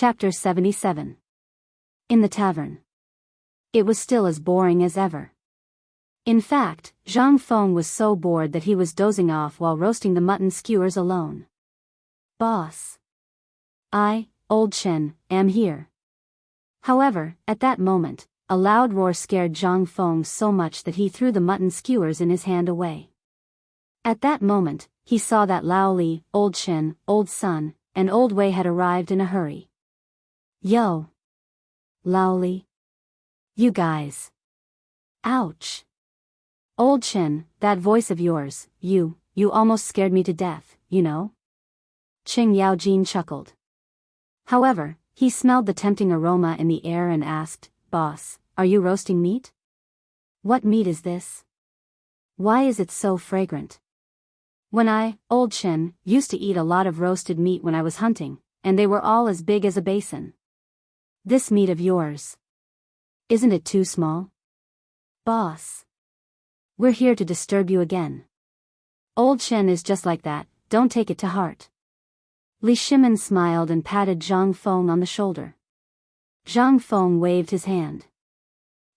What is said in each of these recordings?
Chapter 77. In the tavern. It was still as boring as ever. In fact, Zhang Feng was so bored that he was dozing off while roasting the mutton skewers alone. "Boss. I, Old Chen, am here." However, at that moment, a loud roar scared Zhang Feng so much that he threw the mutton skewers in his hand away. At that moment, he saw that Lao Li, Old Chen, Old Sun, and Old Wei had arrived in a hurry. "Yo. Lao Li. You guys. Ouch. Old Chen, that voice of yours, you almost scared me to death, you know?" Qing Yaojin chuckled. However, he smelled the tempting aroma in the air and asked, "Boss, are you roasting meat? What meat is this? Why is it so fragrant? When I, Old Chen, used to eat a lot of roasted meat when I was hunting, and they were all as big as a basin. This meat of yours. Isn't it too small? Boss. We're here to disturb you again. Old Chen is just like that, don't take it to heart." Li Shimin smiled and patted Zhang Feng on the shoulder. Zhang Feng waved his hand.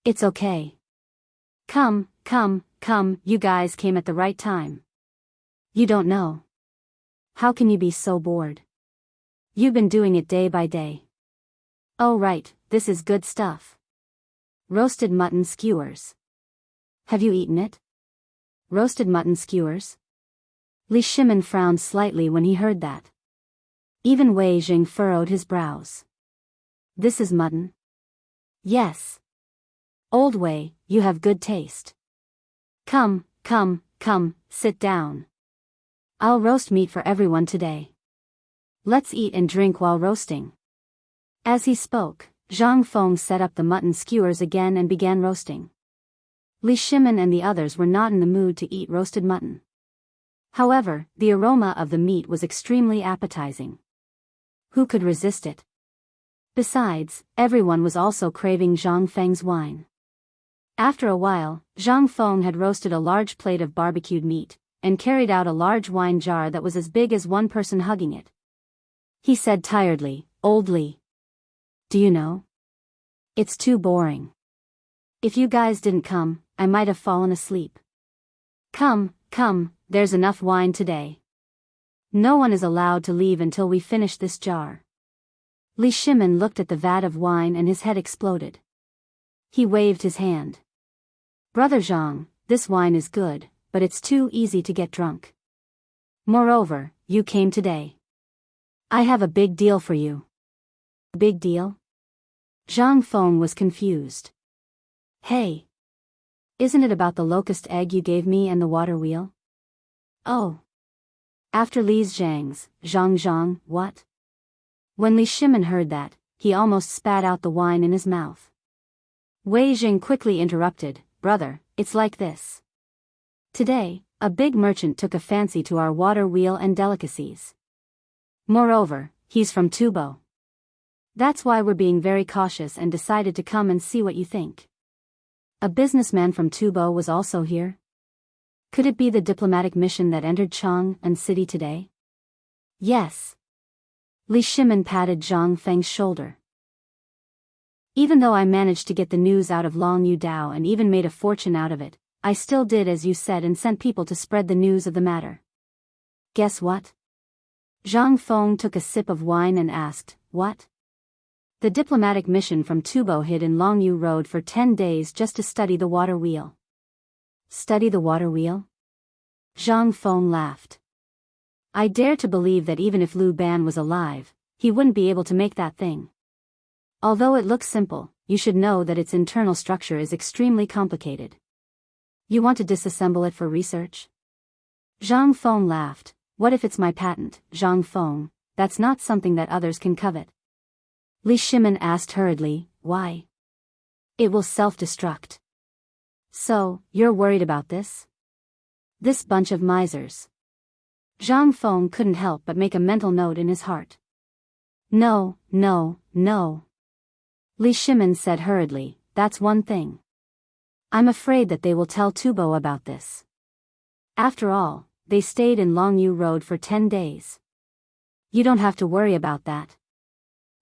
"It's okay. Come, you guys came at the right time. You don't know. How can you be so bored? You've been doing it day by day. Oh right, this is good stuff. Roasted mutton skewers. Have you eaten it? Roasted mutton skewers?" Li Shimin frowned slightly when he heard that. Even Wei Jing furrowed his brows. "This is mutton?" "Yes. Old Wei, you have good taste. Come, sit down. I'll roast meat for everyone today. Let's eat and drink while roasting." As he spoke, Zhang Feng set up the mutton skewers again and began roasting. Li Shimin and the others were not in the mood to eat roasted mutton. However, the aroma of the meat was extremely appetizing. Who could resist it? Besides, everyone was also craving Zhang Feng's wine. After a while, Zhang Feng had roasted a large plate of barbecued meat, and carried out a large wine jar that was as big as one person hugging it. He said tiredly, "Old Li. Do you know? It's too boring. If you guys didn't come, I might have fallen asleep. Come, there's enough wine today. No one is allowed to leave until we finish this jar." Li Shimin looked at the vat of wine and his head exploded. He waved his hand. "Brother Zhang, this wine is good, but it's too easy to get drunk. Moreover, you came today. I have a big deal for you." "Big deal?" Zhang Feng was confused. "Hey. Isn't it about the locust egg you gave me and the water wheel?" "Oh. After Li's Zhang, what?" When Li Shimin heard that, he almost spat out the wine in his mouth. Wei Jing quickly interrupted, "Brother, it's like this. Today, a big merchant took a fancy to our water wheel and delicacies. Moreover, he's from Tubo. That's why we're being very cautious and decided to come and see what you think." A businessman from Tubo was also here? Could it be the diplomatic mission that entered Chang'an City today? Yes. Li Shimin patted Zhang Feng's shoulder. "Even though I managed to get the news out of Long Yu Dao and even made a fortune out of it, I still did as you said and sent people to spread the news of the matter. Guess what?" Zhang Feng took a sip of wine and asked, "What?" "The diplomatic mission from Tubo hid in Longyu Road for 10 days just to study the water wheel." "Study the water wheel?" Zhang Feng laughed. "I dare to believe that even if Liu Ban was alive, he wouldn't be able to make that thing. Although it looks simple, you should know that its internal structure is extremely complicated. You want to disassemble it for research?" Zhang Feng laughed. "What if it's my patent, Zhang Feng? That's not something that others can covet." Li Shimin asked hurriedly, "Why?" "It will self-destruct." "So, you're worried about this? This bunch of misers." Zhang Feng couldn't help but make a mental note in his heart. No. Li Shimin said hurriedly, "That's one thing. I'm afraid that they will tell Tubo about this. After all, they stayed in Longyu Road for 10 days. You don't have to worry about that.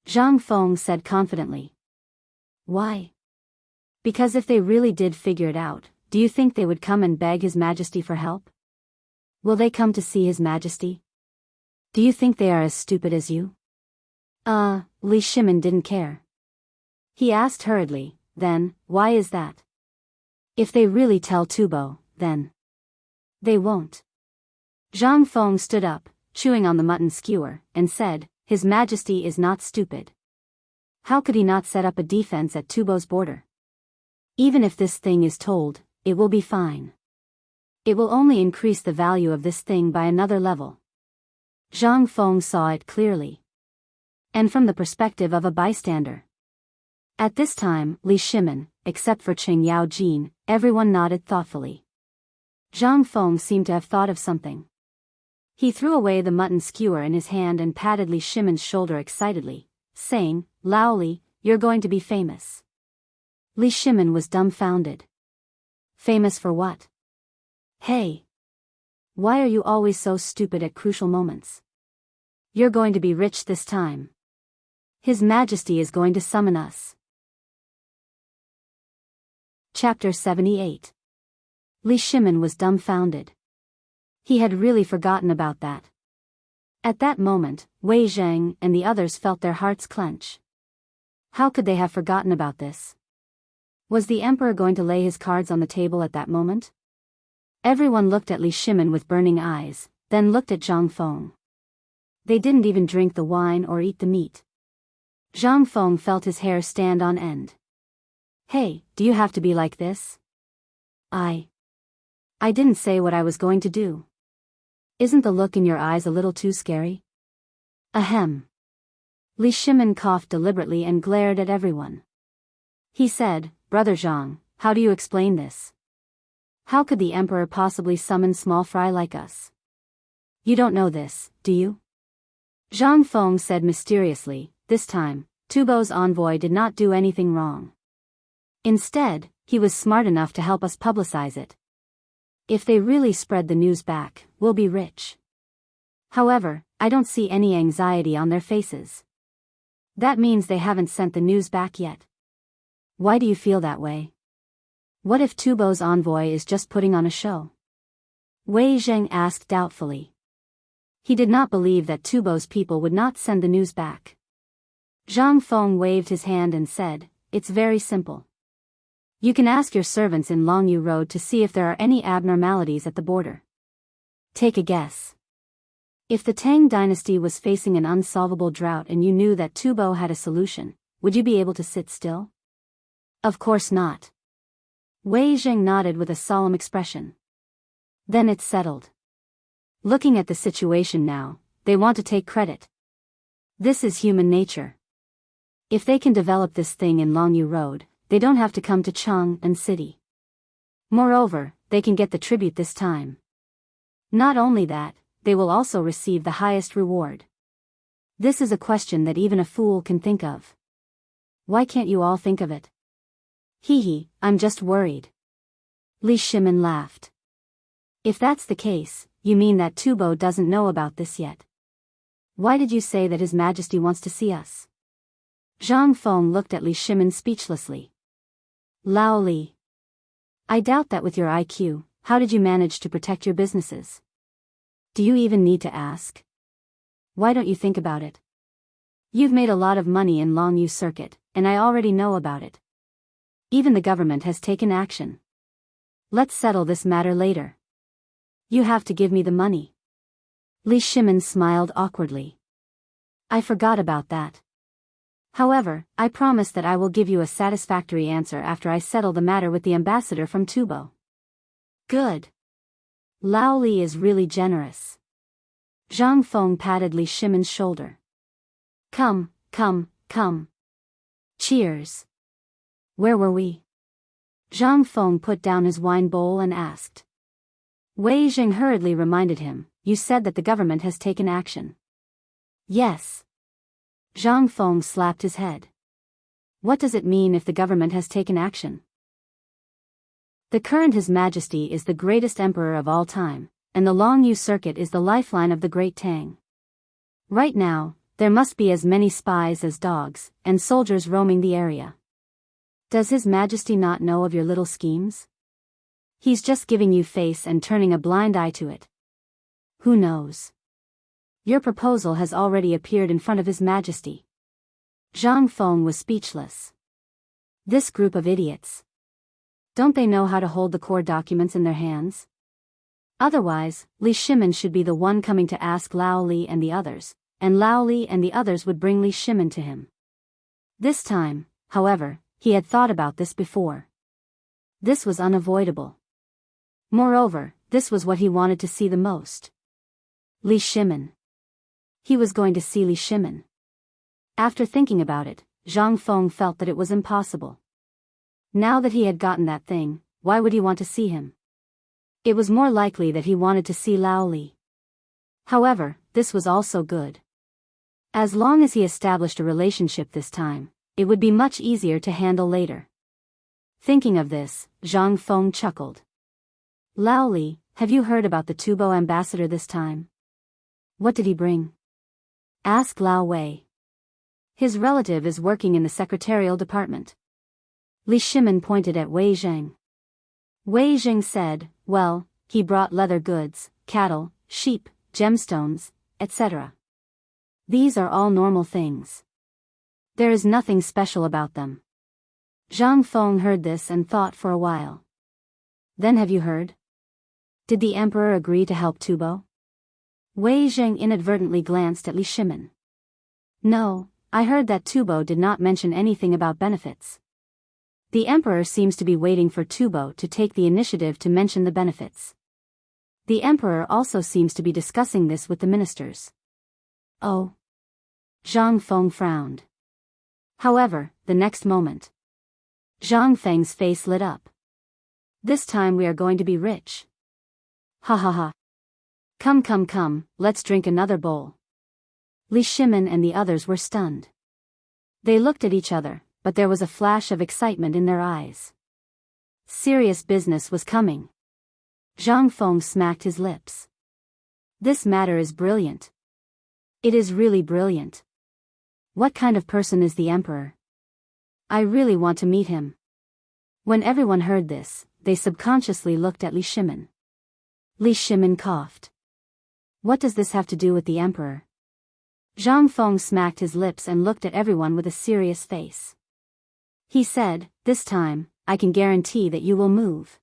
Zhang Feng said confidently. Why? Because if they really did figure it out, do you think they would come and beg His Majesty for help? Will they come to see His Majesty? Do you think they are as stupid as you? Li Shimin didn't care. He asked hurriedly, then, why is that? If they really tell Tubo, then they won't. Zhang Feng stood up, chewing on the mutton skewer, and said, His Majesty is not stupid. How could he not set up a defense at Tubo's border? Even if this thing is told, it will be fine. It will only increase the value of this thing by another level. Zhang Feng saw it clearly. And from the perspective of a bystander. At this time, Li Shimin, except for Qing Yao Jin, everyone nodded thoughtfully. Zhang Feng seemed to have thought of something. He threw away the mutton skewer in his hand and patted Li Shimin's shoulder excitedly, saying, Lao Li, you're going to be famous. Li Shimin was dumbfounded. Famous for what? Hey! Why are you always so stupid at crucial moments? You're going to be rich this time. His Majesty is going to summon us. Chapter 78. Li Shimin was dumbfounded. He had really forgotten about that. At that moment, Wei Zheng and the others felt their hearts clench. How could they have forgotten about this? Was the Emperor going to lay his cards on the table at that moment? Everyone looked at Li Shimin with burning eyes, then looked at Zhang Feng. They didn't even drink the wine or eat the meat. Zhang Feng felt his hair stand on end. Hey, do you have to be like this? I didn't say what I was going to do. Isn't the look in your eyes a little too scary? Ahem. Li Shimin coughed deliberately and glared at everyone. He said, Brother Zhang, how do you explain this? How could the Emperor possibly summon small fry like us? You don't know this, do you? Zhang Feng said mysteriously, this time, Tubo's envoy did not do anything wrong. Instead, he was smart enough to help us publicize it. If they really spread the news back, we'll be rich. However, I don't see any anxiety on their faces. That means they haven't sent the news back yet. Why do you feel that way? What if Tubo's envoy is just putting on a show? Wei Zheng asked doubtfully. He did not believe that Tubo's people would not send the news back. Zhang Feng waved his hand and said, It's very simple. You can ask your servants in Longyu Road to see if there are any abnormalities at the border. Take a guess. If the Tang dynasty was facing an unsolvable drought and you knew that Tubo had a solution, would you be able to sit still? Of course not. Wei Zheng nodded with a solemn expression. Then it's settled. Looking at the situation now, they want to take credit. This is human nature. If they can develop this thing in Longyu Road, they don't have to come to Chang'an City. Moreover, they can get the tribute this time. Not only that, they will also receive the highest reward. This is a question that even a fool can think of. Why can't you all think of it? Hee, I'm just worried. Li Shimin laughed. If that's the case, you mean that Tubo doesn't know about this yet. Why did you say that His Majesty wants to see us? Zhang Feng looked at Li Shimin speechlessly. Lao Li. I doubt that with your IQ, how did you manage to protect your businesses? Do you even need to ask? Why don't you think about it? You've made a lot of money in Longyu Circuit, and I already know about it. Even the government has taken action. Let's settle this matter later. You have to give me the money. Li Shimin smiled awkwardly. I forgot about that. However, I promise that I will give you a satisfactory answer after I settle the matter with the ambassador from Tubo. Good. Lao Li is really generous. Zhang Feng patted Li Shimin's shoulder. Come. Cheers. Where were we? Zhang Feng put down his wine bowl and asked. Wei Zheng hurriedly reminded him, You said that the government has taken action. Yes. Zhang Feng slapped his head. What does it mean if the government has taken action? The current His Majesty is the greatest emperor of all time, and the Longyu Circuit is the lifeline of the Great Tang. Right now, There must be as many spies as dogs, and soldiers roaming the area. Does His Majesty not know of your little schemes? He's just giving you face and turning a blind eye to it. Who knows? Your proposal has already appeared in front of His Majesty. Zhang Feng was speechless. This group of idiots. Don't they know how to hold the core documents in their hands? Otherwise, Li Shimin should be the one coming to ask Lao Li and the others, and Lao Li and the others would bring Li Shimin to him. This time, however, he had thought about this before. This was unavoidable. Moreover, this was what he wanted to see the most. Li Shimin. He was going to see Li Shimin. After thinking about it, Zhang Feng felt that it was impossible. Now that he had gotten that thing, why would he want to see him? It was more likely that he wanted to see Lao Li. However, this was also good. As long as he established a relationship this time, it would be much easier to handle later. Thinking of this, Zhang Feng chuckled. Lao Li, have you heard about the Tubo ambassador this time? What did he bring? Asked Lao Wei. His relative is working in the secretarial department. Li Shimin pointed at Wei Zheng. Wei Zheng said, well, he brought leather goods, cattle, sheep, gemstones, etc. These are all normal things. There is nothing special about them. Zhang Feng heard this and thought for a while. Then have you heard? Did the emperor agree to help Tubo? Wei Zheng inadvertently glanced at Li Shimin. No, I heard that Tubo did not mention anything about benefits. The emperor seems to be waiting for Tubo to take the initiative to mention the benefits. The emperor also seems to be discussing this with the ministers. Oh. Zhang Feng frowned. However, the next moment, Zhang Feng's face lit up. This time we are going to be rich. Ha ha ha. Come, let's drink another bowl. Li Shimin and the others were stunned. They looked at each other, but there was a flash of excitement in their eyes. Serious business was coming. Zhang Feng smacked his lips. This matter is brilliant. It is really brilliant. What kind of person is the emperor? I really want to meet him. When everyone heard this, they subconsciously looked at Li Shimin. Li Shimin coughed. What does this have to do with the emperor? Zhang Feng smacked his lips and looked at everyone with a serious face. He said, this time, I can guarantee that you will move.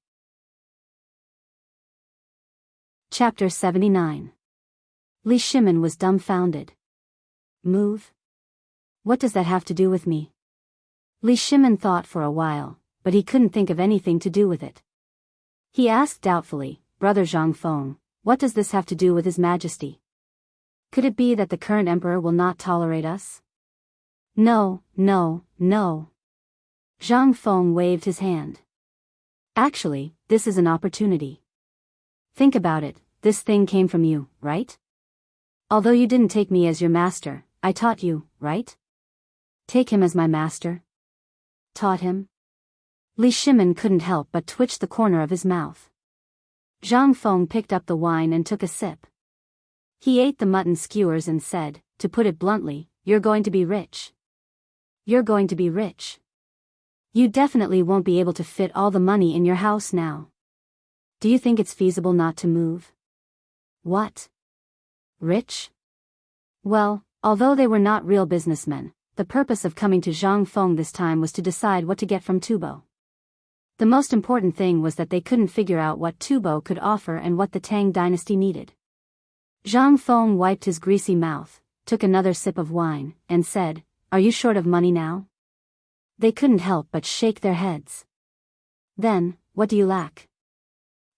Chapter 79. Li Shimin was dumbfounded. Move? What does that have to do with me? Li Shimin thought for a while, but he couldn't think of anything to do with it. He asked doubtfully, Brother Zhang Feng, what does this have to do with His Majesty? Could it be that the current emperor will not tolerate us? No. Zhang Feng waved his hand. Actually, this is an opportunity. Think about it, this thing came from you, right? Although you didn't take me as your master, I taught you, right? Take him as my master? Taught him? Li Shimin couldn't help but twitch the corner of his mouth. Zhang Feng picked up the wine and took a sip. He ate the mutton skewers and said, to put it bluntly, you're going to be rich. You're going to be rich. You definitely won't be able to fit all the money in your house now. Do you think it's feasible not to move? What? Rich? Well, although they were not real businessmen, the purpose of coming to Zhang Feng this time was to decide what to get from Tubo. The most important thing was that they couldn't figure out what Tubo could offer and what the Tang dynasty needed. Zhang Feng wiped his greasy mouth, took another sip of wine, and said, Are you short of money now? They couldn't help but shake their heads. Then, what do you lack?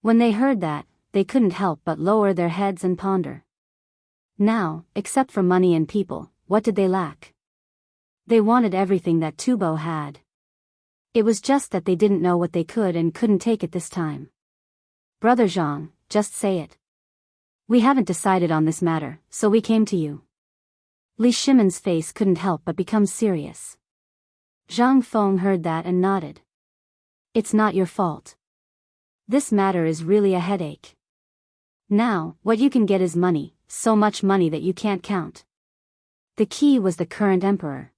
When they heard that, they couldn't help but lower their heads and ponder. Now, except for money and people, what did they lack? They wanted everything that Tubo had. It was just that they didn't know what they could and couldn't take it this time. Brother Zhang, just say it. We haven't decided on this matter, so we came to you. Li Shimin's face couldn't help but become serious. Zhang Feng heard that and nodded. It's not your fault. This matter is really a headache. Now, what you can get is money, so much money that you can't count. The key was the current emperor.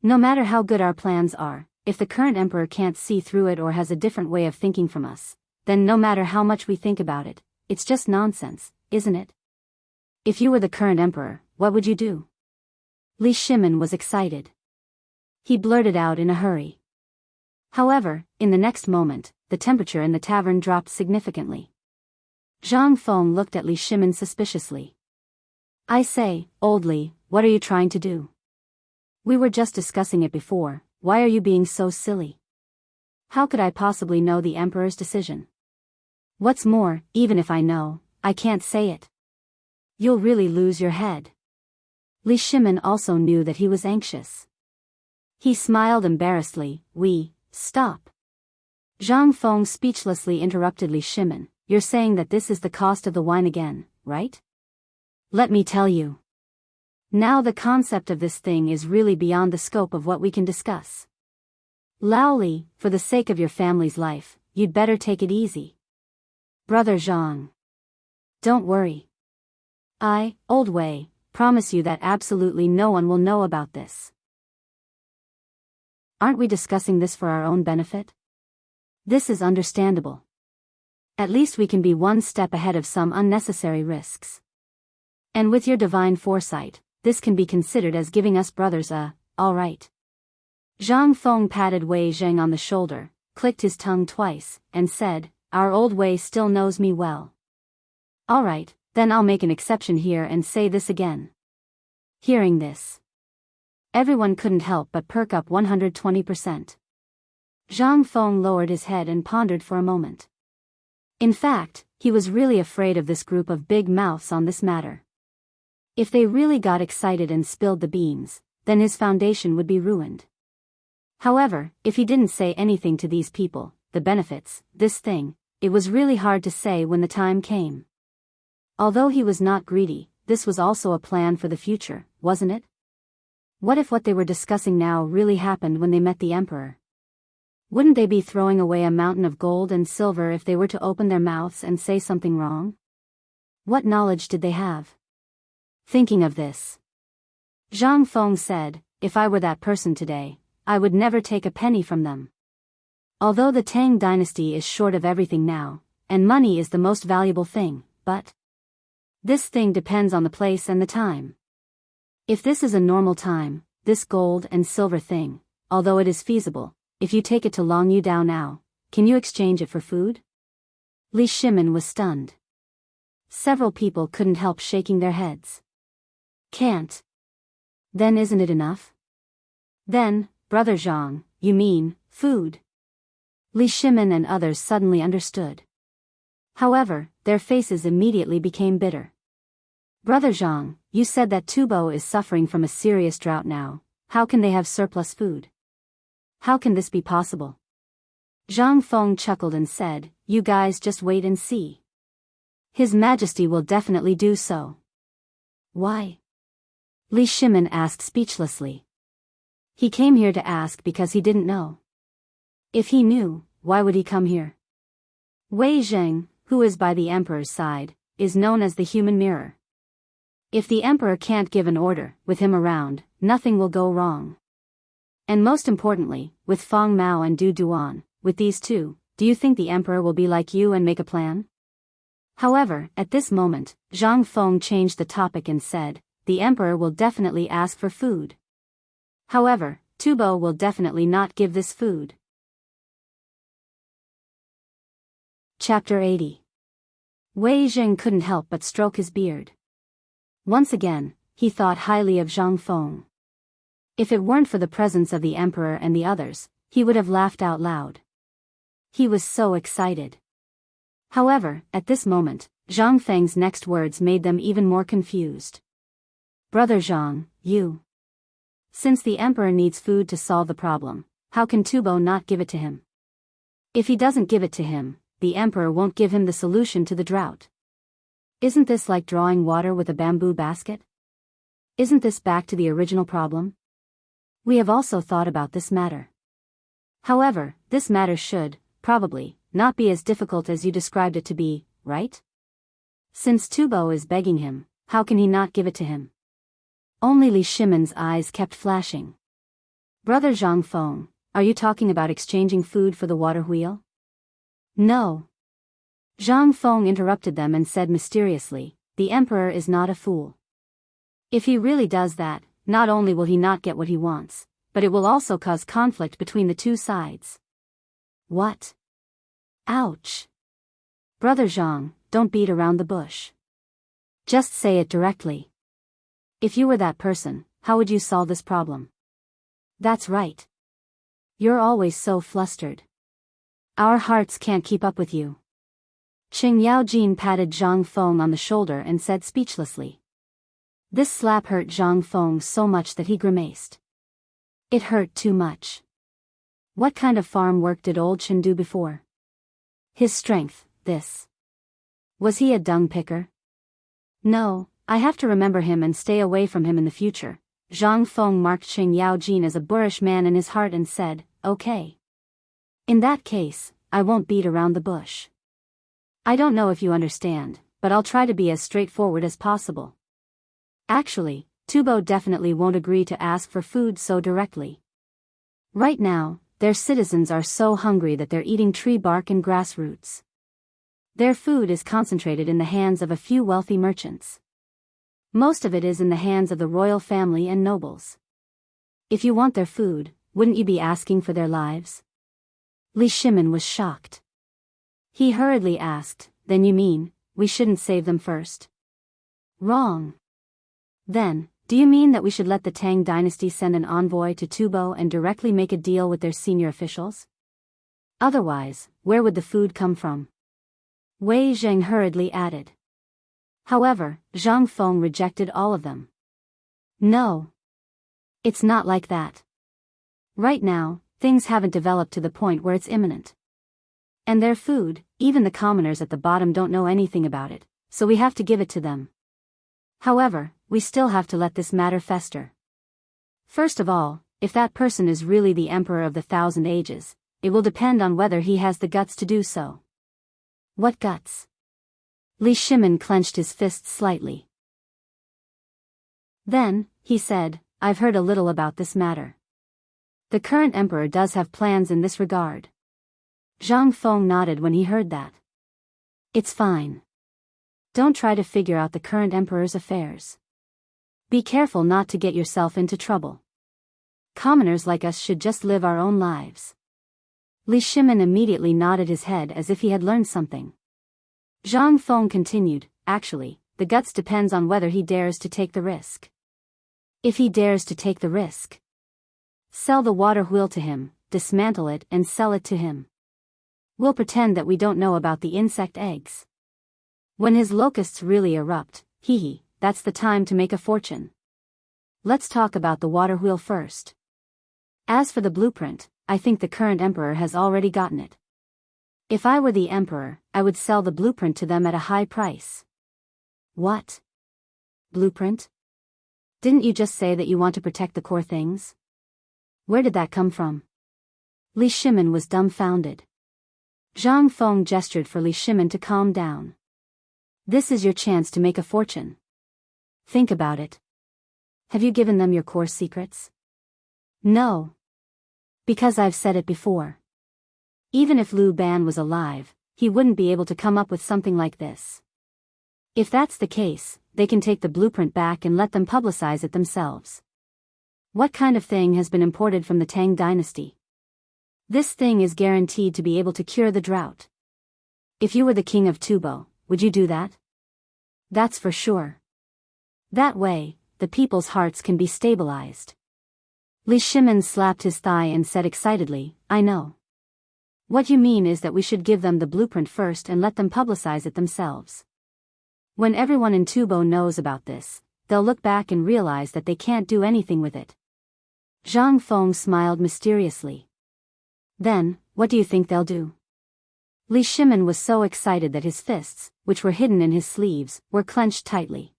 No matter how good our plans are, if the current emperor can't see through it or has a different way of thinking from us, then no matter how much we think about it, it's just nonsense, isn't it? If you were the current emperor, what would you do? Li Shimin was excited. He blurted out in a hurry. However, in the next moment, the temperature in the tavern dropped significantly. Zhang Feng looked at Li Shimin suspiciously. I say, old Li, what are you trying to do? We were just discussing it before, why are you being so silly? How could I possibly know the emperor's decision? What's more, even if I know, I can't say it. You'll really lose your head. Li Shimin also knew that he was anxious. He smiled embarrassedly. Stop. Zhang Feng speechlessly interrupted Li Shimin. You're saying that this is the cost of the wine again, right? Let me tell you. Now the concept of this thing is really beyond the scope of what we can discuss. Lao Li, for the sake of your family's life, you'd better take it easy. Brother Zhang. Don't worry. I, Old Wei, promise you that absolutely no one will know about this. Aren't we discussing this for our own benefit? This is understandable. At least we can be one step ahead of some unnecessary risks. And with your divine foresight, this can be considered as giving us brothers all right. Zhang Feng patted Wei Zheng on the shoulder, clicked his tongue twice, and said, our old Wei still knows me well. All right, then I'll make an exception here and say this again. Hearing this, everyone couldn't help but perk up 120%. Zhang Feng lowered his head and pondered for a moment. In fact, he was really afraid of this group of big mouths on this matter. If they really got excited and spilled the beans, then his foundation would be ruined. However, if he didn't say anything to these people, the benefits, this thing, it was really hard to say when the time came. Although he was not greedy, this was also a plan for the future, wasn't it? What if what they were discussing now really happened when they met the emperor? Wouldn't they be throwing away a mountain of gold and silver if they were to open their mouths and say something wrong? What knowledge did they have? Thinking of this, Zhang Feng said, if I were that person today, I would never take a penny from them. Although the Tang dynasty is short of everything now, and money is the most valuable thing, but this thing depends on the place and the time. If this is a normal time, this gold and silver thing, although it is feasible, if you take it to Long Yudao now, can you exchange it for food? Li Shimin was stunned. Several people couldn't help shaking their heads. Can't. Then isn't it enough? Then, Brother Zhang, you mean, food. Li Shimin and others suddenly understood. However, their faces immediately became bitter. Brother Zhang, you said that Tubo is suffering from a serious drought now. How can they have surplus food? How can this be possible? Zhang Feng chuckled and said, you guys just wait and see. His Majesty will definitely do so. Why? Li Shimin asked speechlessly. He came here to ask because he didn't know. If he knew, why would he come here? Wei Zheng, who is by the emperor's side, is known as the human mirror. If the emperor can't give an order, with him around, nothing will go wrong. And most importantly, with Feng Mao and Du Duan, with these two, do you think the emperor will be like you and make a plan? However, at this moment, Zhang Feng changed the topic and said, the emperor will definitely ask for food. However, Tubo will definitely not give this food. Chapter 80. Wei Zheng couldn't help but stroke his beard. Once again, he thought highly of Zhang Feng. If it weren't for the presence of the emperor and the others, he would have laughed out loud. He was so excited. However, at this moment, Zhang Feng's next words made them even more confused. Brother Zhang, you. Since the emperor needs food to solve the problem, how can Tubo not give it to him? If he doesn't give it to him, the emperor won't give him the solution to the drought. Isn't this like drawing water with a bamboo basket? Isn't this back to the original problem? We have also thought about this matter. However, this matter should, probably, not be as difficult as you described it to be, right? Since Tubo is begging him, how can he not give it to him? Only Li Shimon's eyes kept flashing. Brother Zhang Feng, are you talking about exchanging food for the water wheel? No. Zhang Feng interrupted them and said mysteriously, the emperor is not a fool. If he really does that, not only will he not get what he wants, but it will also cause conflict between the two sides. What? Ouch. Brother Zhang, don't beat around the bush. Just say it directly. If you were that person, how would you solve this problem? That's right. You're always so flustered. Our hearts can't keep up with you. Qing Yaojin patted Zhang Feng on the shoulder and said speechlessly. This slap hurt Zhang Feng so much that he grimaced. It hurt too much. What kind of farm work did old Chen do before? His strength, this. Was he a dung picker? No, I have to remember him and stay away from him in the future. Zhang Feng marked Qing Yaojin as a boorish man in his heart and said, okay. In that case, I won't beat around the bush. I don't know if you understand, but I'll try to be as straightforward as possible. Actually, Tubo definitely won't agree to ask for food so directly. Right now, their citizens are so hungry that they're eating tree bark and grass roots. Their food is concentrated in the hands of a few wealthy merchants. Most of it is in the hands of the royal family and nobles. If you want their food, wouldn't you be asking for their lives? Li Shimin was shocked. He hurriedly asked, then you mean, we shouldn't save them first? Wrong. Then, do you mean that we should let the Tang dynasty send an envoy to Tubo and directly make a deal with their senior officials? Otherwise, where would the food come from? Wei Zheng hurriedly added. However, Zhang Feng rejected all of them. No. It's not like that. Right now, things haven't developed to the point where it's imminent. And their food, even the commoners at the bottom don't know anything about it, so we have to give it to them. However, we still have to let this matter fester. First of all, if that person is really the Emperor of the 1,000 Ages, it will depend on whether he has the guts to do so. What guts? Li Shimin clenched his fists slightly. Then, he said, I've heard a little about this matter. The current emperor does have plans in this regard. Zhang Feng nodded when he heard that. It's fine. Don't try to figure out the current emperor's affairs. Be careful not to get yourself into trouble. Commoners like us should just live our own lives. Li Shimin immediately nodded his head as if he had learned something. Zhang Feng continued, actually, the guts depends on whether he dares to take the risk. If he dares to take the risk, sell the water wheel to him, dismantle it and sell it to him. We'll pretend that we don't know about the insect eggs. When his locusts really erupt, that's the time to make a fortune. Let's talk about the water wheel first. As for the blueprint, I think the current emperor has already gotten it. If I were the emperor, I would sell the blueprint to them at a high price. What? Blueprint? Didn't you just say that you want to protect the core things? Where did that come from? Li Shimin was dumbfounded. Zhang Feng gestured for Li Shimin to calm down. This is your chance to make a fortune. Think about it. Have you given them your core secrets? No. Because I've said it before. Even if Liu Ban was alive, he wouldn't be able to come up with something like this. If that's the case, they can take the blueprint back and let them publicize it themselves. What kind of thing has been imported from the Tang dynasty? This thing is guaranteed to be able to cure the drought. If you were the king of Tubo, would you do that? That's for sure. That way, the people's hearts can be stabilized. Li Shimin slapped his thigh and said excitedly, I know. What you mean is that we should give them the blueprint first and let them publicize it themselves. When everyone in Tubo knows about this, they'll look back and realize that they can't do anything with it. Zhang Feng smiled mysteriously. Then, what do you think they'll do? Li Shimin was so excited that his fists, which were hidden in his sleeves, were clenched tightly.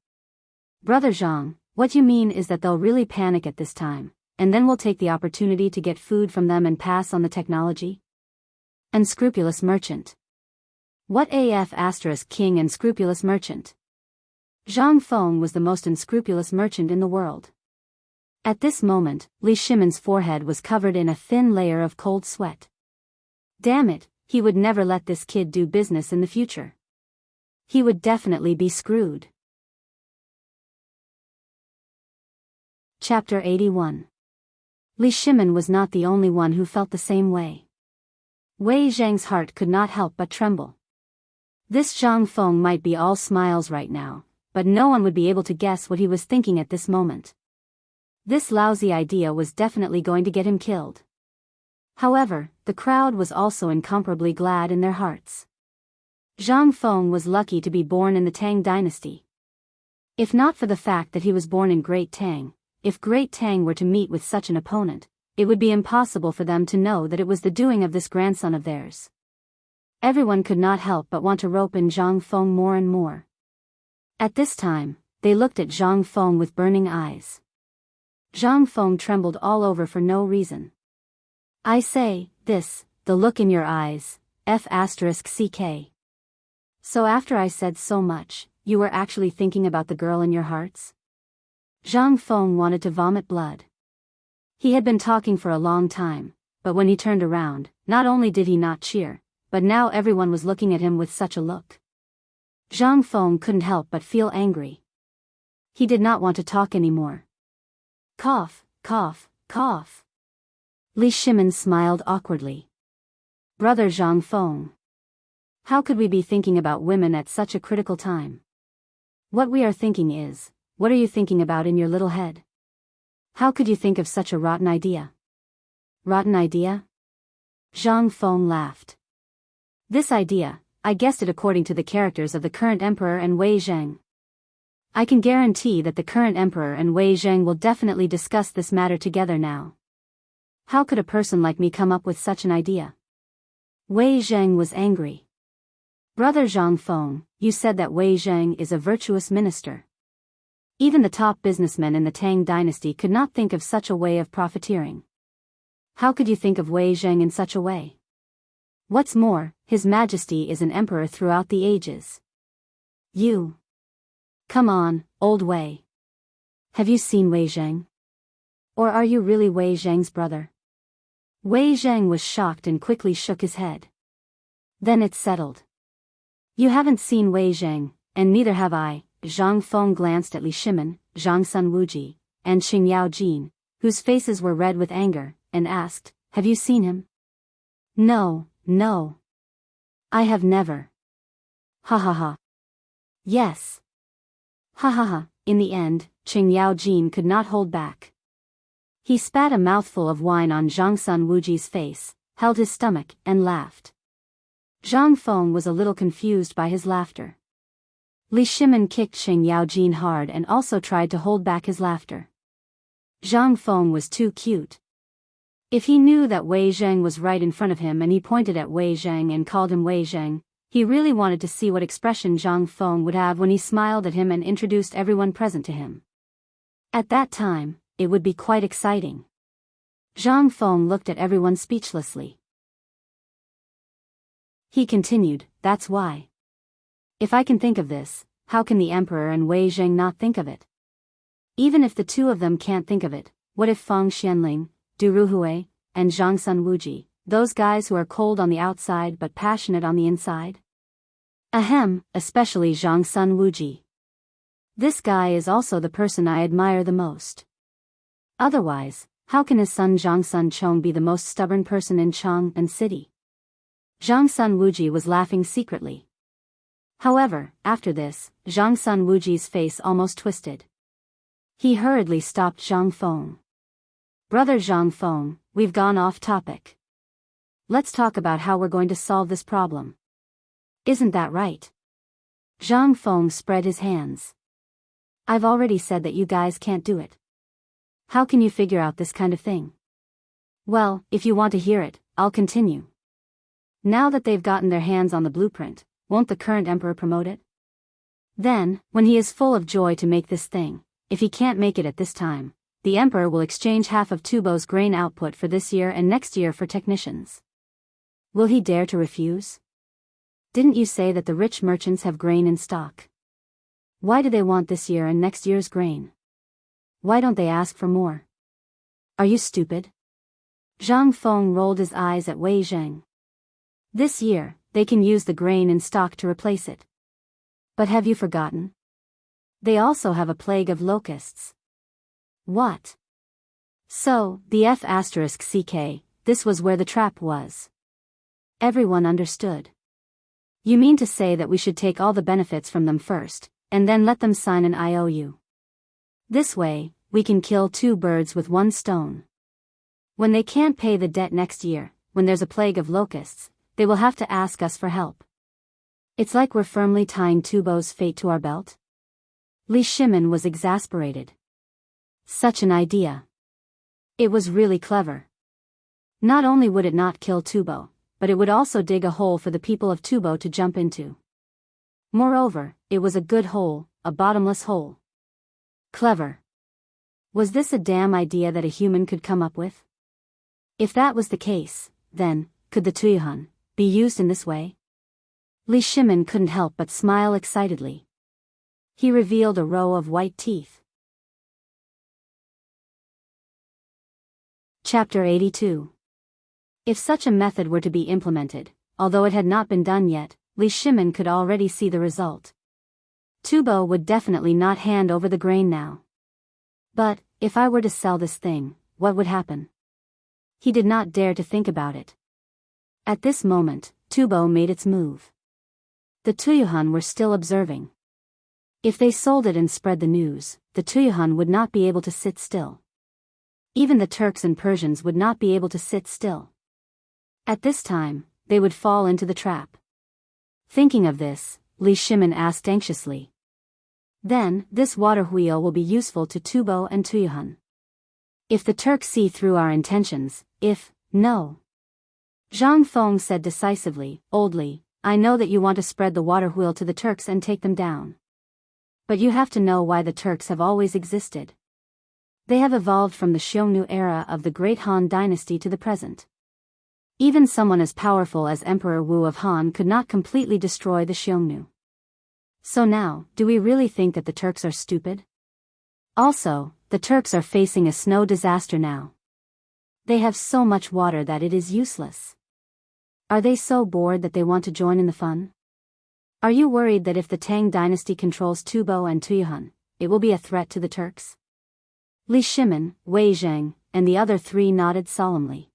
Brother Zhang, what you mean is that they'll really panic at this time, and then we'll take the opportunity to get food from them and pass on the technology? Unscrupulous merchant. What AF *king and scrupulous merchant? Zhang Feng was the most unscrupulous merchant in the world. At this moment, Li Shimon's forehead was covered in a thin layer of cold sweat. Damn it, he would never let this kid do business in the future. He would definitely be screwed. Chapter 81. Li Shimon was not the only one who felt the same way. Wei Zhang's heart could not help but tremble. This Zhang Feng might be all smiles right now, but no one would be able to guess what he was thinking at this moment. This lousy idea was definitely going to get him killed. However, the crowd was also incomparably glad in their hearts. Zhang Feng was lucky to be born in the Tang dynasty. If not for the fact that he was born in Great Tang, if Great Tang were to meet with such an opponent, it would be impossible for them to know that it was the doing of this grandson of theirs. Everyone could not help but want to rope in Zhang Feng more and more. At this time, they looked at Zhang Feng with burning eyes. Zhang Feng trembled all over for no reason. I say, this, the look in your eyes, F***ck. So after I said so much, you were actually thinking about the girl in your hearts? Zhang Feng wanted to vomit blood. He had been talking for a long time, but when he turned around, not only did he not cheer, but now everyone was looking at him with such a look. Zhang Feng couldn't help but feel angry. He did not want to talk anymore. Cough, cough, cough. Li Shimon smiled awkwardly. Brother Zhang Feng. How could we be thinking about women at such a critical time? What we are thinking is, what are you thinking about in your little head? How could you think of such a rotten idea? Rotten idea? Zhang Feng laughed. This idea, I guessed it according to the characters of the current emperor and Wei Zhang. I can guarantee that the current emperor and Wei Zhang will definitely discuss this matter together now. How could a person like me come up with such an idea? Wei Zhang was angry. Brother Zhang Feng, you said that Wei Zhang is a virtuous minister. Even the top businessmen in the Tang dynasty could not think of such a way of profiteering. How could you think of Wei Zhang in such a way? What's more, His Majesty is an emperor throughout the ages. You. Come on, old Wei. Have you seen Wei Zhang? Or are you really Wei Zhang's brother? Wei Zhang was shocked and quickly shook his head. Then it settled. You haven't seen Wei Zhang, and neither have I. Zhang Feng glanced at Li Shimon, Zhang Sun Wuji, and Qing Yao Jin, whose faces were red with anger, and asked, have you seen him? No, no. I have never. Ha ha ha. Yes. Ha ha ha. In the end, Qing Yao Jin could not hold back. He spat a mouthful of wine on Zhang Sun Wuji's face, held his stomach, and laughed. Zhang Feng was a little confused by his laughter. Li Shimon kicked Qing Yao Jin hard and also tried to hold back his laughter. Zhang Feng was too cute. If he knew that Wei Zhang was right in front of him and he pointed at Wei Zhang and called him Wei Zhang, he really wanted to see what expression Zhang Feng would have when he smiled at him and introduced everyone present to him. At that time, it would be quite exciting. Zhang Feng looked at everyone speechlessly. He continued, that's why. If I can think of this, how can the emperor and Wei Zhang not think of it? Even if the two of them can't think of it, what if Feng Xianling, Du Ruhui, and Zhang Sun Wuji, those guys who are cold on the outside but passionate on the inside? Ahem, especially Zhang Sun Wuji. This guy is also the person I admire the most. Otherwise, how can his son Zhang Sun Chong be the most stubborn person in Chang'an City? Zhang Sun Wuji was laughing secretly. However, after this, Zhang Sun Wuji's face almost twisted. He hurriedly stopped Zhang Feng. Brother Zhang Feng, we've gone off topic. Let's talk about how we're going to solve this problem. Isn't that right? Zhang Feng spread his hands. I've already said that you guys can't do it. How can you figure out this kind of thing? Well, if you want to hear it, I'll continue. Now that they've gotten their hands on the blueprint, won't the current emperor promote it? Then, when he is full of joy to make this thing, if he can't make it at this time, the emperor will exchange half of Tubo's grain output for this year and next year for technicians. Will he dare to refuse? Didn't you say that the rich merchants have grain in stock? Why do they want this year and next year's grain? Why don't they ask for more? Are you stupid? Zhang Feng rolled his eyes at Wei Zheng. This year, they can use the grain in stock to replace it. But have you forgotten? They also have a plague of locusts. What? So, the F***CK, this was where the trap was. Everyone understood. You mean to say that we should take all the benefits from them first, and then let them sign an IOU. This way, we can kill two birds with one stone. When they can't pay the debt next year, when there's a plague of locusts, they will have to ask us for help. It's like we're firmly tying Tubo's fate to our belt. Li Shimin was exasperated. Such an idea. It was really clever. Not only would it not kill Tubo, but it would also dig a hole for the people of Tubo to jump into. Moreover, it was a good hole, a bottomless hole. Clever. Was this a damn idea that a human could come up with? If that was the case, then, could the Tuyuhun be used in this way? Li Shimin couldn't help but smile excitedly. He revealed a row of white teeth. Chapter 82. If such a method were to be implemented, although it had not been done yet, Li Shimin could already see the result. Tubo would definitely not hand over the grain now. But, if I were to sell this thing, what would happen? He did not dare to think about it. At this moment, Tubo made its move. The Tuyuhun were still observing. If they sold it and spread the news, the Tuyuhun would not be able to sit still. Even the Turks and Persians would not be able to sit still. At this time, they would fall into the trap. Thinking of this, Li Shimin asked anxiously. Then, this water wheel will be useful to Tubo and Tuyuhun. If the Turks see through our intentions, no. Zhang Feng said decisively, Old Li, I know that you want to spread the water wheel to the Turks and take them down. But you have to know why the Turks have always existed. They have evolved from the Xiongnu era of the Great Han Dynasty to the present. Even someone as powerful as Emperor Wu of Han could not completely destroy the Xiongnu. So now, do we really think that the Turks are stupid? Also, the Turks are facing a snow disaster now. They have so much water that it is useless. Are they so bored that they want to join in the fun? Are you worried that if the Tang dynasty controls Tubo and Tuyuhun, it will be a threat to the Turks? Li Shimin, Wei Zheng, and the other three nodded solemnly.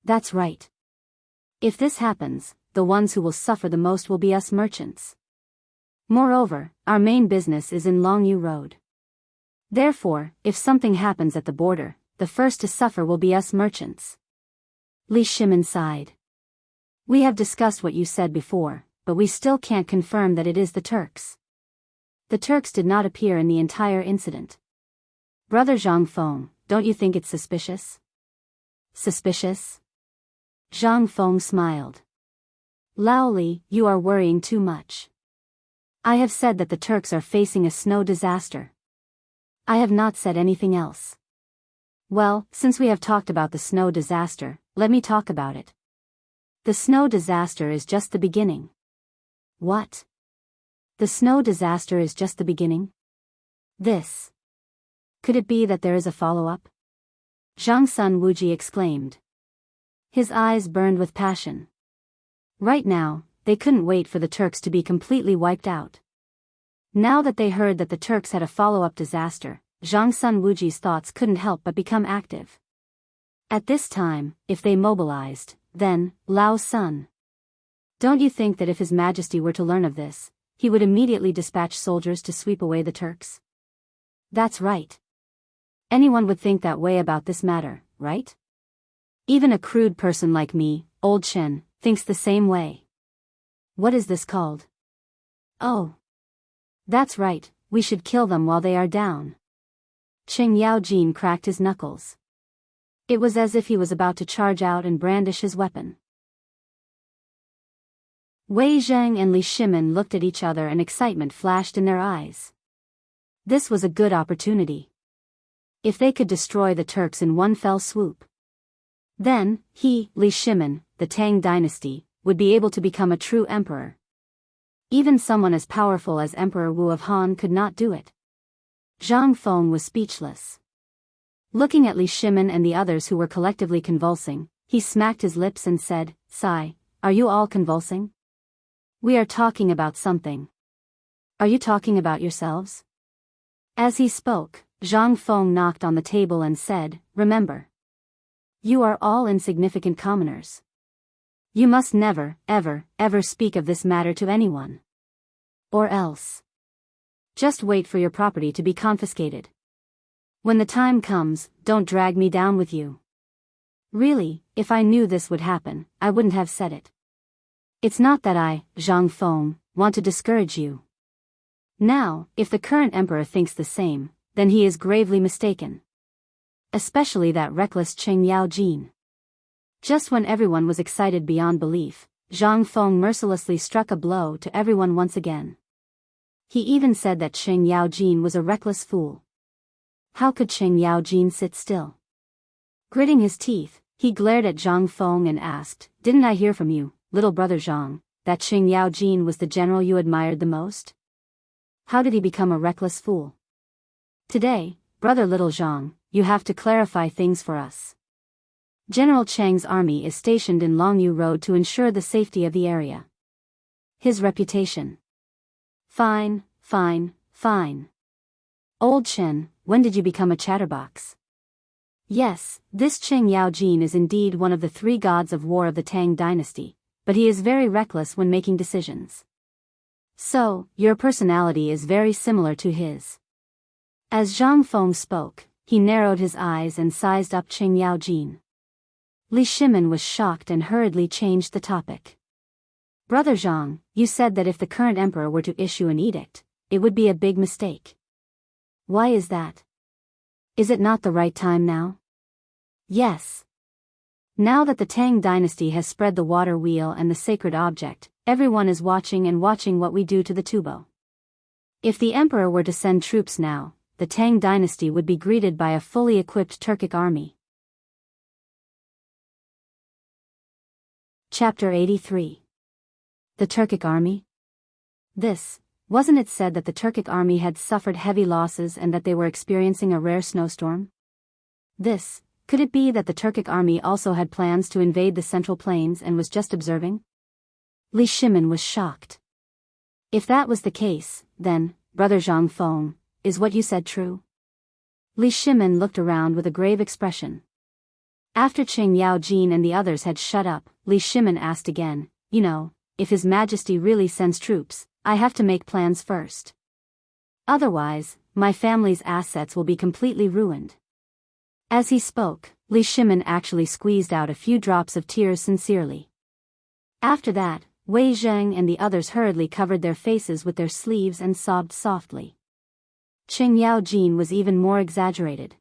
That's right. If this happens, the ones who will suffer the most will be us merchants. Moreover, our main business is in Longyu Road. Therefore, if something happens at the border, the first to suffer will be us merchants. Li Shimin sighed. We have discussed what you said before, but we still can't confirm that it is the Turks. The Turks did not appear in the entire incident. Brother Zhang Feng, don't you think it's suspicious? Suspicious? Zhang Feng smiled. Lao Li, you are worrying too much. I have said that the Turks are facing a snow disaster. I have not said anything else. Well, since we have talked about the snow disaster, let me talk about it. The snow disaster is just the beginning. What? The snow disaster is just the beginning? This. Could it be that there is a follow-up? Zhang Sun Wuji exclaimed. His eyes burned with passion. Right now, they couldn't wait for the Turks to be completely wiped out. Now that they heard that the Turks had a follow-up disaster, Zhang Sun Wuji's thoughts couldn't help but become active. At this time, if they mobilized, then, Lao Sun. Don't you think that if His Majesty were to learn of this, he would immediately dispatch soldiers to sweep away the Turks? That's right. Anyone would think that way about this matter, right? Even a crude person like me, Old Chen, thinks the same way. What is this called? Oh. That's right, we should kill them while they are down. Cheng Yaojin cracked his knuckles. It was as if he was about to charge out and brandish his weapon. Wei Zheng and Li Shimin looked at each other and excitement flashed in their eyes. This was a good opportunity. If they could destroy the Turks in one fell swoop, then, Li Shimin, the Tang dynasty, would be able to become a true emperor. Even someone as powerful as Emperor Wu of Han could not do it. Zhang Feng was speechless. Looking at Li Shimin and the others who were collectively convulsing, he smacked his lips and said, "Sigh, are you all convulsing? We are talking about something. Are you talking about yourselves?" As he spoke, Zhang Feng knocked on the table and said, "Remember. You are all insignificant commoners. You must never, ever, ever speak of this matter to anyone. Or else. Just wait for your property to be confiscated. When the time comes, don't drag me down with you. Really, if I knew this would happen, I wouldn't have said it. It's not that I, Zhang Feng, want to discourage you. Now, if the current emperor thinks the same, then he is gravely mistaken. Especially that reckless Cheng Yaojin." Just when everyone was excited beyond belief, Zhang Feng mercilessly struck a blow to everyone once again. He even said that Cheng Yaojin was a reckless fool. How could Cheng Yaojin sit still? Gritting his teeth, he glared at Zhang Feng and asked, "Didn't I hear from you, little brother Zhang, that Cheng Yaojin was the general you admired the most? How did he become a reckless fool? Today, brother little Zhang, you have to clarify things for us. General Cheng's army is stationed in Longyu Road to ensure the safety of the area. His reputation." "Fine, fine, fine. Old Chen, when did you become a chatterbox? Yes, this Cheng Yaojin is indeed one of the three gods of war of the Tang dynasty, but he is very reckless when making decisions. So, your personality is very similar to his." As Zhang Feng spoke, he narrowed his eyes and sized up Cheng Yaojin. Li Shimin was shocked and hurriedly changed the topic. "Brother Zhang, you said that if the current emperor were to issue an edict, it would be a big mistake. Why is that? Is it not the right time now?" "Yes. Now that the Tang dynasty has spread the water wheel and the sacred object, everyone is watching and watching what we do to the tubo. If the emperor were to send troops now, the Tang dynasty would be greeted by a fully equipped Turkic army." Chapter 83. The Turkic army? Wasn't it said that the Turkic army had suffered heavy losses and that they were experiencing a rare snowstorm? Could it be that the Turkic army also had plans to invade the Central Plains and was just observing? Li Shimin was shocked. "If that was the case, then, brother Zhang Feng, is what you said true?" Li Shimin looked around with a grave expression. After Cheng Yaojin and the others had shut up, Li Shimin asked again, "If His Majesty really sends troops, I have to make plans first. Otherwise, my family's assets will be completely ruined." As he spoke, Li Shimin actually squeezed out a few drops of tears sincerely. After that, Wei Zheng and the others hurriedly covered their faces with their sleeves and sobbed softly. Cheng Yaojin was even more exaggerated.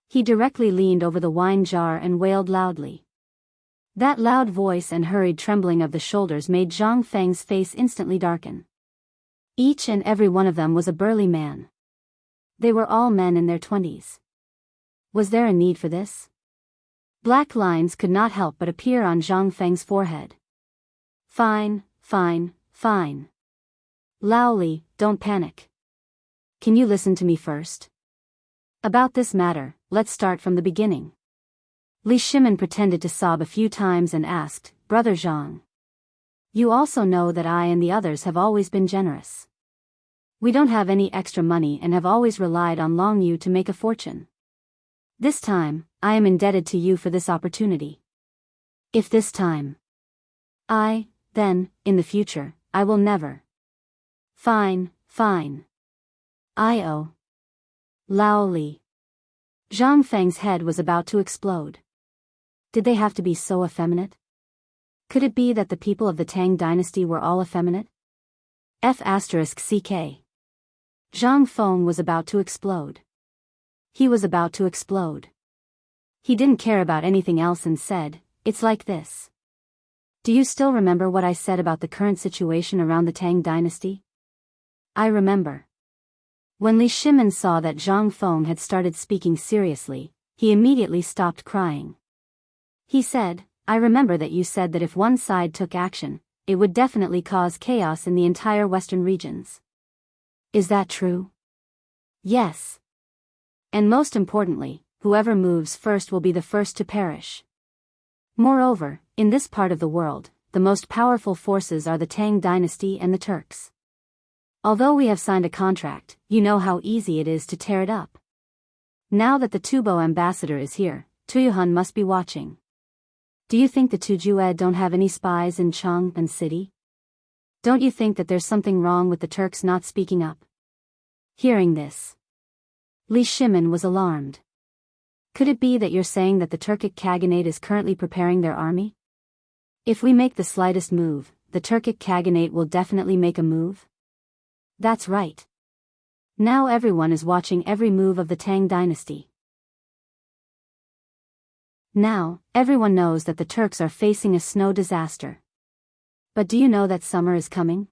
He directly leaned over the wine jar and wailed loudly. That loud voice and hurried trembling of the shoulders made Zhang Feng's face instantly darken. Each and every one of them was a burly man. They were all men in their 20s. Was there a need for this? Black lines could not help but appear on Zhang Feng's forehead. "Fine, fine, fine. Lao Li, don't panic. Can you listen to me first? About this matter, let's start from the beginning." Li Shimin pretended to sob a few times and asked, "Brother Zhang, you also know that I and the others have always been generous. We don't have any extra money and have always relied on Longyu to make a fortune. This time, I am indebted to you for this opportunity. If this time, then, in the future, I will never." "Fine, fine. I owe Lao Li." Zhang Feng's head was about to explode. Did they have to be so effeminate? Could it be that the people of the Tang dynasty were all effeminate? F***CK. Zhang Feng was about to explode. He was about to explode. He didn't care about anything else and said, "It's like this. Do you still remember what I said about the current situation around the Tang dynasty?" "I remember." When Li Shimin saw that Zhang Feng had started speaking seriously, he immediately stopped crying. He said, "I remember that you said that if one side took action, it would definitely cause chaos in the entire western regions. Is that true? Yes. And most importantly, whoever moves first will be the first to perish. Moreover, in this part of the world, the most powerful forces are the Tang dynasty and the Turks. Although we have signed a contract, you know how easy it is to tear it up. Now that the Tubo ambassador is here, Tuyuhan must be watching. Do you think the Tujue don't have any spies in Chang'an City? Don't you think that there's something wrong with the Turks not speaking up? Hearing this, Li Shimin was alarmed. Could it be that you're saying that the Turkic Khaganate is currently preparing their army? If we make the slightest move, the Turkic Khaganate will definitely make a move? That's right. Now everyone is watching every move of the Tang dynasty. Now, everyone knows that the Turks are facing a snow disaster. But do you know that summer is coming?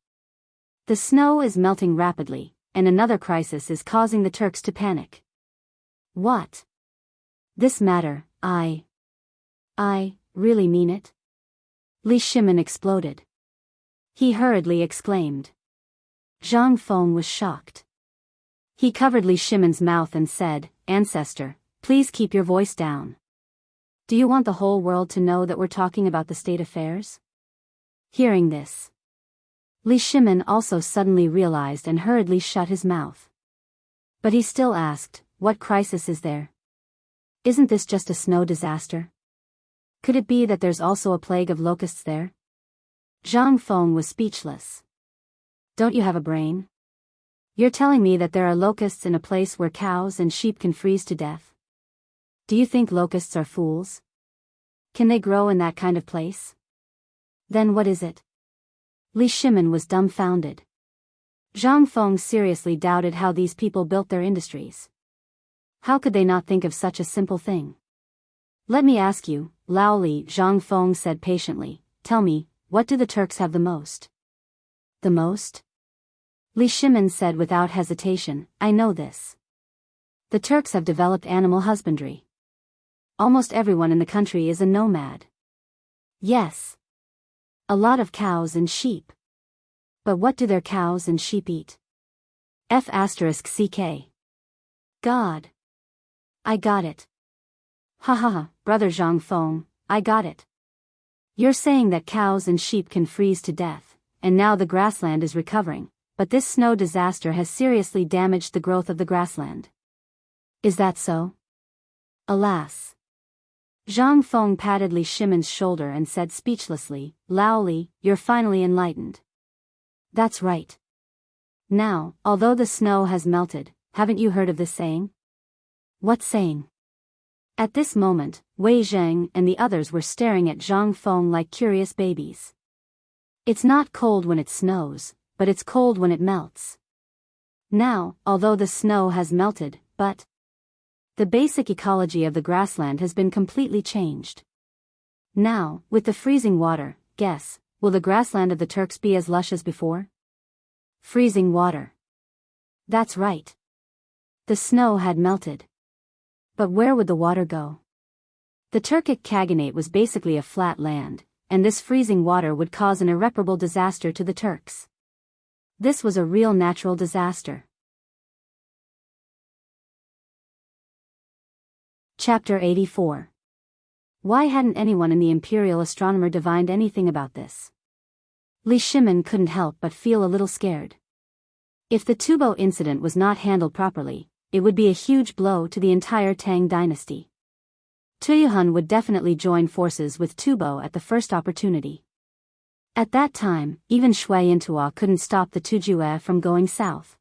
The snow is melting rapidly, and another crisis is causing the Turks to panic. What? This matter, I really mean it? Li Shimin exploded. He hurriedly exclaimed. Zhang Feng was shocked. He covered Li Shimin's mouth and said, "Ancestor, please keep your voice down. Do you want the whole world to know that we're talking about the state affairs?" Hearing this, Li Shimin also suddenly realized and hurriedly shut his mouth. But he still asked, "What crisis is there? Isn't this just a snow disaster? Could it be that there's also a plague of locusts there?" Zhang Feng was speechless. Don't you have a brain? You're telling me that there are locusts in a place where cows and sheep can freeze to death? Do you think locusts are fools? Can they grow in that kind of place? Then what is it? Li Shimin was dumbfounded. Zhang Feng seriously doubted how these people built their industries. How could they not think of such a simple thing? Let me ask you, Lao Li, Zhang Feng said patiently, tell me, what do the Turks have the most? The most? Li Shimin said without hesitation, I know this. The Turks have developed animal husbandry. Almost everyone in the country is a nomad. Yes. A lot of cows and sheep. But what do their cows and sheep eat? F***ck. God. I got it. Ha ha ha, brother Zhang Feng, I got it. You're saying that cows and sheep can freeze to death, and now the grassland is recovering, but this snow disaster has seriously damaged the growth of the grassland. Is that so? Alas. Zhang Feng patted Li Shimin's shoulder and said speechlessly, Lao Li, you're finally enlightened. That's right. Now, although the snow has melted, haven't you heard of this saying? What saying? At this moment, Wei Zheng and the others were staring at Zhang Feng like curious babies. It's not cold when it snows, but it's cold when it melts. Now, although the snow has melted, but the basic ecology of the grassland has been completely changed. Now, with the freezing water, guess, will the grassland of the Turks be as lush as before? Freezing water. That's right. The snow had melted. But where would the water go? The Turkic Khaganate was basically a flat land, and this freezing water would cause an irreparable disaster to the Turks. This was a real natural disaster. Chapter 84. Why hadn't anyone in the Imperial Astronomer divined anything about this? Li Shimin couldn't help but feel a little scared. If the Tubo incident was not handled properly, it would be a huge blow to the entire Tang dynasty. Tuyuhan would definitely join forces with Tubo at the first opportunity. At that time, even Shui Intua couldn't stop the Tujue from going south.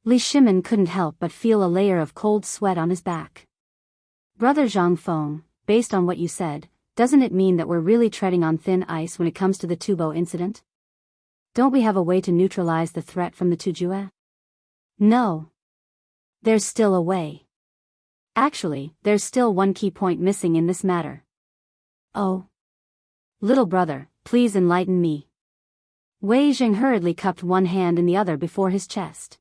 Li Shimin couldn't help but feel a layer of cold sweat on his back. Brother Zhang Feng, based on what you said, doesn't it mean that we're really treading on thin ice when it comes to the Tubo incident? Don't we have a way to neutralize the threat from the Tujue? No. There's still a way. Actually, there's still one key point missing in this matter. Oh. Little brother, please enlighten me. Wei Zheng hurriedly cupped one hand in the other before his chest.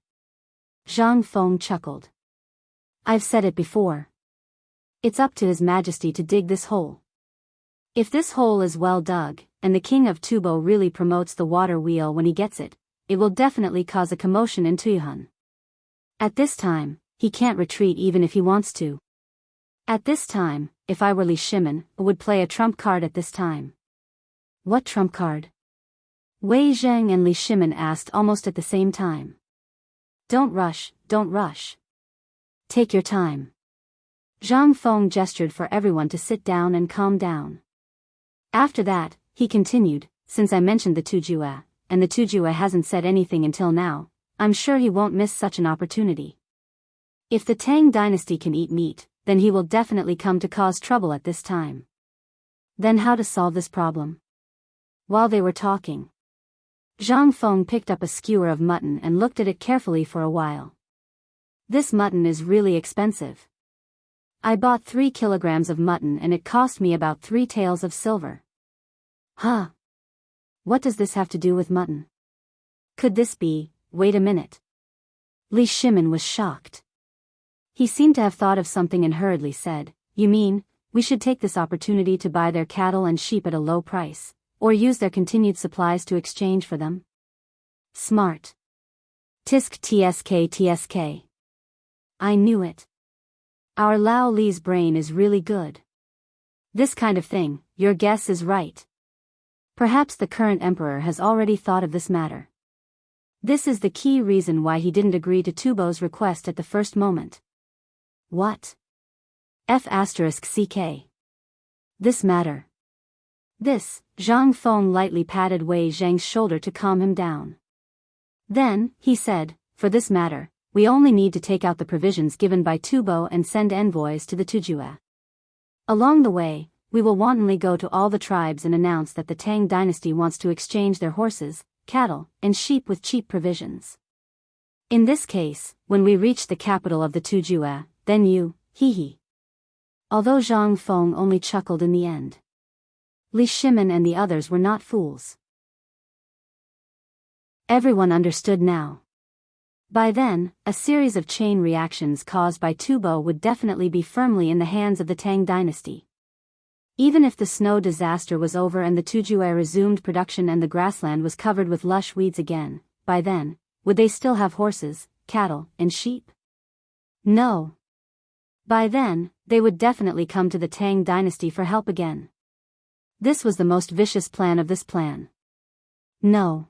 Zhang Feng chuckled. I've said it before. It's up to His Majesty to dig this hole. If this hole is well dug, and the king of Tubo really promotes the water wheel when he gets it, it will definitely cause a commotion in Tuyuhan. At this time, he can't retreat even if he wants to. At this time, if I were Li Shimin, I would play a trump card at this time. What trump card? Wei Zheng and Li Shimin asked almost at the same time. Don't rush, don't rush. Take your time. Zhang Feng gestured for everyone to sit down and calm down. After that, he continued, since I mentioned the Tujue, and the Tujue hasn't said anything until now, I'm sure he won't miss such an opportunity. If the Tang dynasty can eat meat, then he will definitely come to cause trouble at this time. Then how to solve this problem? While they were talking, Zhang Feng picked up a skewer of mutton and looked at it carefully for a while. This mutton is really expensive. I bought 3 kilograms of mutton and it cost me about 3 taels of silver. Huh? What does this have to do with mutton? Could this be, wait a minute. Li Shimin was shocked. He seemed to have thought of something and hurriedly said, You mean, we should take this opportunity to buy their cattle and sheep at a low price, or use their continued supplies to exchange for them? Smart. Tisk tsk tsk. I knew it. Our Lao Li's brain is really good. This kind of thing, your guess is right. Perhaps the current emperor has already thought of this matter. This is the key reason why he didn't agree to Tubo's request at the first moment. What? F***ck. This matter. This, Zhang Feng lightly patted Wei Zheng's shoulder to calm him down. Then, he said, for this matter, we only need to take out the provisions given by Tubo and send envoys to the Tujue. Along the way, we will wantonly go to all the tribes and announce that the Tang dynasty wants to exchange their horses, cattle, and sheep with cheap provisions. In this case, when we reach the capital of the Tujue, then you, hee. Although Zhang Feng only chuckled in the end. Li Shimin and the others were not fools. Everyone understood now. By then, a series of chain reactions caused by Tubo would definitely be firmly in the hands of the Tang dynasty. Even if the snow disaster was over and the Tujue resumed production and the grassland was covered with lush weeds again, by then, would they still have horses, cattle, and sheep? No. By then, they would definitely come to the Tang dynasty for help again. This was the most vicious plan of this plan. No.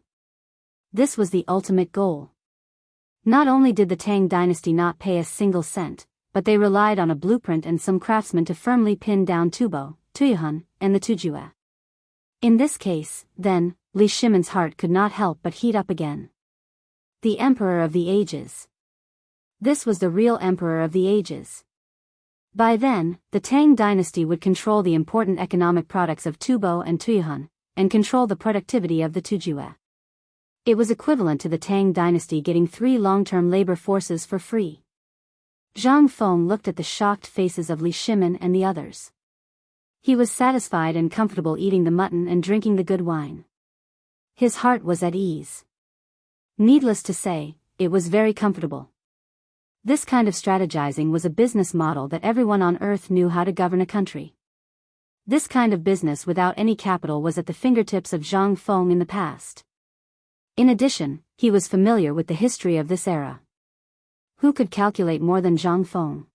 This was the ultimate goal. Not only did the Tang dynasty not pay a single cent, but they relied on a blueprint and some craftsmen to firmly pin down Tubo, Tuyuhan, and the Tujue. In this case, then, Li Shimin's heart could not help but heat up again. The Emperor of the Ages. This was the real Emperor of the Ages. By then, the Tang dynasty would control the important economic products of Tubo and Tuyuhan, and control the productivity of the Tujue. It was equivalent to the Tang dynasty getting 3 long-term labor forces for free. Zhang Feng looked at the shocked faces of Li Shimin and the others. He was satisfied and comfortable eating the mutton and drinking the good wine. His heart was at ease. Needless to say, it was very comfortable. This kind of strategizing was a business model that everyone on Earth knew how to govern a country. This kind of business without any capital was at the fingertips of Zhang Feng in the past. In addition, he was familiar with the history of this era. Who could calculate more than Zhang Feng?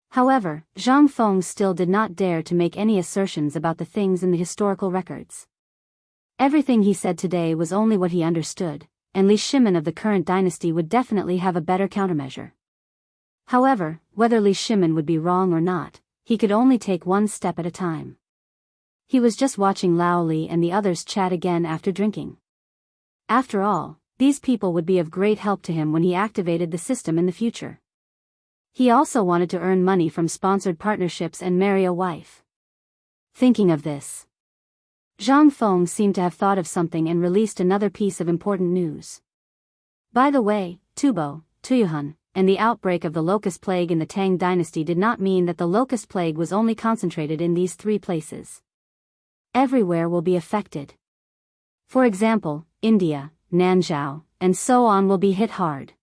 However, Zhang Feng still did not dare to make any assertions about the things in the historical records. Everything he said today was only what he understood, and Li Shimin of the current dynasty would definitely have a better countermeasure. However, whether Li Shimin would be wrong or not, he could only take one step at a time. He was just watching Lao Li and the others chat again after drinking. After all, these people would be of great help to him when he activated the system in the future. He also wanted to earn money from sponsored partnerships and marry a wife. Thinking of this, Zhang Feng seemed to have thought of something and released another piece of important news. By the way, Tubo, Tuyuhan, and the outbreak of the locust plague in the Tang dynasty did not mean that the locust plague was only concentrated in these 3 places. Everywhere will be affected. For example, India, Nanzhao, and so on will be hit hard.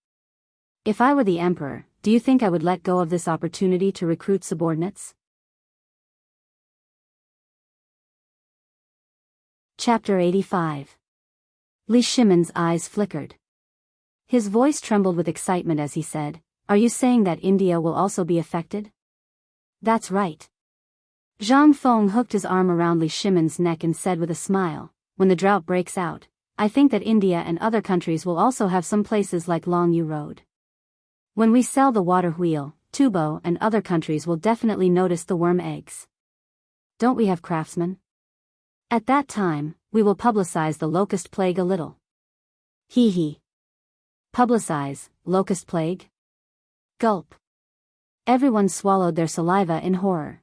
If I were the emperor, do you think I would let go of this opportunity to recruit subordinates? Chapter 85. Li Shimon's eyes flickered. His voice trembled with excitement as he said, "Are you saying that India will also be affected?" "That's right." Zhang Feng hooked his arm around Li Shimon's neck and said with a smile, "When the drought breaks out, I think that India and other countries will also have some places like Longyu Road. When we sell the water wheel, Tubo and other countries will definitely notice the worm eggs. Don't we have craftsmen? At that time, we will publicize the locust plague a little." Hee hee. Publicize, locust plague? Gulp. Everyone swallowed their saliva in horror.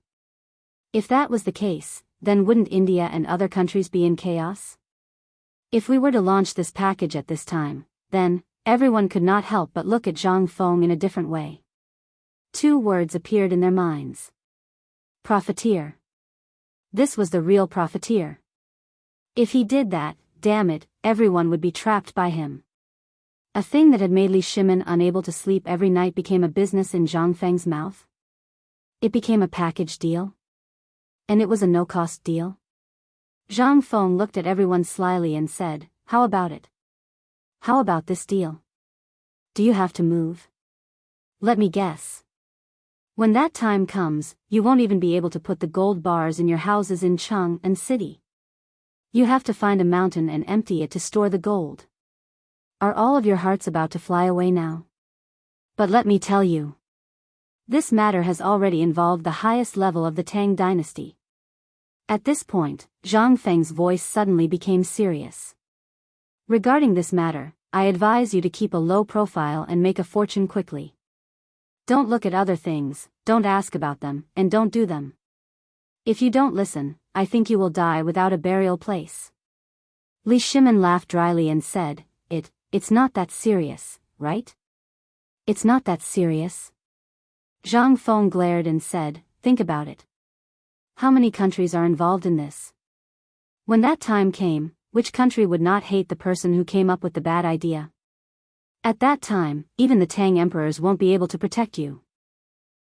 If that was the case, then wouldn't India and other countries be in chaos? If we were to launch this package at this time, then, everyone could not help but look at Zhang Feng in a different way. Two words appeared in their minds. Profiteer. This was the real profiteer. If he did that, damn it, everyone would be trapped by him. A thing that had made Li Shimon unable to sleep every night became a business in Zhang Feng's mouth. It became a package deal. And it was a no-cost deal. Zhang Feng looked at everyone slyly and said, "How about it? How about this deal? Do you have to move? Let me guess. When that time comes, you won't even be able to put the gold bars in your houses in Cheng and City. You have to find a mountain and empty it to store the gold. Are all of your hearts about to fly away now? But let me tell you. This matter has already involved the highest level of the Tang dynasty." At this point, Zhang Feng's voice suddenly became serious. "Regarding this matter, I advise you to keep a low profile and make a fortune quickly. Don't look at other things, don't ask about them, and don't do them. If you don't listen, I think you will die without a burial place." Li Shimon laughed dryly and said, It's not that serious, right? It's not that serious?" Zhang Feng glared and said, "Think about it. How many countries are involved in this? When that time came, which country would not hate the person who came up with the bad idea? At that time, even the Tang emperors won't be able to protect you.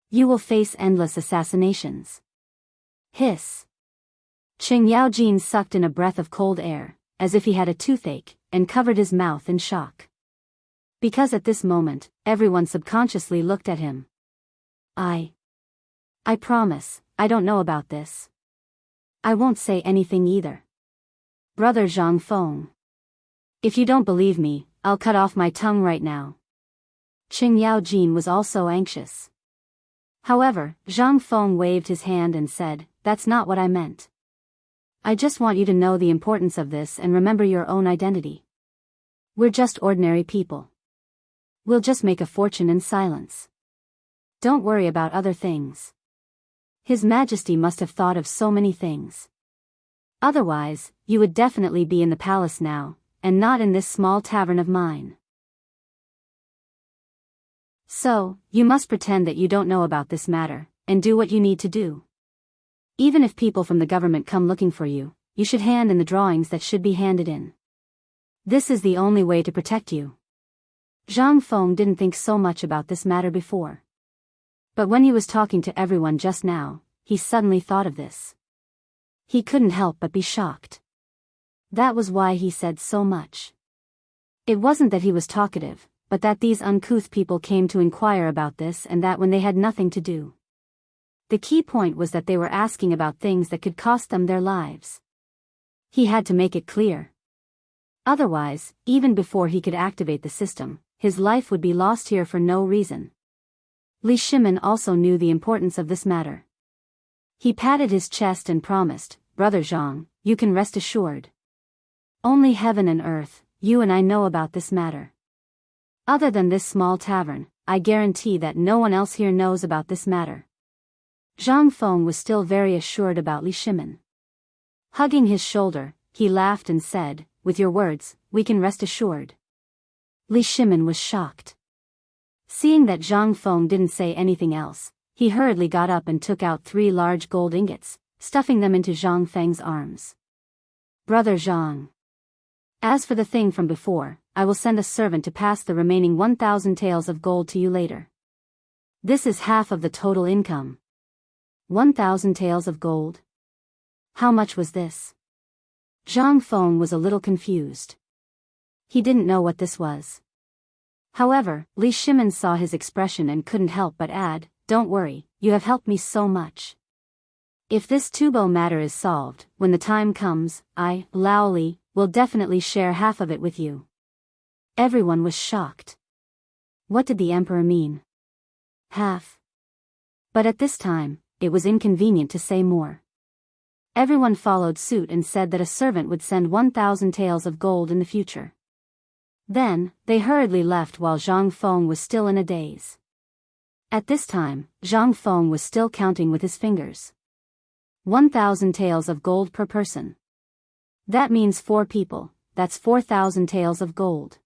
You will face endless assassinations." Hiss. Qing Yaojin sucked in a breath of cold air, as if he had a toothache, and covered his mouth in shock. Because at this moment, everyone subconsciously looked at him. I promise, I don't know about this. I won't say anything either. Brother Zhang Feng. If you don't believe me, I'll cut off my tongue right now. Qing Yaojin was also anxious. However, Zhang Feng waved his hand and said, "That's not what I meant. I just want you to know the importance of this and remember your own identity. We're just ordinary people. We'll just make a fortune in silence. Don't worry about other things." His Majesty must have thought of so many things. Otherwise, you would definitely be in the palace now, and not in this small tavern of mine. So, you must pretend that you don't know about this matter, and do what you need to do. Even if people from the government come looking for you, you should hand in the drawings that should be handed in. This is the only way to protect you. Zhang Feng didn't think so much about this matter before. But when he was talking to everyone just now, he suddenly thought of this. He couldn't help but be shocked. That was why he said so much. It wasn't that he was talkative, but that these uncouth people came to inquire about this and that when they had nothing to do. The key point was that they were asking about things that could cost them their lives. He had to make it clear. Otherwise, even before he could activate the system, his life would be lost here for no reason. Li Shimon also knew the importance of this matter. He patted his chest and promised, "Brother Zhang, you can rest assured. Only heaven and earth, you and I know about this matter. Other than this small tavern, I guarantee that no one else here knows about this matter." Zhang Feng was still very assured about Li Shimon. Hugging his shoulder, he laughed and said, "With your words, we can rest assured." Li Shimon was shocked. Seeing that Zhang Feng didn't say anything else, he hurriedly got up and took out 3 large gold ingots, stuffing them into Zhang Feng's arms. "Brother Zhang. As for the thing from before, I will send a servant to pass the remaining 1,000 taels of gold to you later. This is half of the total income." 1,000 taels of gold? How much was this? Zhang Feng was a little confused. He didn't know what this was. However, Li Shimin saw his expression and couldn't help but add, "Don't worry, you have helped me so much. If this Tubo matter is solved, when the time comes, I, Lao Li, will definitely share half of it with you." Everyone was shocked. What did the emperor mean? Half. But at this time, it was inconvenient to say more. Everyone followed suit and said that a servant would send 1,000 taels of gold in the future. Then, they hurriedly left while Zhang Feng was still in a daze. At this time, Zhang Feng was still counting with his fingers. 1,000 taels of gold per person. That means 4 people, that's 4,000 taels of gold.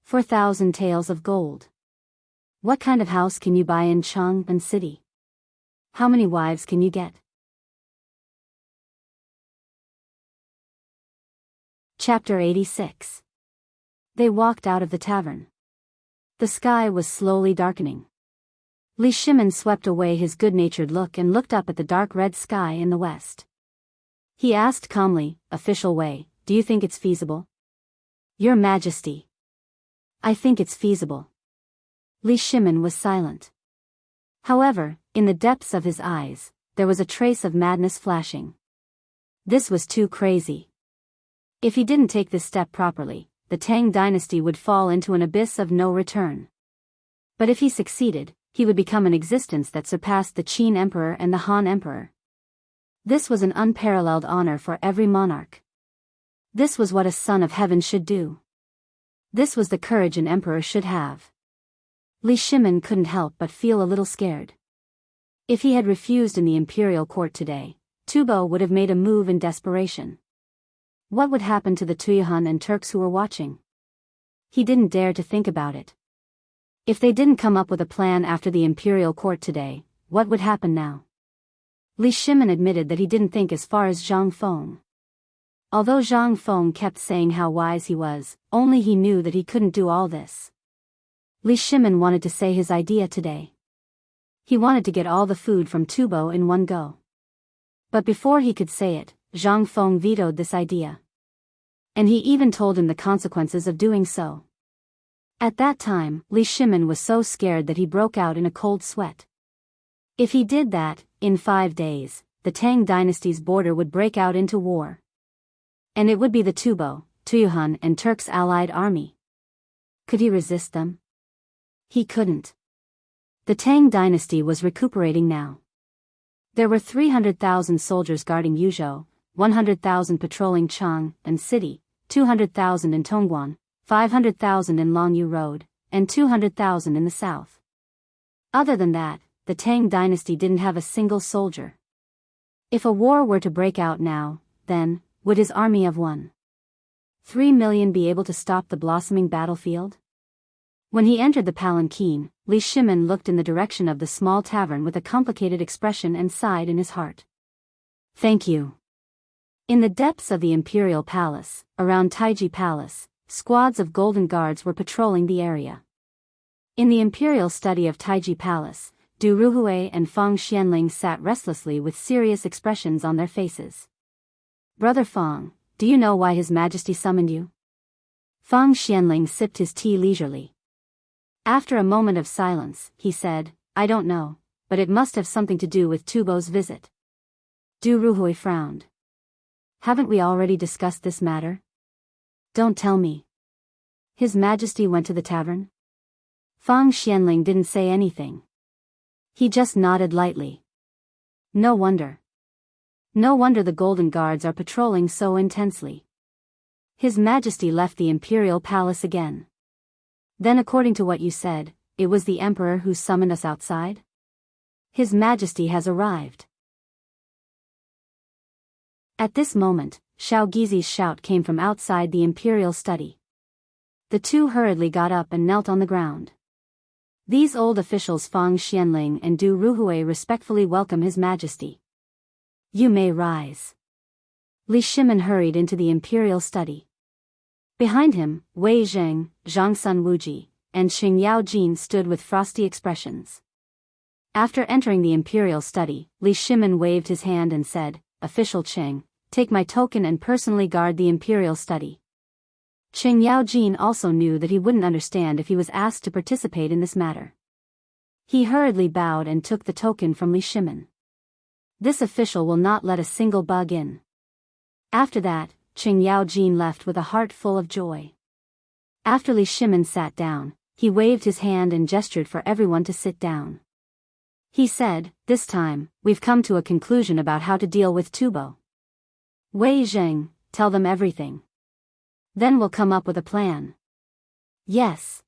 4,000 taels of gold. What kind of house can you buy in Chang'an City? How many wives can you get? Chapter 86. They walked out of the tavern. The sky was slowly darkening. Li Shimin swept away his good-natured look and looked up at the dark red sky in the west. He asked calmly, official way, "Do you think it's feasible?" "Your Majesty." "I think it's feasible." Li Shimin was silent. However, in the depths of his eyes, there was a trace of madness flashing. This was too crazy. If he didn't take this step properly, the Tang dynasty would fall into an abyss of no return. But if he succeeded, he would become an existence that surpassed the Qin Emperor and the Han Emperor. This was an unparalleled honor for every monarch. This was what a son of heaven should do. This was the courage an emperor should have. Li Shimin couldn't help but feel a little scared. If he had refused in the imperial court today, Tubo would have made a move in desperation. What would happen to the Tuyuhan and Turks who were watching? He didn't dare to think about it. If they didn't come up with a plan after the imperial court today, what would happen now? Li Shimin admitted that he didn't think as far as Zhang Feng. Although Zhang Feng kept saying how wise he was, only he knew that he couldn't do all this. Li Shimin wanted to say his idea today. He wanted to get all the food from Tubo in one go. But before he could say it, Zhang Feng vetoed this idea. And he even told him the consequences of doing so. At that time, Li Shimin was so scared that he broke out in a cold sweat. If he did that, in 5 days, the Tang dynasty's border would break out into war. And it would be the Tubo, Tuyuhan and Turks' allied army. Could he resist them? He couldn't. The Tang dynasty was recuperating now. There were 300,000 soldiers guarding Yuzhou, 100,000 patrolling Chang'an City, 200,000 in Tongguan, 500,000 in Longyu Road, and 200,000 in the south. Other than that, the Tang dynasty didn't have a single soldier. If a war were to break out now, then, would his army of 1.3 million be able to stop the blossoming battlefield? When he entered the palanquin, Li Shimin looked in the direction of the small tavern with a complicated expression and sighed in his heart. "Thank you." In the depths of the imperial palace, around Taiji Palace, squads of golden guards were patrolling the area. In the imperial study of Taiji Palace, Du Ruhui and Fang Xianling sat restlessly with serious expressions on their faces. "Brother Fang, do you know why His Majesty summoned you?" Fang Xianling sipped his tea leisurely. After a moment of silence, he said, "I don't know, but it must have something to do with Tubo's visit." Du Ruhui frowned. "Haven't we already discussed this matter?" "Don't tell me. His Majesty went to the tavern?" Fang Xianling didn't say anything. He just nodded lightly. No wonder. No wonder the Golden Guards are patrolling so intensely. His Majesty left the imperial palace again. Then according to what you said, it was the Emperor who summoned us outside? His Majesty has arrived. At this moment, Xiao Gizi's shout came from outside the imperial study. The two hurriedly got up and knelt on the ground. These old officials Fang Xianling and Du Ruhui respectfully welcome His Majesty. "You may rise." Li Shimin hurried into the imperial study. Behind him, Wei Zheng, Zhang Sun Wuji, and Xing Yao Jin stood with frosty expressions. After entering the imperial study, Li Shimin waved his hand and said, "Official Cheng, take my token and personally guard the imperial study. Qing Yaojin also knew that he wouldn't understand if he was asked to participate in this matter. He hurriedly bowed and took the token from Li Shimin. This official will not let a single bug in. After that, Qing Yaojin left with a heart full of joy. After Li Shimin sat down, he waved his hand and gestured for everyone to sit down. He said, "This time, we've come to a conclusion about how to deal with Tubo. Wei Zheng, tell them everything. Then we'll come up with a plan." "Yes."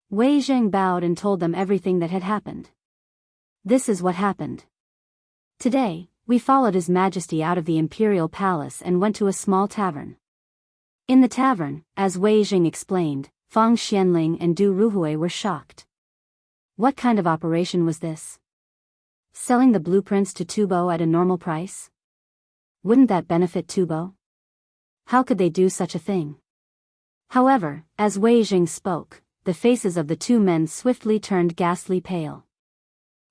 Wei Zheng bowed and told them everything that had happened. This is what happened. Today, we followed His Majesty out of the imperial palace and went to a small tavern. In the tavern, as Wei Zheng explained, Fang Xianling and Du Ruhui were shocked. What kind of operation was this? Selling the blueprints to Tubo at a normal price? Wouldn't that benefit Tubo? How could they do such a thing? However, as Wei Zheng spoke, the faces of the two men swiftly turned ghastly pale.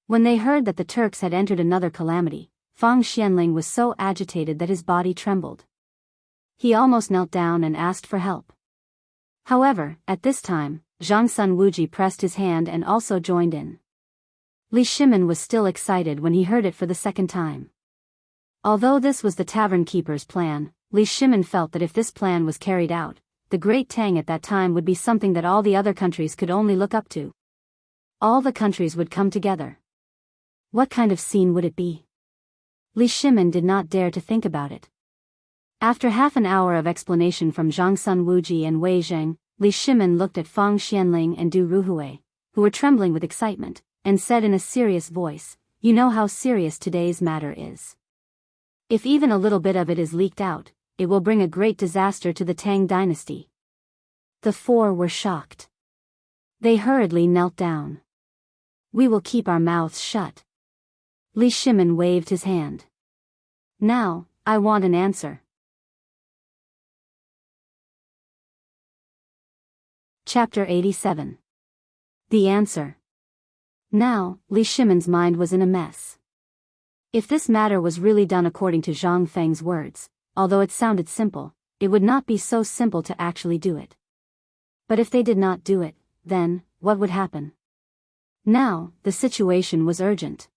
When they heard that the Turks had entered another calamity, Fang Xianling was so agitated that his body trembled. He almost knelt down and asked for help. However, at this time, Zhang Sun Wuji pressed his hand and also joined in. Li Shimin was still excited when he heard it for the second time. Although this was the tavern keeper's plan, Li Shimin felt that if this plan was carried out, the Great Tang at that time would be something that all the other countries could only look up to. All the countries would come together. What kind of scene would it be? Li Shimin did not dare to think about it. After half an hour of explanation from Zhang Sun Wuji and Wei Zheng, Li Shimin looked at Fang Xianling and Du Ruhui, who were trembling with excitement, and said in a serious voice, "You know how serious today's matter is. If even a little bit of it is leaked out, it will bring a great disaster to the Tang dynasty." The four were shocked. They hurriedly knelt down. "We will keep our mouths shut." Li Shimin waved his hand. "Now, I want an answer." Chapter 87. The Answer. Now, Li Shimin's mind was in a mess. If this matter was really done according to Zhang Feng's words, although it sounded simple, it would not be so simple to actually do it. But if they did not do it, then, what would happen? Now, the situation was urgent.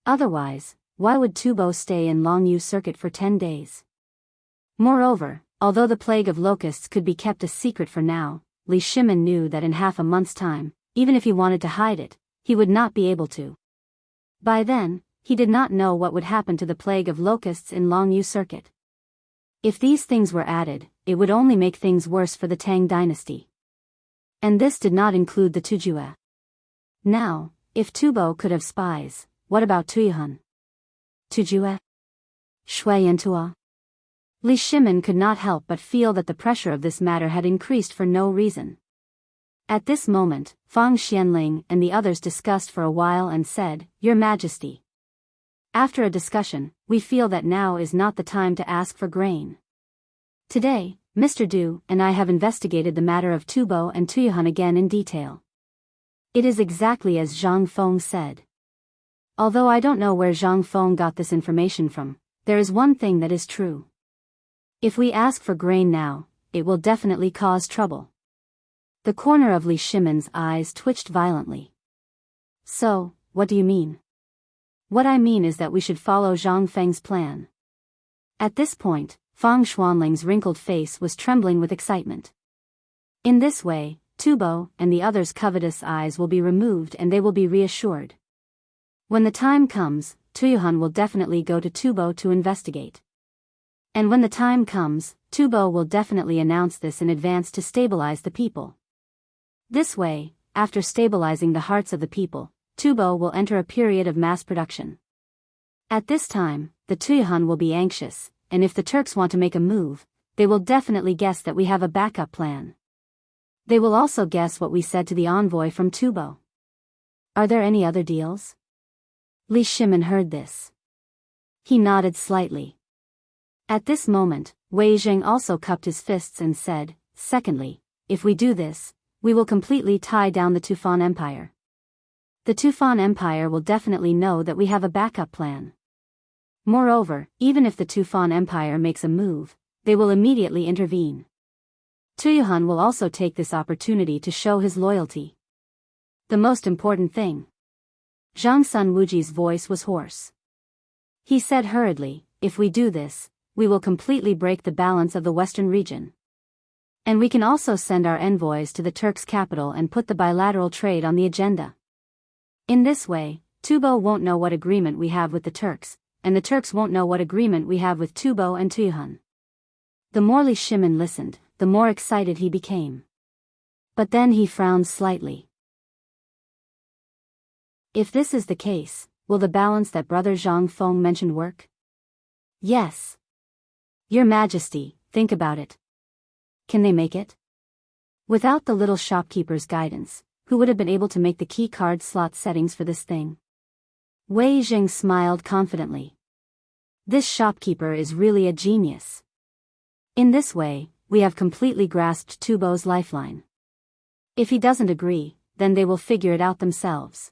Otherwise, why would Tubo stay in Longyu Circuit for 10 days? Moreover, although the plague of locusts could be kept a secret for now, Li Shimin knew that in half a month's time, even if he wanted to hide it, he would not be able to. By then, he did not know what would happen to the plague of locusts in Longyu Circuit. If these things were added, it would only make things worse for the Tang dynasty. And this did not include the Tujue. Now, if Tubo could have spies, what about Tuyuhun? Tujue? Shui and Tua? Li Shimin could not help but feel that the pressure of this matter had increased for no reason. At this moment, Fang Xianling and the others discussed for a while and said, "Your Majesty. After a discussion, we feel that now is not the time to ask for grain. Today, Mr. Du and I have investigated the matter of Tubo and Tuyuhun again in detail. It is exactly as Zhang Feng said. Although I don't know where Zhang Feng got this information from, there is one thing that is true. If we ask for grain now, it will definitely cause trouble." The corner of Li Shimin's eyes twitched violently. "So, what do you mean?" "What I mean is that we should follow Zhang Feng's plan." At this point, Fang Xuanling's wrinkled face was trembling with excitement. In this way, Tubo and the others' covetous eyes will be removed and they will be reassured. When the time comes, Tuyuhun will definitely go to Tubo to investigate. And when the time comes, Tubo will definitely announce this in advance to stabilize the people. This way, after stabilizing the hearts of the people, Tubo will enter a period of mass production. At this time, the Tuyuhun will be anxious, and if the Turks want to make a move, they will definitely guess that we have a backup plan. They will also guess what we said to the envoy from Tubo. Are there any other deals? Li Shimin heard this. He nodded slightly. At this moment, Wei Zheng also cupped his fists and said, "Secondly, if we do this, we will completely tie down the Tufan Empire. The Tufan Empire will definitely know that we have a backup plan. Moreover, even if the Tufan Empire makes a move, they will immediately intervene. Tuyuhan will also take this opportunity to show his loyalty. The most important thing. Zhang Sun Wuji's voice was hoarse. He said hurriedly, if we do this, we will completely break the balance of the western region. And we can also send our envoys to the Turks' capital and put the bilateral trade on the agenda. In this way, Tubo won't know what agreement we have with the Turks, and the Turks won't know what agreement we have with Tubo and Tuyuhan. The more Li Shimin listened, the more excited he became. But then he frowned slightly. If this is the case, will the balance that Brother Zhang Feng mentioned work? Yes. Your Majesty, think about it. Can they make it? Without the little shopkeeper's guidance, who would have been able to make the key card slot settings for this thing? Wei Jing smiled confidently. This shopkeeper is really a genius. In this way, we have completely grasped Tubo's lifeline. If he doesn't agree, then they will figure it out themselves.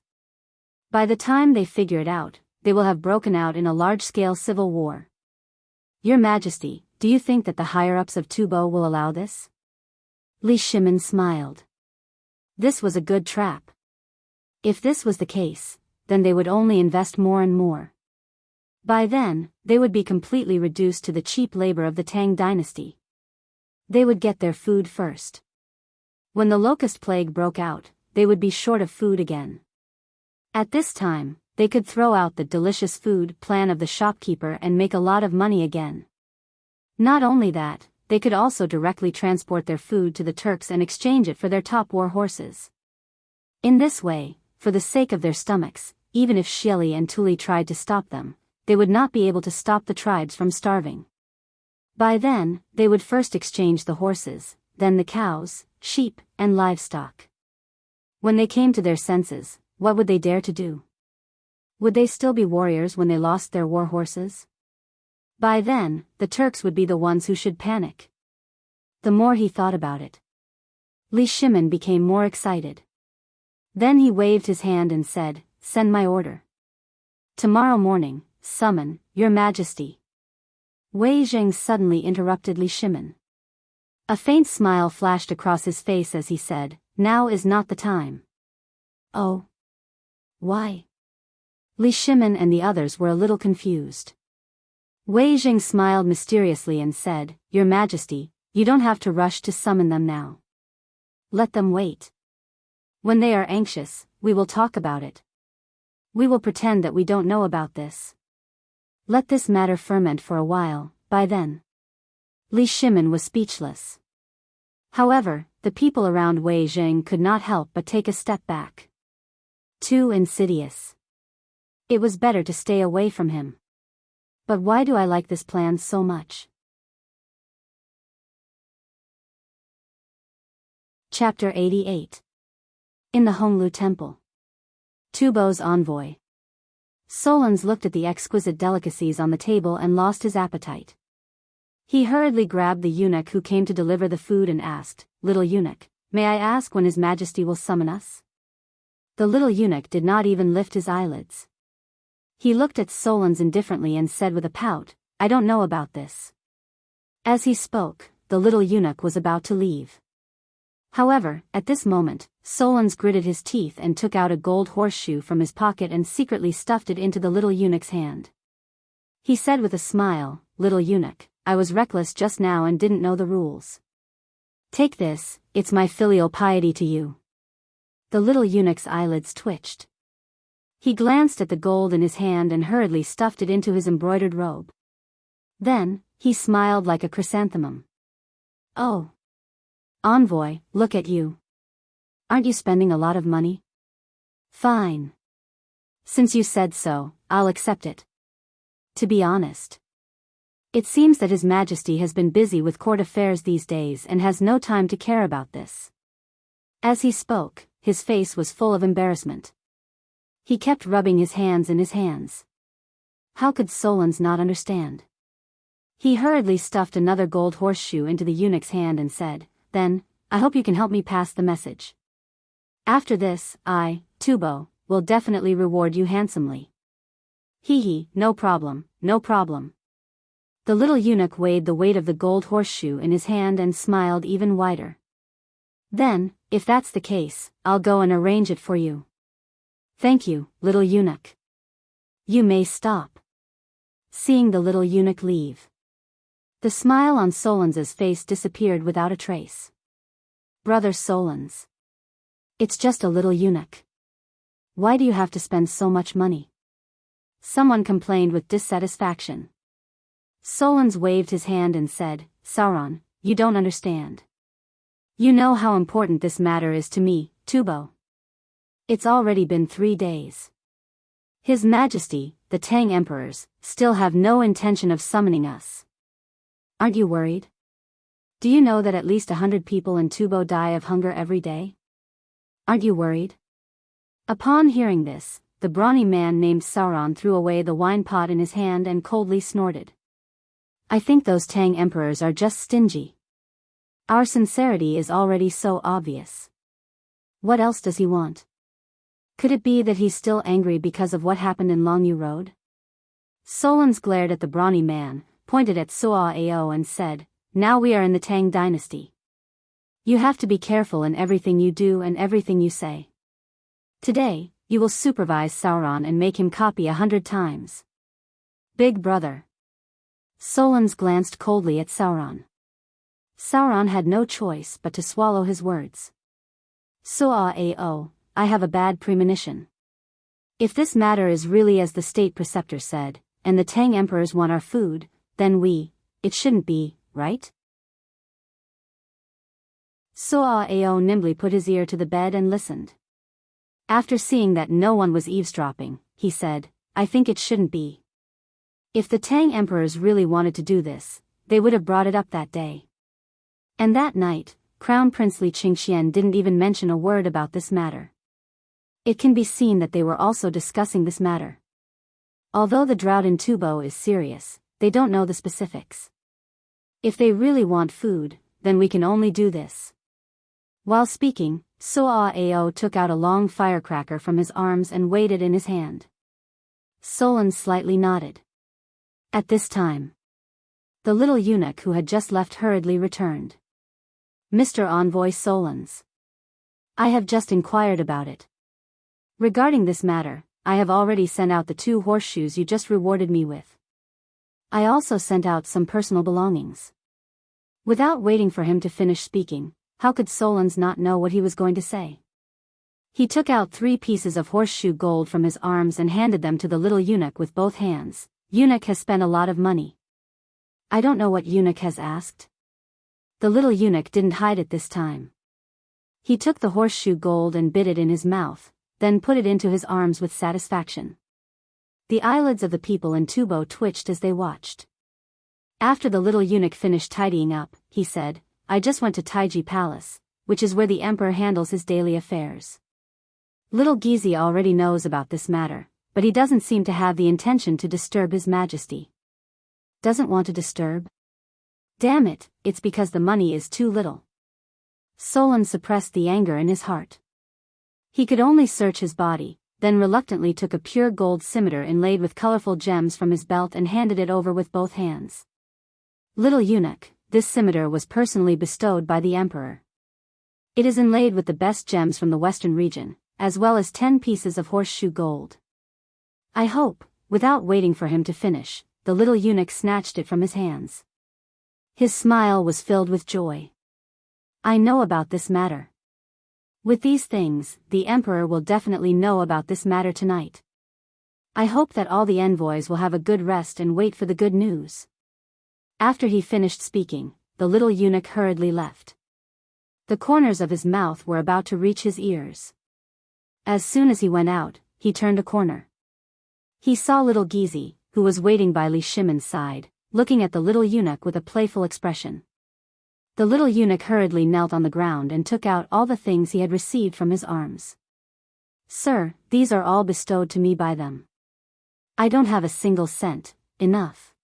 By the time they figure it out, they will have broken out in a large-scale civil war. Your Majesty, do you think that the higher-ups of Tubo will allow this? Li Shimin smiled. This was a good trap. If this was the case, then they would only invest more and more. By then, they would be completely reduced to the cheap labor of the Tang dynasty. They would get their food first. When the locust plague broke out, they would be short of food again. At this time, they could throw out the delicious food plan of the shopkeeper and make a lot of money again. Not only that, they could also directly transport their food to the Turks and exchange it for their top war horses. In this way, for the sake of their stomachs, even if Xieli and Tuli tried to stop them, they would not be able to stop the tribes from starving. By then, they would first exchange the horses, then the cows, sheep, and livestock. When they came to their senses, what would they dare to do? Would they still be warriors when they lost their war horses? By then, the Turks would be the ones who should panic. The more he thought about it, Li Shimin became more excited. Then he waved his hand and said, "Send my order. Tomorrow morning, summon, Your Majesty." Wei Jing suddenly interrupted Li Shimin. A faint smile flashed across his face as he said, "Now is not the time." Oh. Why? Li Shimin and the others were a little confused. Wei Jing smiled mysteriously and said, "Your Majesty, you don't have to rush to summon them now. Let them wait. When they are anxious, we will talk about it. We will pretend that we don't know about this. Let this matter ferment for a while, by then." Li Shimin was speechless. However, the people around Wei Jing could not help but take a step back. Too insidious. It was better to stay away from him. But why do I like this plan so much? Chapter 88. In the Honglu Temple. Tubo's envoy. Solons looked at the exquisite delicacies on the table and lost his appetite. He hurriedly grabbed the eunuch who came to deliver the food and asked, "Little eunuch, may I ask when His Majesty will summon us?" The little eunuch did not even lift his eyelids. He looked at Solons indifferently and said with a pout, "I don't know about this." As he spoke, the little eunuch was about to leave. However, at this moment, Solons gritted his teeth and took out a gold horseshoe from his pocket and secretly stuffed it into the little eunuch's hand. He said with a smile, "Little eunuch, I was reckless just now and didn't know the rules. Take this, it's my filial piety to you." The little eunuch's eyelids twitched. He glanced at the gold in his hand and hurriedly stuffed it into his embroidered robe. Then, he smiled like a chrysanthemum. "Oh. Envoy, look at you. Aren't you spending a lot of money? Fine. Since you said so, I'll accept it. To be honest, it seems that His Majesty has been busy with court affairs these days and has no time to care about this." As he spoke, his face was full of embarrassment. He kept rubbing his hands in his hands. How could Solons not understand? He hurriedly stuffed another gold horseshoe into the eunuch's hand and said, "Then, I hope you can help me pass the message. After this, I, Tubo, will definitely reward you handsomely." "Hee hee, no problem, no problem. The little eunuch weighed the weight of the gold horseshoe in his hand and smiled even wider. Then, if that's the case, I'll go and arrange it for you. Thank you, little eunuch. You may stop. Seeing the little eunuch leave, the smile on Solons's face disappeared without a trace. Brother Solons. It's just a little eunuch. Why do you have to spend so much money? Someone complained with dissatisfaction. Solons waved his hand and said, Sauron, you don't understand. You know how important this matter is to me, Tubo. It's already been 3 days. His Majesty, the Tang Emperors, still have no intention of summoning us. Aren't you worried? Do you know that at least 100 people in Tubo die of hunger every day? Aren't you worried? Upon hearing this, the brawny man named Sauron threw away the wine pot in his hand and coldly snorted. I think those Tang Emperors are just stingy. Our sincerity is already so obvious. What else does he want? Could it be that he's still angry because of what happened in Longyu Road? Solons glared at the brawny man, pointed at Suo Ao and said, Now we are in the Tang dynasty. You have to be careful in everything you do and everything you say. Today, you will supervise Sauron and make him copy 100 times. Big brother. Solons glanced coldly at Sauron. Sauron had no choice but to swallow his words. Suo Ao, I have a bad premonition. If this matter is really as the state preceptor said, and the Tang Emperors want our food, then it shouldn't be, right? Suo Ao nimbly put his ear to the bed and listened. After seeing that no one was eavesdropping, he said, I think it shouldn't be. If the Tang Emperors really wanted to do this, they would have brought it up that day. And that night, Crown Prince Li Qingxian didn't even mention a word about this matter. It can be seen that they were also discussing this matter. Although the drought in Tubo is serious, they don't know the specifics. If they really want food, then we can only do this. While speaking, Suo Ao took out a long firecracker from his arms and weighed it in his hand. Solon slightly nodded. At this time, the little eunuch who had just left hurriedly returned. Mr. Envoy Solons. I have just inquired about it. Regarding this matter, I have already sent out the 2 horseshoes you just rewarded me with. I also sent out some personal belongings. Without waiting for him to finish speaking, how could Solons not know what he was going to say? He took out 3 pieces of horseshoe gold from his arms and handed them to the little eunuch with both hands. Eunuch has spent a lot of money. I don't know what eunuch has asked. The little eunuch didn't hide it this time. He took the horseshoe gold and bit it in his mouth, then put it into his arms with satisfaction. The eyelids of the people in Tubo twitched as they watched. After the little eunuch finished tidying up, he said, I just went to Taiji Palace, which is where the emperor handles his daily affairs. Little Gizi already knows about this matter, but he doesn't seem to have the intention to disturb His Majesty. Doesn't want to disturb? Damn it, it's because the money is too little. Solon suppressed the anger in his heart. He could only search his body, then reluctantly took a pure gold scimitar inlaid with colorful gems from his belt and handed it over with both hands. Little eunuch, this scimitar was personally bestowed by the emperor. It is inlaid with the best gems from the western region, as well as 10 pieces of horseshoe gold. I hope, without waiting for him to finish, the little eunuch snatched it from his hands. His smile was filled with joy. I know about this matter. With these things, the emperor will definitely know about this matter tonight. I hope that all the envoys will have a good rest and wait for the good news. After he finished speaking, the little eunuch hurriedly left. The corners of his mouth were about to reach his ears. As soon as he went out, he turned a corner. He saw little Gizi, who was waiting by Li Shimon's side, looking at the little eunuch with a playful expression. The little eunuch hurriedly knelt on the ground and took out all the things he had received from his arms. Sir, these are all bestowed to me by them. I don't have a single cent, enough.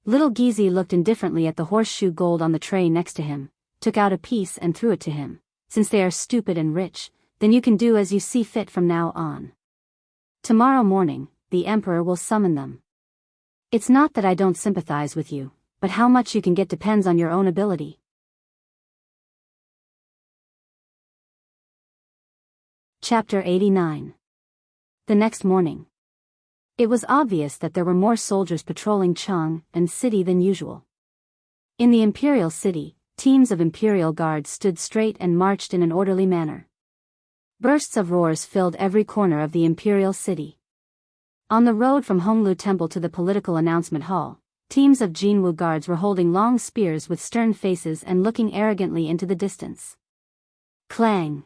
Little Gizi looked indifferently at the horseshoe gold on the tray next to him, took out a piece and threw it to him. Since they are stupid and rich, then you can do as you see fit from now on. Tomorrow morning, the emperor will summon them. It's not that I don't sympathize with you, but how much you can get depends on your own ability. Chapter 89. The next morning. It was obvious that there were more soldiers patrolling Chang'an City than usual. In the imperial city, teams of imperial guards stood straight and marched in an orderly manner. Bursts of roars filled every corner of the imperial city. On the road from Honglu Temple to the political announcement hall, teams of Jinwu guards were holding long spears with stern faces and looking arrogantly into the distance. Clang!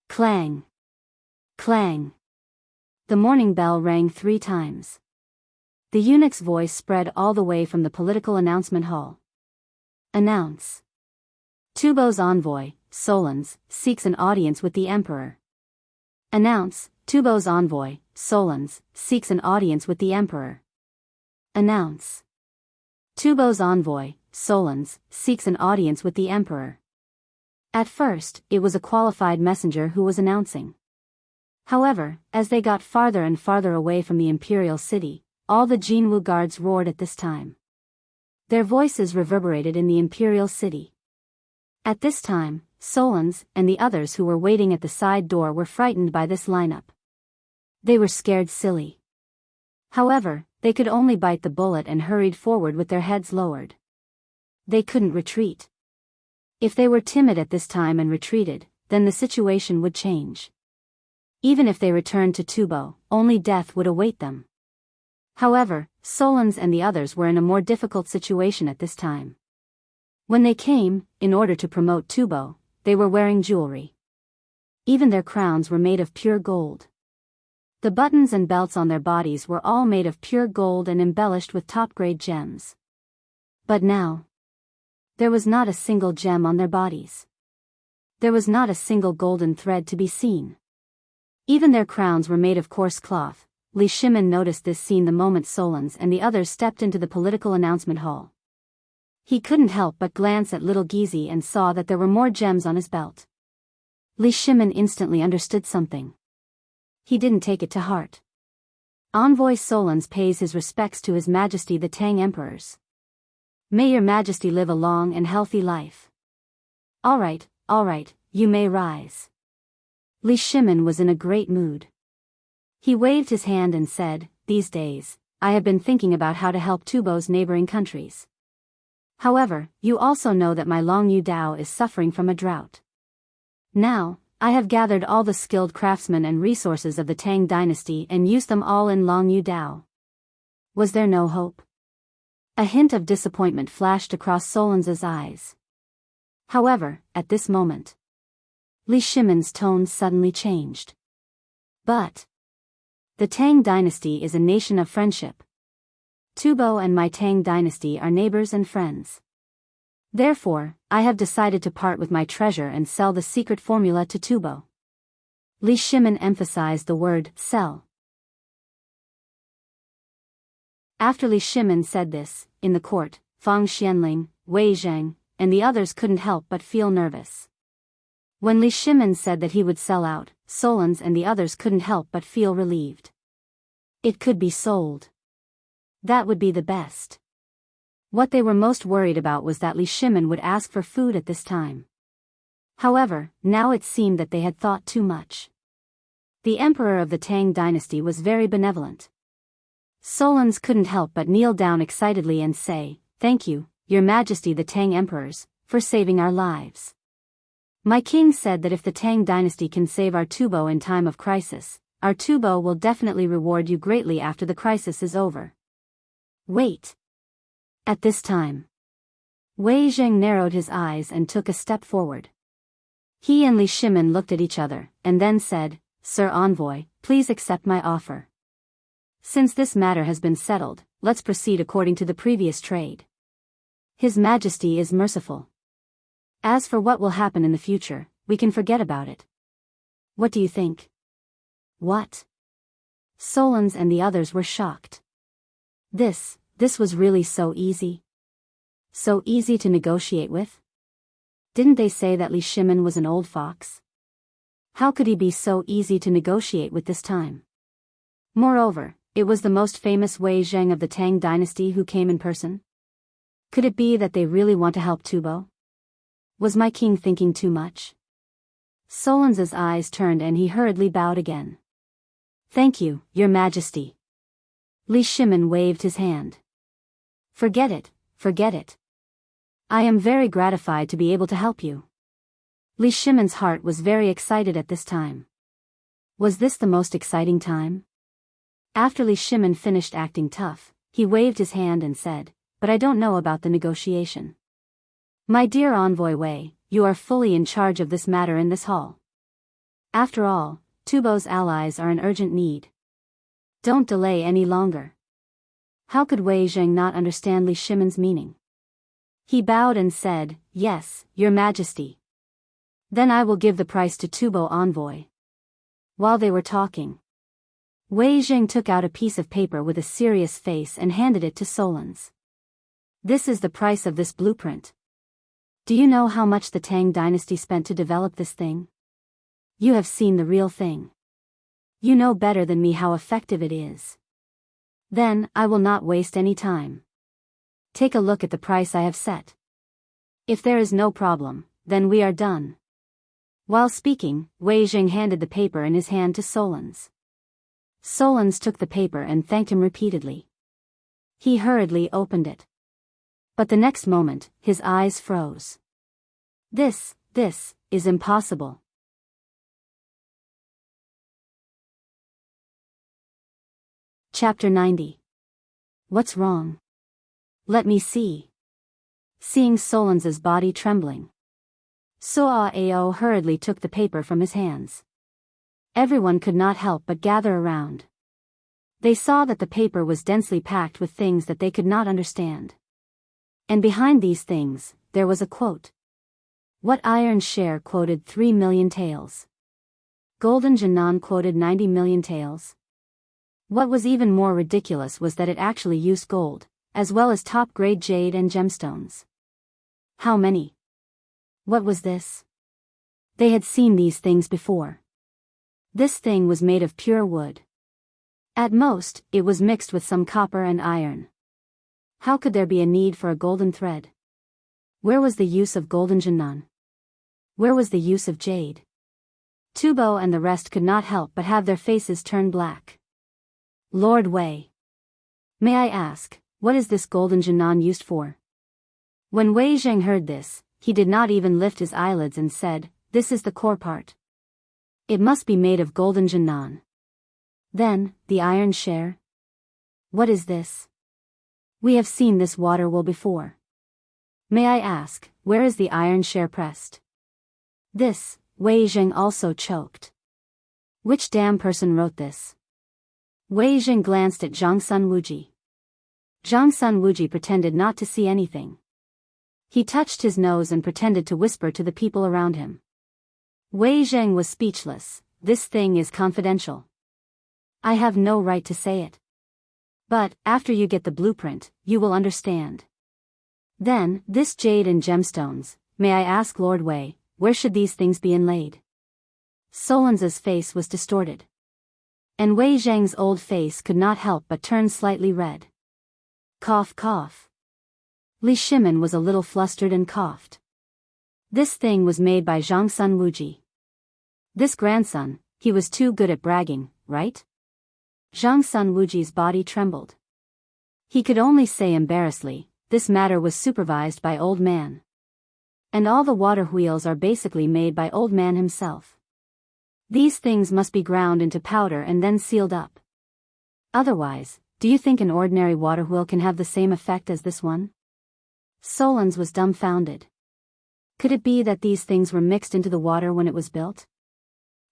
Clang! Clang! The morning bell rang 3 times. The eunuch's voice spread all the way from the political announcement hall. Announce. Tubo's envoy, Solons, seeks an audience with the emperor. Announce. Tubo's envoy, Solons, seeks an audience with the emperor. Announce. Tubo's envoy, Solons, seeks an audience with the emperor. At first, it was a qualified messenger who was announcing. However, as they got farther and farther away from the imperial city, all the Jinwu guards roared at this time. Their voices reverberated in the imperial city. At this time, Solons and the others who were waiting at the side door were frightened by this lineup. They were scared silly. However, they could only bite the bullet and hurried forward with their heads lowered. They couldn't retreat. If they were timid at this time and retreated, then the situation would change. Even if they returned to Tubo, only death would await them. However, Solons and the others were in a more difficult situation at this time. When they came, in order to promote Tubo, they were wearing jewelry. Even their crowns were made of pure gold. The buttons and belts on their bodies were all made of pure gold and embellished with top-grade gems. But now, there was not a single gem on their bodies. There was not a single golden thread to be seen. Even their crowns were made of coarse cloth. Li Shimin noticed this scene the moment Solons and the others stepped into the political announcement hall. He couldn't help but glance at little Gizi and saw that there were more gems on his belt. Li Shimin instantly understood something. He didn't take it to heart. Envoy Solons pays his respects to His Majesty the Tang Emperors. May your Majesty live a long and healthy life. All right, you may rise. Li Shimin was in a great mood. He waved his hand and said, "These days, I have been thinking about how to help Tubo's neighboring countries. However, you also know that my Longyu Dao is suffering from a drought. Now, I have gathered all the skilled craftsmen and resources of the Tang dynasty and used them all in Longyu Dao." Was there no hope? A hint of disappointment flashed across Solons's eyes. However, at this moment, Li Shimin's tone suddenly changed. But the Tang dynasty is a nation of friendship. Tubo and my Tang dynasty are neighbors and friends. Therefore, I have decided to part with my treasure and sell the secret formula to Tubo. Li Shimin emphasized the word sell. After Li Shimin said this, in the court, Fang Xianling, Wei Zheng, and the others couldn't help but feel nervous. When Li Shimin said that he would sell out, Solons and the others couldn't help but feel relieved. It could be sold. That would be the best. What they were most worried about was that Li Shimin would ask for food at this time. However, now it seemed that they had thought too much. The emperor of the Tang dynasty was very benevolent. Solons couldn't help but kneel down excitedly and say, "Thank you, Your Majesty the Tang emperors, for saving our lives. My king said that if the Tang dynasty can save our Tubo in time of crisis, our Tubo will definitely reward you greatly after the crisis is over." Wait. At this time, Wei Zheng narrowed his eyes and took a step forward. He and Li Shimin looked at each other, and then said, "Sir Envoy, please accept my offer. Since this matter has been settled, let's proceed according to the previous trade. His Majesty is merciful. As for what will happen in the future, we can forget about it. What do you think?" What? Solons and the others were shocked. This was really so easy? So easy to negotiate with? Didn't they say that Li Shimin was an old fox? How could he be so easy to negotiate with this time? Moreover, It was the most famous Wei Zheng of the Tang dynasty who came in person? Could it be that they really want to help Tubo? Was my king thinking too much? Solon's eyes turned and he hurriedly bowed again. Thank you, Your Majesty. Li Shimin waved his hand. Forget it, forget it. I am very gratified to be able to help you. Li Shimin's heart was very excited at this time. Was this the most exciting time? After Li Shimin finished acting tough, he waved his hand and said, but I don't know about the negotiation. My dear envoy Wei, you are fully in charge of this matter in this hall. After all, Tubo's allies are in urgent need. Don't delay any longer. How could Wei Zheng not understand Li Shimin's meaning? He bowed and said, Yes, Your Majesty. Then I will give the price to Tubo envoy. While they were talking, Wei Zheng took out a piece of paper with a serious face and handed it to Solon's. This is the price of this blueprint. Do you know how much the Tang dynasty spent to develop this thing? You have seen the real thing. You know better than me how effective it is. Then, I will not waste any time. Take a look at the price I have set. If there is no problem, then we are done. While speaking, Wei Zheng handed the paper in his hand to Solon's. Solon's took the paper and thanked him repeatedly. He hurriedly opened it. But the next moment, his eyes froze. This is impossible. Chapter 90. What's wrong? Let me see. Seeing Solon's body trembling, Ao hurriedly took the paper from his hands. Everyone could not help but gather around. They saw that the paper was densely packed with things that they could not understand. And behind these things, there was a quote. What iron share quoted 3 million taels? Golden Jinan quoted 90 million taels. What was even more ridiculous was that it actually used gold, as well as top-grade jade and gemstones. How many? What was this? They had seen these things before. This thing was made of pure wood. At most, it was mixed with some copper and iron. How could there be a need for a golden thread? Where was the use of golden jinan? Where was the use of jade? Tubo and the rest could not help but have their faces turn black. Lord Wei. May I ask, what is this golden jinan used for? When Wei Zheng heard this, he did not even lift his eyelids and said, This is the core part. It must be made of golden jinan. Then, the iron share? What is this? We have seen this water wool before. May I ask, where is the iron share pressed? This, Wei Zheng also choked. Which damn person wrote this? Wei Zheng glanced at Zhang Sun Wuji. Zhang Sun Wuji pretended not to see anything. He touched his nose and pretended to whisper to the people around him. Wei Zheng was speechless. This thing is confidential. I have no right to say it. But, after you get the blueprint, you will understand. Then, this jade and gemstones, may I ask Lord Wei, where should these things be inlaid? Solon's face was distorted. And Wei Zheng's old face could not help but turn slightly red. Cough cough. Li Shimin was a little flustered and coughed. This thing was made by Zhang Sun Wuji. This grandson, he was too good at bragging, right? Zhang Sun Wuji's body trembled. He could only say embarrassedly, this matter was supervised by old man. And all the water wheels are basically made by old man himself. These things must be ground into powder and then sealed up. Otherwise, do you think an ordinary water wheel can have the same effect as this one? Solon's was dumbfounded. Could it be that these things were mixed into the water when it was built?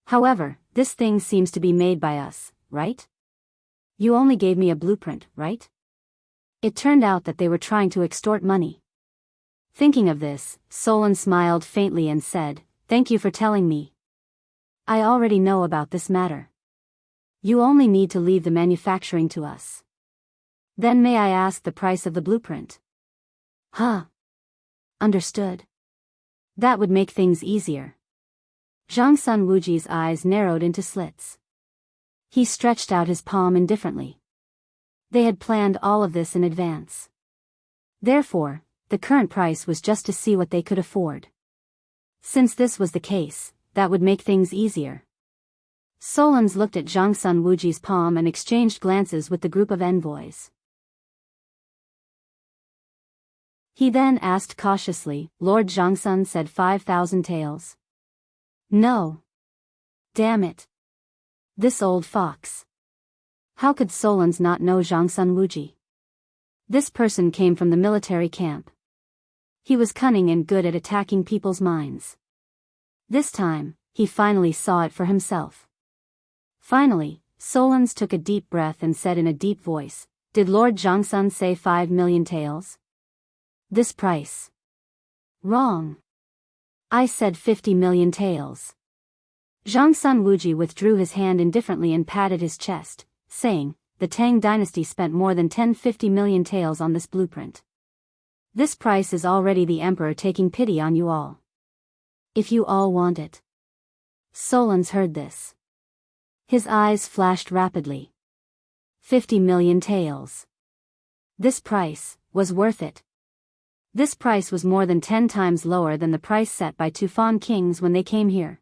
However, this thing seems to be made by us, right? You only gave me a blueprint, right? It turned out that they were trying to extort money. Thinking of this, Solon smiled faintly and said, Thank you for telling me. I already know about this matter. You only need to leave the manufacturing to us. Then may I ask the price of the blueprint? Huh. Understood. That would make things easier. Zhang Sun Wuji's eyes narrowed into slits. He stretched out his palm indifferently. They had planned all of this in advance. Therefore, the current price was just to see what they could afford. Since this was the case, that would make things easier. Solons looked at Zhangsun Wuji's palm and exchanged glances with the group of envoys. He then asked cautiously, Lord Zhangsun said 5,000 taels. No. Damn it. This old fox. How could Solons not know Zhangsun Wuji? This person came from the military camp. He was cunning and good at attacking people's minds. This time, he finally saw it for himself. Finally, Solons took a deep breath and said in a deep voice, Did Lord Zhangsun say 5 million taels? This price. Wrong. I said 50 million taels. Zhangsun Wuji withdrew his hand indifferently and patted his chest, saying, The Tang dynasty spent more than 50 million taels on this blueprint. This price is already the emperor taking pity on you all. If you all want it. Solons heard this. His eyes flashed rapidly. 50 million taels. This price was worth it. This price was more than 10 times lower than the price set by Tufan kings when they came here.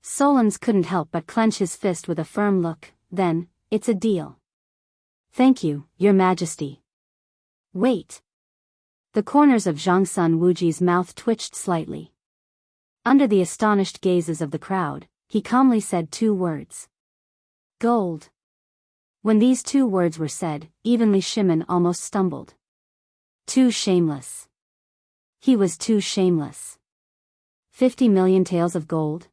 Solons couldn't help but clench his fist with a firm look. Then, it's a deal. Thank you, Your Majesty. Wait. The corners of Zhangsun Wuji's mouth twitched slightly. Under the astonished gazes of the crowd, he calmly said 2 words. Gold. When these 2 words were said, even Li Shimin almost stumbled. Too shameless. He was too shameless. 50 million taels of gold?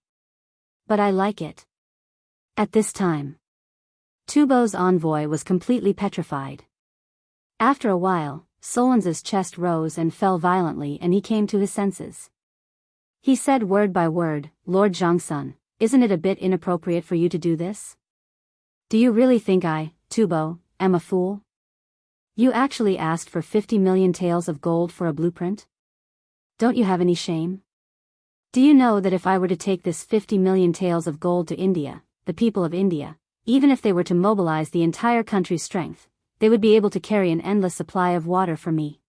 But I like it. At this time, Tubo's envoy was completely petrified. After a while, Solons's chest rose and fell violently and he came to his senses. He said word by word, Lord Zhangsun, isn't it a bit inappropriate for you to do this? Do you really think I, Tubo, am a fool? You actually asked for 50 million taels of gold for a blueprint? Don't you have any shame? Do you know that if I were to take this 50 million taels of gold to India, the people of India, even if they were to mobilize the entire country's strength, they would be able to carry an endless supply of water for me?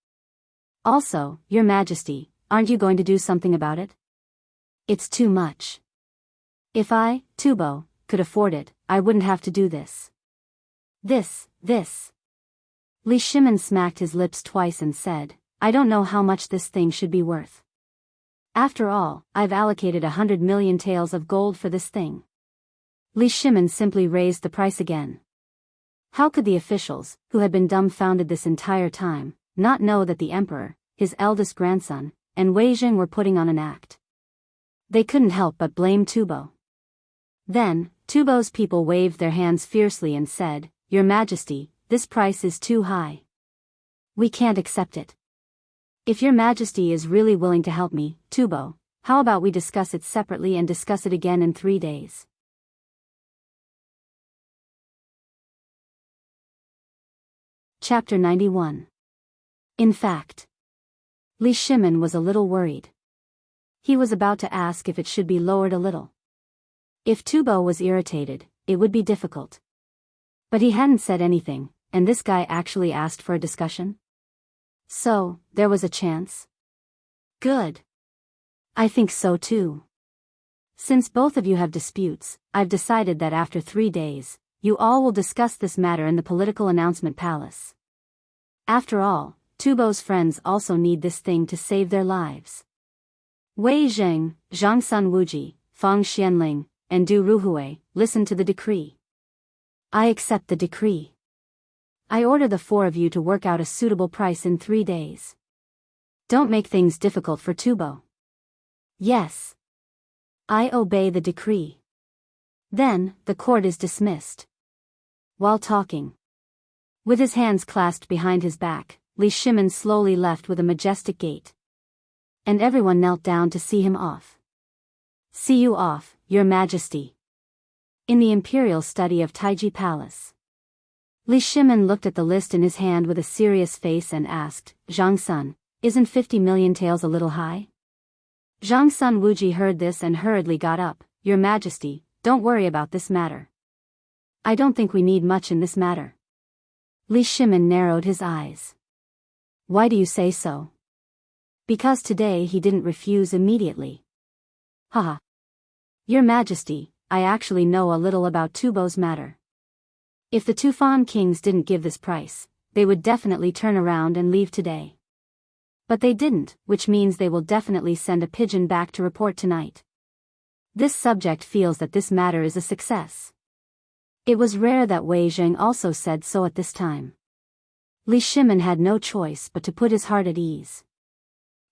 Also, Your Majesty, aren't you going to do something about it? It's too much. If I, Tubo, could afford it, I wouldn't have to do this. This. Li Shimin smacked his lips twice and said, I don't know how much this thing should be worth. After all, I've allocated 100 million taels of gold for this thing. Li Shimin simply raised the price again. How could the officials, who had been dumbfounded this entire time, not know that the emperor, his eldest grandson, and Wei Jing were putting on an act? They couldn't help but blame Tubo. Then, Tubo's people waved their hands fiercely and said, Your Majesty, this price is too high. We can't accept it. If Your Majesty is really willing to help me, Tubo, how about we discuss it separately and discuss it again in 3 days? Chapter 91. In fact, Li Shimin was a little worried. He was about to ask if it should be lowered a little. If Tubo was irritated, it would be difficult. But he hadn't said anything, and this guy actually asked for a discussion? So, there was a chance? Good. I think so too. Since both of you have disputes, I've decided that after 3 days, you all will discuss this matter in the political announcement palace. After all, Tubo's friends also need this thing to save their lives. Wei Jing, Zhangsun Wuji, Fang Xianling, and Du Ruhui, listen to the decree. I accept the decree. I order the 4 of you to work out a suitable price in 3 days. Don't make things difficult for Tubo. Yes. I obey the decree. Then, the court is dismissed. While talking, with his hands clasped behind his back, Li Shimin slowly left with a majestic gait. And everyone knelt down to see him off. See you off, Your Majesty. In the imperial study of Taiji Palace. Li Shimin looked at the list in his hand with a serious face and asked, Zhangsun, isn't 50 million taels a little high? Zhangsun Wuji heard this and hurriedly got up. Your Majesty, don't worry about this matter. I don't think we need much in this matter. Li Shimin narrowed his eyes. Why do you say so? Because today he didn't refuse immediately. Haha. Your Majesty, I actually know a little about Tubo's matter. If the Tufan kings didn't give this price, they would definitely turn around and leave today. But they didn't, which means they will definitely send a pigeon back to report tonight. This subject feels that this matter is a success. It was rare that Wei Zheng also said so at this time. Li Shimin had no choice but to put his heart at ease.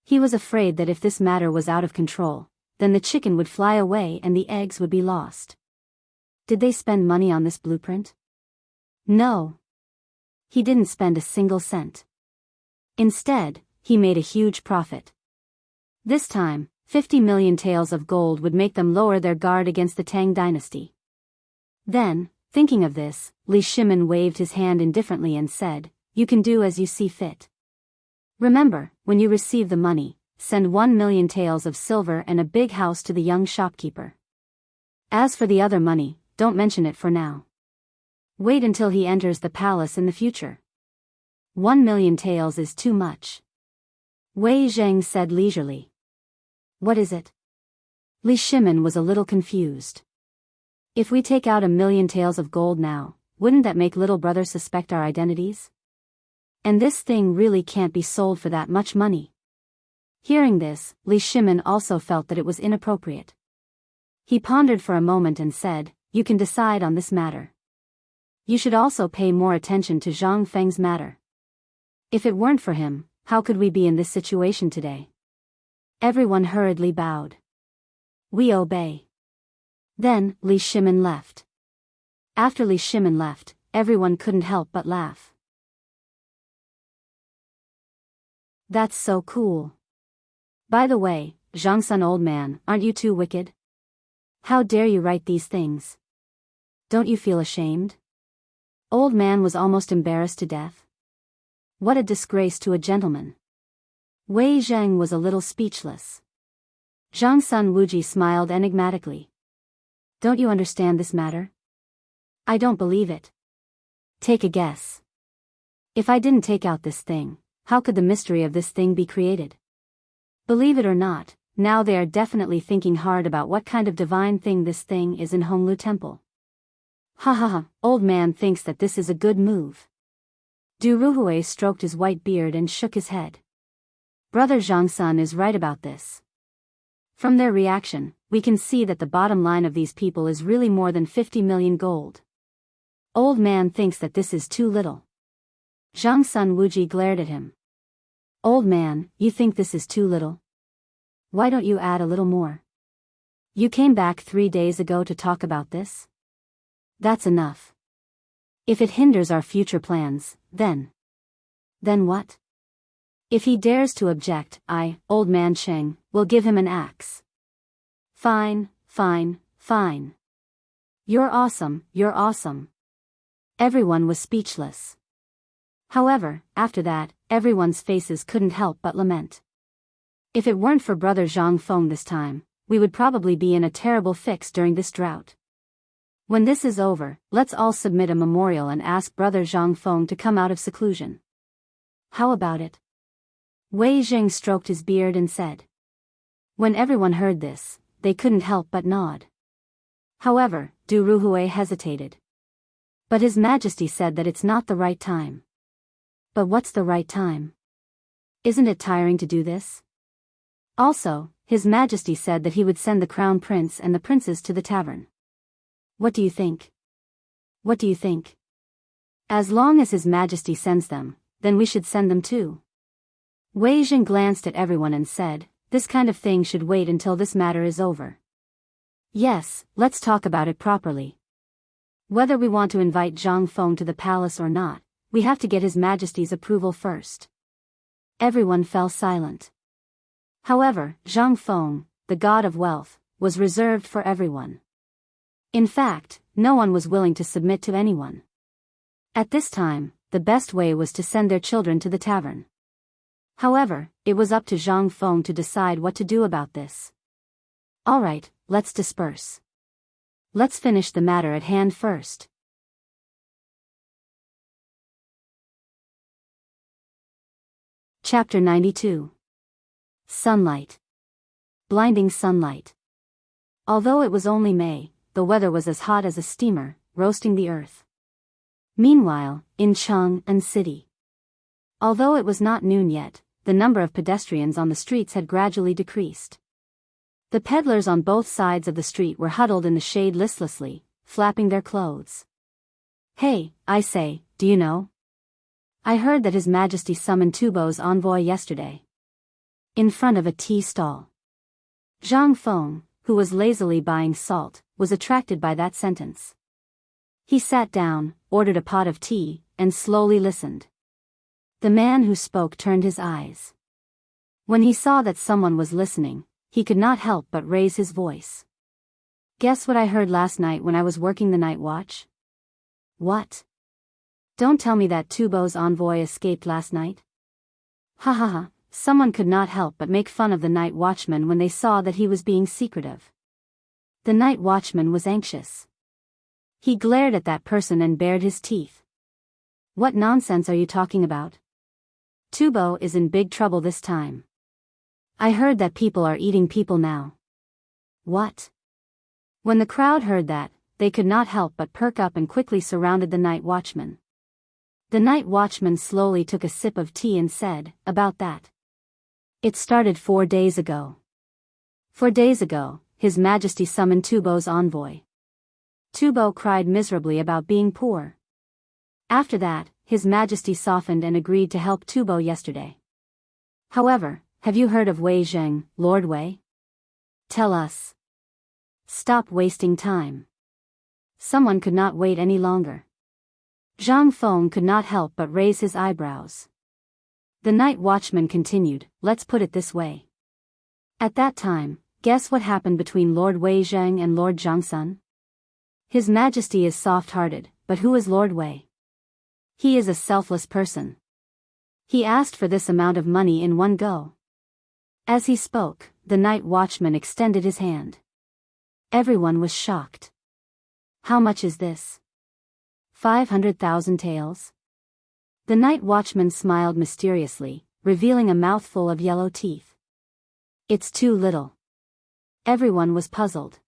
He was afraid that if this matter was out of control, then the chicken would fly away and the eggs would be lost. Did they spend money on this blueprint? No. He didn't spend a single cent. Instead, he made a huge profit. This time, 50 million taels of gold would make them lower their guard against the Tang dynasty. Then, thinking of this, Li Shimin waved his hand indifferently and said, "You can do as you see fit. Remember, when you receive the money, send 1 million taels of silver and a big house to the young shopkeeper. As for the other money, don't mention it for now. Wait until he enters the palace in the future. 1 million taels is too much." Wei Zheng said leisurely. What is it? Li Shimin was a little confused. If we take out 1 million taels of gold now, wouldn't that make little brother suspect our identities? And this thing really can't be sold for that much money. Hearing this, Li Shimin also felt that it was inappropriate. He pondered for a moment and said, "You can decide on this matter. You should also pay more attention to Zhang Feng's matter. If it weren't for him, how could we be in this situation today?" Everyone hurriedly bowed. "We obey." Then, Li Shimin left. After Li Shimin left, everyone couldn't help but laugh. That's so cool. By the way, Zhang-sun old man, aren't you too wicked? How dare you write these things? Don't you feel ashamed? Old man was almost embarrassed to death. What a disgrace to a gentleman. Wei Zheng was a little speechless. Zhang-sun Wuji smiled enigmatically. Don't you understand this matter? I don't believe it. Take a guess. If I didn't take out this thing, how could the mystery of this thing be created? Believe it or not, now they are definitely thinking hard about what kind of divine thing this thing is in Honglu Temple. Ha ha ha, old man thinks that this is a good move. Du Ruhui stroked his white beard and shook his head. Brother Zhang-sun is right about this. From their reaction, we can see that the bottom line of these people is really more than 50 million gold. Old man thinks that this is too little. Zhang-sun Wuji glared at him. Old man, you think this is too little? Why don't you add a little more? You came back 3 days ago to talk about this? That's enough. If it hinders our future plans, then what? If he dares to object, I, old man Cheng, will give him an axe. Fine, fine, fine. You're awesome, you're awesome. Everyone was speechless. However, after that, everyone's faces couldn't help but lament. If it weren't for Brother Zhang Feng this time, we would probably be in a terrible fix during this drought. When this is over, let's all submit a memorial and ask Brother Zhang Feng to come out of seclusion. How about it? Wei Zheng stroked his beard and said. When everyone heard this, they couldn't help but nod. However, Du Ruhui hesitated. But His Majesty said that it's not the right time. But what's the right time? Isn't it tiring to do this? Also, His Majesty said that he would send the Crown Prince and the princes to the tavern. What do you think? What do you think? As long as His Majesty sends them, then we should send them too. Wei Zheng glanced at everyone and said, this kind of thing should wait until this matter is over. Yes, let's talk about it properly. Whether we want to invite Zhang Feng to the palace or not, we have to get His Majesty's approval first. Everyone fell silent. However, Zhang Feng, the god of wealth, was reserved for everyone. In fact, no one was willing to submit to anyone. At this time, the best way was to send their children to the tavern. However, it was up to Zhang Feng to decide what to do about this. Alright, let's disperse. Let's finish the matter at hand first. Chapter 92. Sunlight. Blinding sunlight. Although it was only May, the weather was as hot as a steamer, roasting the earth. Meanwhile, in Chang'an City. Although it was not noon yet, the number of pedestrians on the streets had gradually decreased. The peddlers on both sides of the street were huddled in the shade listlessly, flapping their clothes. "Hey, I say, do you know? I heard that His Majesty summoned Tubo's envoy yesterday." In front of a tea stall. Zhang Feng, who was lazily buying salt, was attracted by that sentence. He sat down, ordered a pot of tea, and slowly listened. The man who spoke turned his eyes. When he saw that someone was listening, he could not help but raise his voice. "Guess what I heard last night when I was working the night watch?" "What? Don't tell me that Tubo's envoy escaped last night?" "Ha ha ha." Someone could not help but make fun of the night watchman when they saw that he was being secretive. The night watchman was anxious. He glared at that person and bared his teeth. "What nonsense are you talking about? Tubo is in big trouble this time. I heard that people are eating people now." "What?" When the crowd heard that, they could not help but perk up and quickly surrounded the night watchman. The night watchman slowly took a sip of tea and said, "About that. It started 4 days ago. 4 days ago, His Majesty summoned Tubo's envoy. Tubo cried miserably about being poor. After that, His Majesty softened and agreed to help Tubo yesterday. However, have you heard of Wei Zheng, Lord Wei? Tell us. Stop wasting time." Someone could not wait any longer. Zhang Feng could not help but raise his eyebrows. The night watchman continued, "Let's put it this way. At that time, guess what happened between Lord Wei Zheng and Lord Zhangsun? His Majesty is soft-hearted, but who is Lord Wei? He is a selfless person. He asked for this amount of money in one go." As he spoke, the night watchman extended his hand. Everyone was shocked. "How much is this?" 500,000 taels. The night watchman smiled mysteriously, revealing a mouthful of yellow teeth. "It's too little." Everyone was puzzled.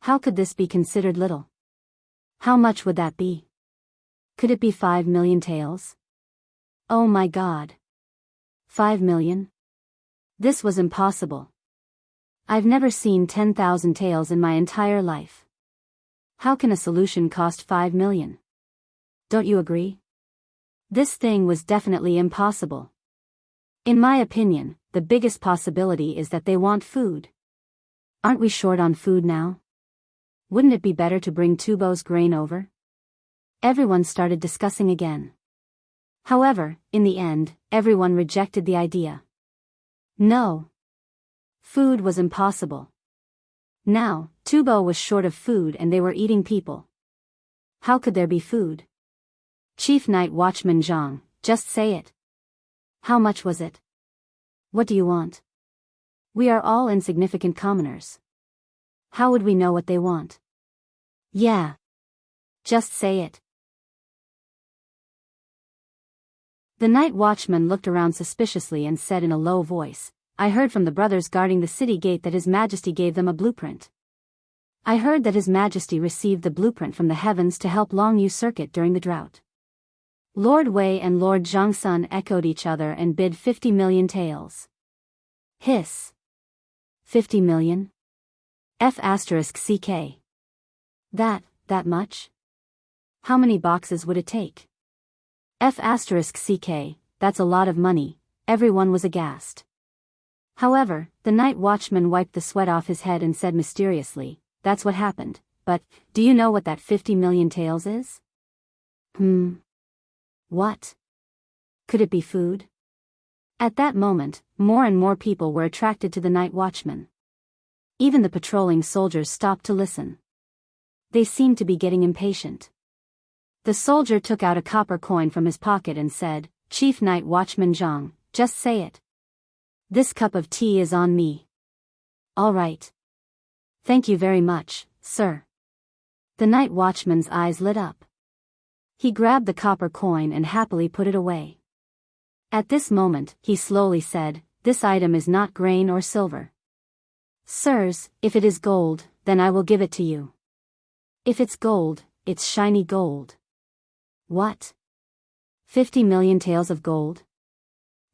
How could this be considered little? How much would that be? Could it be 5 million taels? Oh my God. 5 million? This was impossible. I've never seen 10,000 taels in my entire life. How can a solution cost 5 million? Don't you agree? This thing was definitely impossible. In my opinion, the biggest possibility is that they want food. Aren't we short on food now? Wouldn't it be better to bring Tubo's grain over? Everyone started discussing again. However, in the end, everyone rejected the idea. No. Food was impossible. Now, Tubo was short of food and they were eating people. How could there be food? Chief Night Watchman Zhang, just say it. How much was it? What do you want? We are all insignificant commoners. How would we know what they want? Yeah. Just say it. The night watchman looked around suspiciously and said in a low voice, "I heard from the brothers guarding the city gate that His Majesty gave them a blueprint. I heard that His Majesty received the blueprint from the heavens to help Longyu Circuit during the drought." Lord Wei and Lord Zhangsun echoed each other and bid 50 million taels. Hiss. 50 million? F***ck. That much? How many boxes would it take? F***ck, that's a lot of money. Everyone was aghast. However, the night watchman wiped the sweat off his head and said mysteriously, "That's what happened, but, do you know what that 50 million taels is?" What? Could it be food? At that moment, more and more people were attracted to the night watchman. Even the patrolling soldiers stopped to listen. They seemed to be getting impatient. The soldier took out a copper coin from his pocket and said, "Chief Night Watchman Zhang, just say it. This cup of tea is on me." "All right. Thank you very much, sir." The night watchman's eyes lit up. He grabbed the copper coin and happily put it away. At this moment, he slowly said, "This item is not grain or silver. Sirs, if it is gold, then I will give it to you. If it's gold, it's shiny gold." "What? 50 million taels of gold?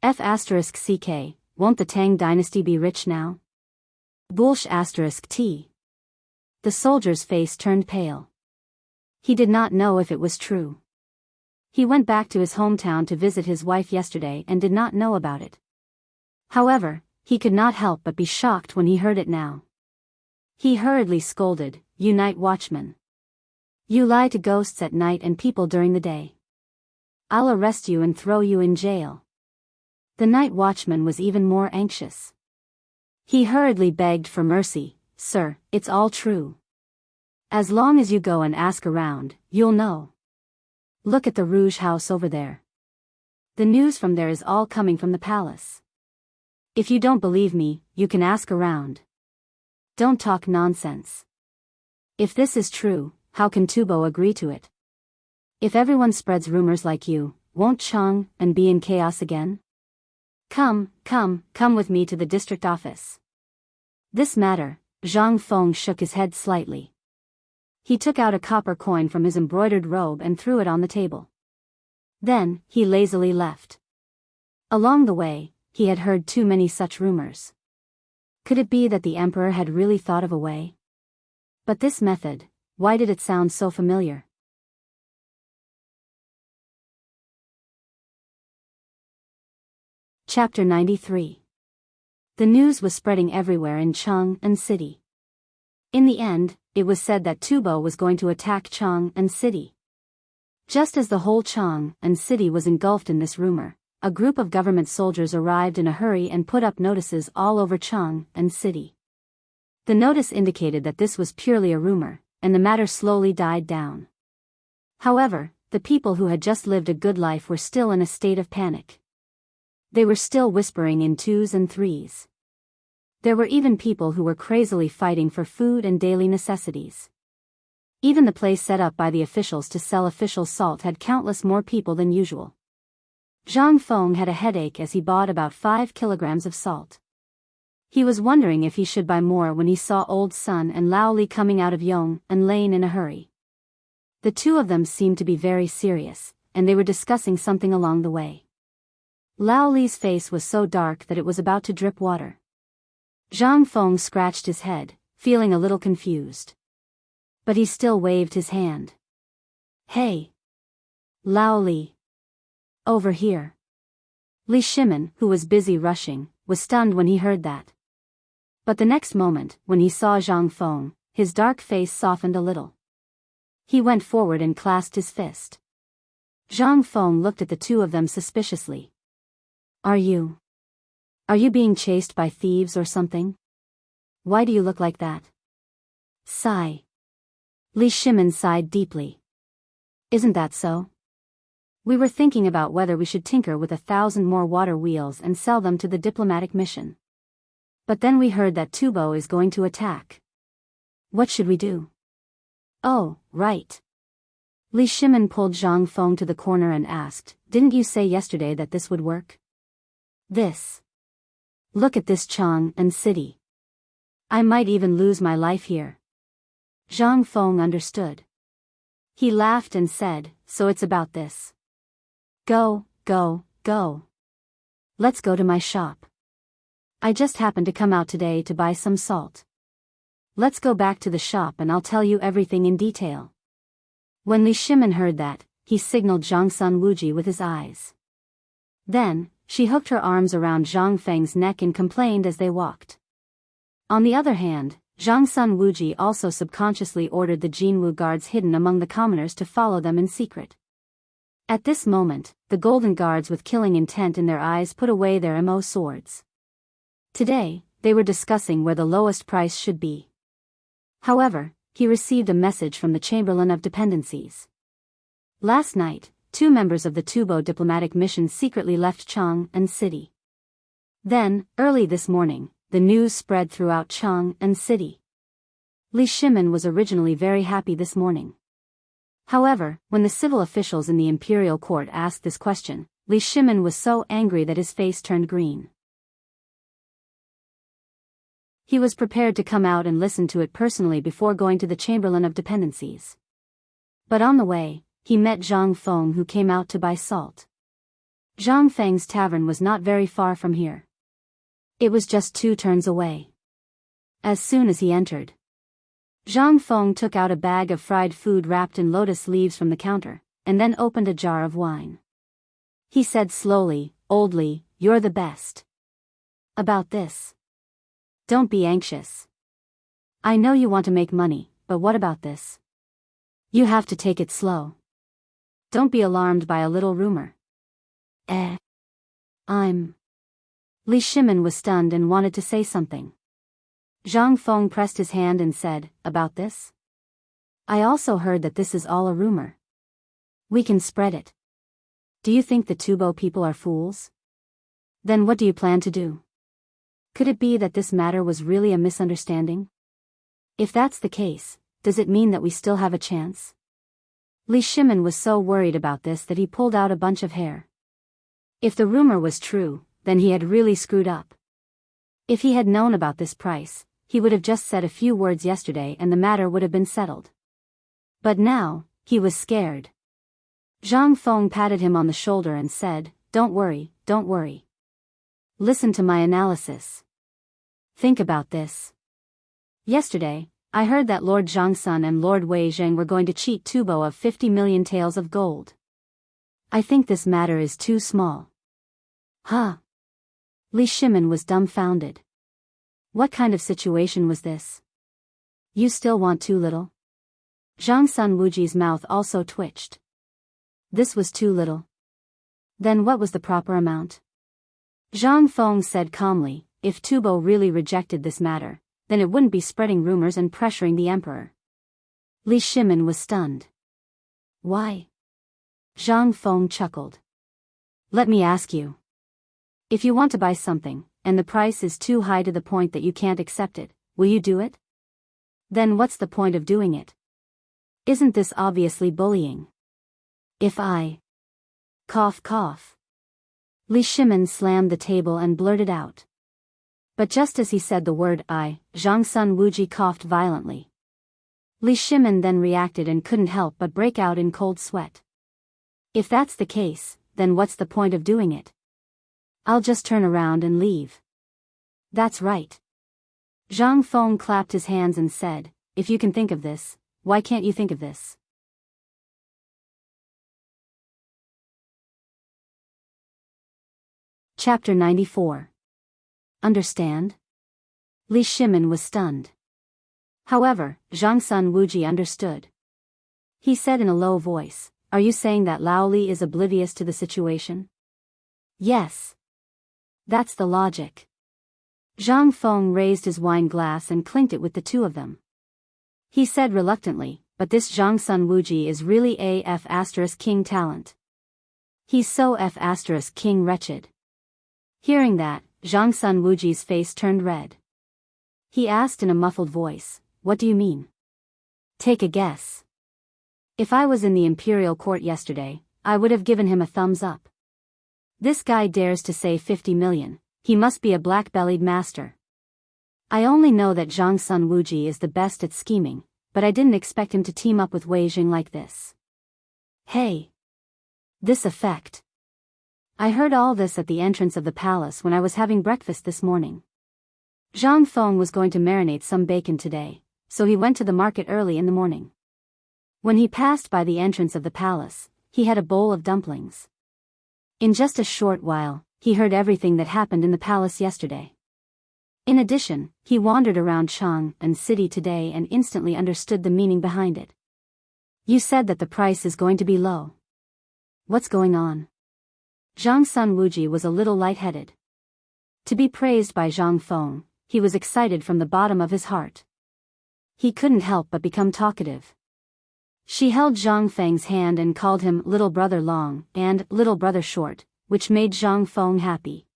F***ck, won't the Tang dynasty be rich now? Bullsh**t. The soldier's face turned pale. He did not know if it was true. He went back to his hometown to visit his wife yesterday and did not know about it. However, he could not help but be shocked when he heard it now. He hurriedly scolded, "You night watchman. You lie to ghosts at night and people during the day. I'll arrest you and throw you in jail." The night watchman was even more anxious. He hurriedly begged for mercy, "Sir, it's all true. As long as you go and ask around, you'll know. Look at the Rouge House over there. The news from there is all coming from the palace. If you don't believe me, you can ask around. Don't talk nonsense. If this is true, how can Tubo agree to it? If everyone spreads rumors like you, won't Chang and be in chaos again? Come with me to the district office." This matter, Zhang Feng shook his head slightly. He took out a copper coin from his embroidered robe and threw it on the table. Then, he lazily left. Along the way, he had heard too many such rumors. Could it be that the emperor had really thought of a way? But this method, why did it sound so familiar? Chapter 93. The news was spreading everywhere in Chang'an City. In the end, it was said that Tubo was going to attack Chang'an City. Just as the whole Chang'an City was engulfed in this rumor, a group of government soldiers arrived in a hurry and put up notices all over Chang'an City. The notice indicated that this was purely a rumor, and the matter slowly died down. However, the people who had just lived a good life were still in a state of panic. They were still whispering in twos and threes. There were even people who were crazily fighting for food and daily necessities. Even the place set up by the officials to sell official salt had countless more people than usual. Zhang Feng had a headache as he bought about 5 kilograms of salt. He was wondering if he should buy more when he saw Old Sun and Lao Li coming out of Yong'an Lane in a hurry. The two of them seemed to be very serious, and they were discussing something along the way. Lao Li's face was so dark that it was about to drip water. Zhang Feng scratched his head, feeling a little confused. But he still waved his hand. "Hey! Lao Li! Over here!" Li Shimin, who was busy rushing, was stunned when he heard that. But the next moment, when he saw Zhang Feng, his dark face softened a little. He went forward and clasped his fist. Zhang Feng looked at the two of them suspiciously. Are you being chased by thieves or something? Why do you look like that?" Sigh. Li Shimin sighed deeply. "Isn't that so? We were thinking about whether we should tinker with 1,000 more water wheels and sell them to the diplomatic mission. But then we heard that Tubo is going to attack. What should we do?" "Oh, right." Li Shimin pulled Zhang Feng to the corner and asked, "Didn't you say yesterday that this would work? This. Look at this Chang'an City. I might even lose my life here." Zhang Feng understood. He laughed and said, "So it's about this. Go. Let's go to my shop. I just happened to come out today to buy some salt. Let's go back to the shop and I'll tell you everything in detail." When Li Shimin heard that, he signaled Zhang Sun Wuji with his eyes. Then, she hooked her arms around Zhang Feng's neck and complained as they walked. On the other hand, Zhang Sun Wuji also subconsciously ordered the Jinwu guards hidden among the commoners to follow them in secret. At this moment, the golden guards with killing intent in their eyes put away their MO swords. Today, they were discussing where the lowest price should be. However, he received a message from the Chamberlain of Dependencies. Last night, 2 members of the Tubo diplomatic mission secretly left Chang'an City. Then, early this morning, the news spread throughout Chang'an City. Li Shimin was originally very happy this morning. However, when the civil officials in the imperial court asked this question, Li Shimin was so angry that his face turned green. He was prepared to come out and listen to it personally before going to the Chamberlain of Dependencies. But on the way, he met Zhang Feng, who came out to buy salt. Zhang Feng's tavern was not very far from here. It was just 2 turns away. As soon as he entered, Zhang Feng took out a bag of fried food wrapped in lotus leaves from the counter, and then opened a jar of wine. He said slowly, "Old Li, you're the best. About this. Don't be anxious. I know you want to make money, but what about this? You have to take it slow. Don't be alarmed by a little rumor." Li Shimin was stunned and wanted to say something. Zhang Feng pressed his hand and said, "About this? I also heard that this is all a rumor. We can spread it. Do you think the Tubo people are fools? Then what do you plan to do? Could it be that this matter was really a misunderstanding? If that's the case, does it mean that we still have a chance?" Li Shimin was so worried about this that he pulled out a bunch of hair. If the rumor was true, then he had really screwed up. If he had known about this price, he would have just said a few words yesterday and the matter would have been settled. But now, he was scared. Zhang Feng patted him on the shoulder and said, don't worry. Listen to my analysis. Think about this. Yesterday, I heard that Lord Zhangsun and Lord Wei Zheng were going to cheat Tubo of 50 million taels of gold. I think this matter is too small. Huh? Li Shimin was dumbfounded. What kind of situation was this? You still want too little? Zhangsun Wuji's mouth also twitched. This was too little. Then what was the proper amount? Zhang Feng said calmly, if Tubo really rejected this matter, then it wouldn't be spreading rumors and pressuring the emperor. Li Shimin was stunned. Why? Zhang Feng chuckled. Let me ask you. If you want to buy something, and the price is too high to the point that you can't accept it, will you do it? Then what's the point of doing it? Isn't this obviously bullying? If I... Cough. Li Shimin slammed the table and blurted out. But just as he said the word I, Zhangsun Wuji coughed violently. Li Shimin then reacted and couldn't help but break out in cold sweat. If that's the case, then what's the point of doing it? I'll just turn around and leave. That's right. Zhang Feng clapped his hands and said, if you can think of this, why can't you think of this? Chapter 94. Understand? Li Shimin was stunned. However, Zhangsun Wuji understood. He said in a low voice, are you saying that Lao Li is oblivious to the situation? Yes. That's the logic. Zhang Feng raised his wine glass and clinked it with the two of them. He said reluctantly, but this Zhangsun Wuji is really a F***king talent. He's so F***king wretched. Hearing that, Zhangsun Wuji's face turned red. He asked in a muffled voice, what do you mean? Take a guess. If I was in the imperial court yesterday, I would have given him a thumbs up. This guy dares to say 50 million, he must be a black-bellied master. I only know that Zhangsun Wuji is the best at scheming, but I didn't expect him to team up with Wei Jing like this. Hey! This effect. I heard all this at the entrance of the palace when I was having breakfast this morning. Zhang Feng was going to marinate some bacon today, so he went to the market early in the morning. When he passed by the entrance of the palace, he had a bowl of dumplings. In just a short while, he heard everything that happened in the palace yesterday. In addition, he wandered around Chang'an City today and instantly understood the meaning behind it. You said that the price is going to be low. What's going on? Zhangsun Wuji was a little lightheaded. To be praised by Zhang Feng, he was excited from the bottom of his heart. He couldn't help but become talkative. She held Zhang Feng's hand and called him Little Brother Long and Little Brother Short, which made Zhang Feng happy.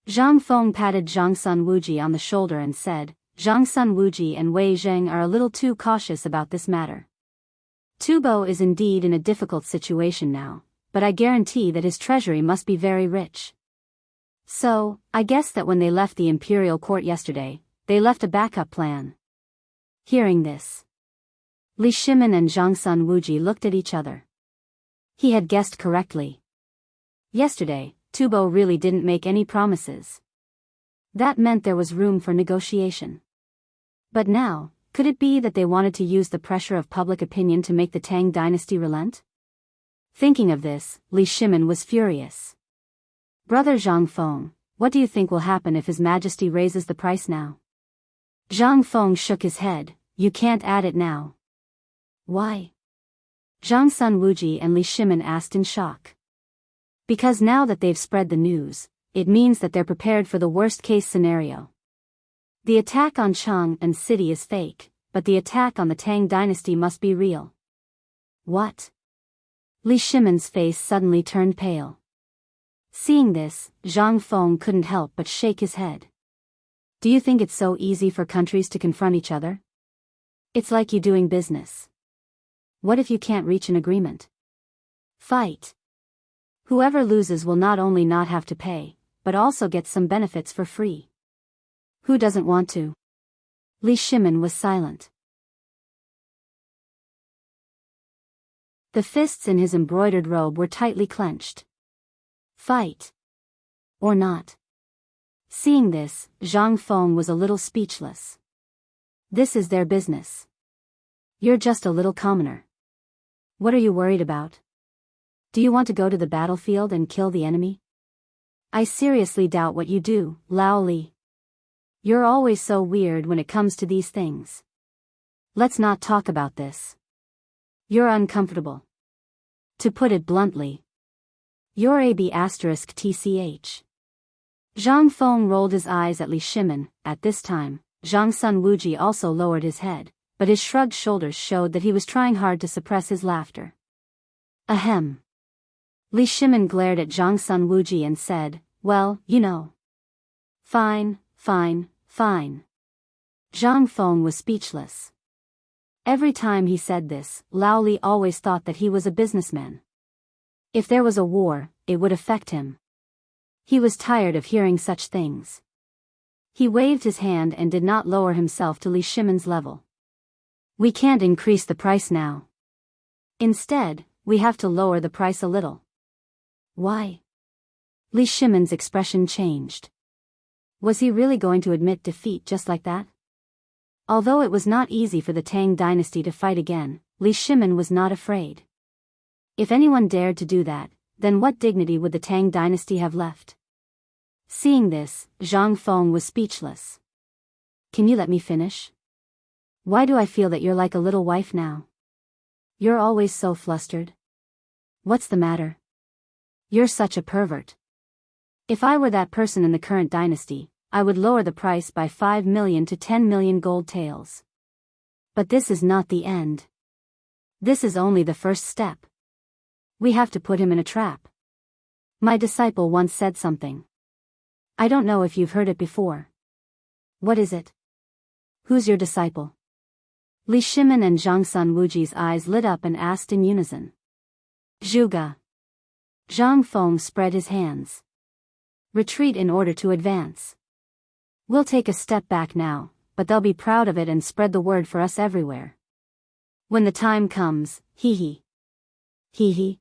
Zhang Feng patted Zhangsun Wuji on the shoulder and said, Zhangsun Wuji and Wei Zheng are a little too cautious about this matter. Tubo is indeed in a difficult situation now, but I guarantee that his treasury must be very rich. So, I guess that when they left the imperial court yesterday, they left a backup plan. Hearing this, Li Shimin and Zhang Sun Wuji looked at each other. He had guessed correctly. Yesterday, Tubo really didn't make any promises. That meant there was room for negotiation. But now, could it be that they wanted to use the pressure of public opinion to make the Tang dynasty relent? Thinking of this, Li Shimin was furious. Brother Zhang Feng, what do you think will happen if His Majesty raises the price now? Zhang Feng shook his head. You can't add it now. Why? Zhang Sun Wuji and Li Shimin asked in shock. Because now that they've spread the news, it means that they're prepared for the worst-case scenario. The attack on Chang'an City is fake, but the attack on the Tang dynasty must be real. What? Li Shimin's face suddenly turned pale. Seeing this, Zhang Feng couldn't help but shake his head. Do you think it's so easy for countries to confront each other? It's like you doing business. What if you can't reach an agreement? Fight. Whoever loses will not only not have to pay, but also get some benefits for free. Who doesn't want to? Li Shimin was silent. The fists in his embroidered robe were tightly clenched. Fight. Or not. Seeing this, Zhang Feng was a little speechless. This is their business. You're just a little commoner. What are you worried about? Do you want to go to the battlefield and kill the enemy? I seriously doubt what you do, Lao Li. You're always so weird when it comes to these things. Let's not talk about this. You're uncomfortable. To put it bluntly, you're a B***tch. Zhang Feng rolled his eyes at Li Shimin. At this time, Zhang Sun Wuji also lowered his head, but his shrugged shoulders showed that he was trying hard to suppress his laughter. Ahem. Li Shimin glared at Zhang Sun Wuji and said, well, you know. Fine, fine, fine. Zhang Feng was speechless. Every time he said this, Lao Li always thought that he was a businessman. If there was a war, it would affect him. He was tired of hearing such things. He waved his hand and did not lower himself to Li Shimin's level. We can't increase the price now. Instead, we have to lower the price a little. Why? Li Shimin's expression changed. Was he really going to admit defeat just like that? Although it was not easy for the Tang dynasty to fight again, Li Shimin was not afraid. If anyone dared to do that, then what dignity would the Tang dynasty have left? Seeing this, Zhang Feng was speechless. Can you let me finish? Why do I feel that you're like a little wife now? You're always so flustered. What's the matter? You're such a pervert. If I were that person in the current dynasty, I would lower the price by 5 million to 10 million gold taels. But this is not the end. This is only the first step. We have to put him in a trap. My disciple once said something. I don't know if you've heard it before. What is it? Who's your disciple? Li Shimin and Zhang Sun Wuji's eyes lit up and asked in unison. Zhuge. Zhang Feng spread his hands. Retreat in order to advance. We'll take a step back now, but they'll be proud of it and spread the word for us everywhere. When the time comes, hee. Hee.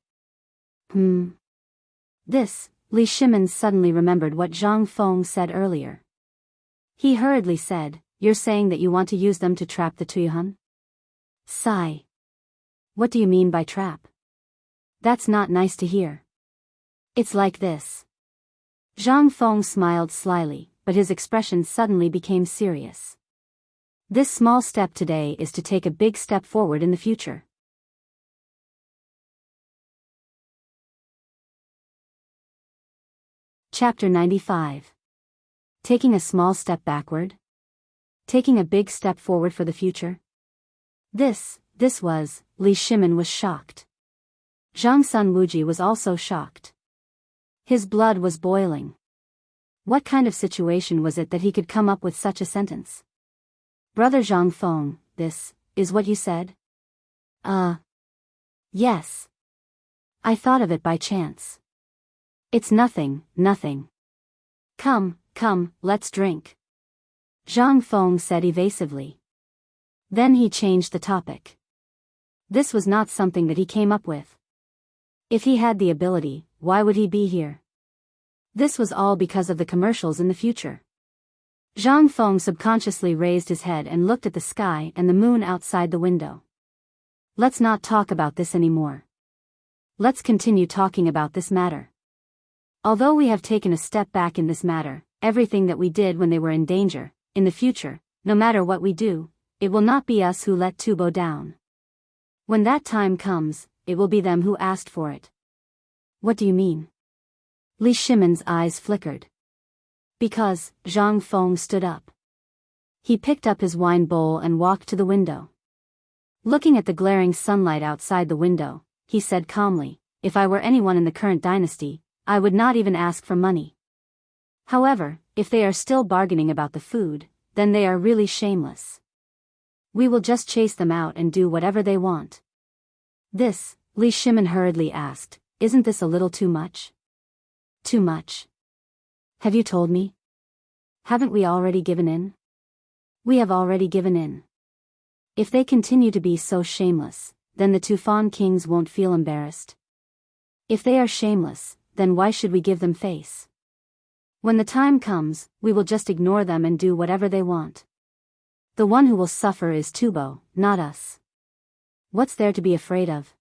This, Li Shimin suddenly remembered what Zhang Feng said earlier. He hurriedly said, you're saying that you want to use them to trap the Tuyuan? Sigh. What do you mean by trap? That's not nice to hear. It's like this. Zhang Feng smiled slyly, but his expression suddenly became serious. This small step today is to take a big step forward in the future. Chapter 95. Taking a small step backward? Taking a big step forward for the future? This was, Li Shimin was shocked. Zhang Sun Wuji was also shocked. His blood was boiling. What kind of situation was it that he could come up with such a sentence? Brother Zhang Feng, this is what you said? Yes. I thought of it by chance. It's nothing, nothing. Come, come, let's drink. Zhang Feng said evasively. Then he changed the topic. This was not something that he came up with. If he had the ability, why would he be here? This was all because of the commercials in the future. Zhang Feng subconsciously raised his head and looked at the sky and the moon outside the window. Let's not talk about this anymore. Let's continue talking about this matter. Although we have taken a step back in this matter, everything that we did when they were in danger, in the future, no matter what we do, it will not be us who let Tubo down. When that time comes, it will be them who asked for it. What do you mean? Li Shimon's eyes flickered. Because, Zhang Feng stood up. He picked up his wine bowl and walked to the window. Looking at the glaring sunlight outside the window, he said calmly, if I were anyone in the current dynasty, I would not even ask for money. However, if they are still bargaining about the food, then they are really shameless. We will just chase them out and do whatever they want. This, Li Shimon hurriedly asked, isn't this a little too much? Too much? Have you told me? Haven't we already given in? We have already given in. If they continue to be so shameless, then the Tufan kings won't feel embarrassed. If they are shameless, then why should we give them face? When the time comes, we will just ignore them and do whatever they want. The one who will suffer is Tubo, not us. What's there to be afraid of?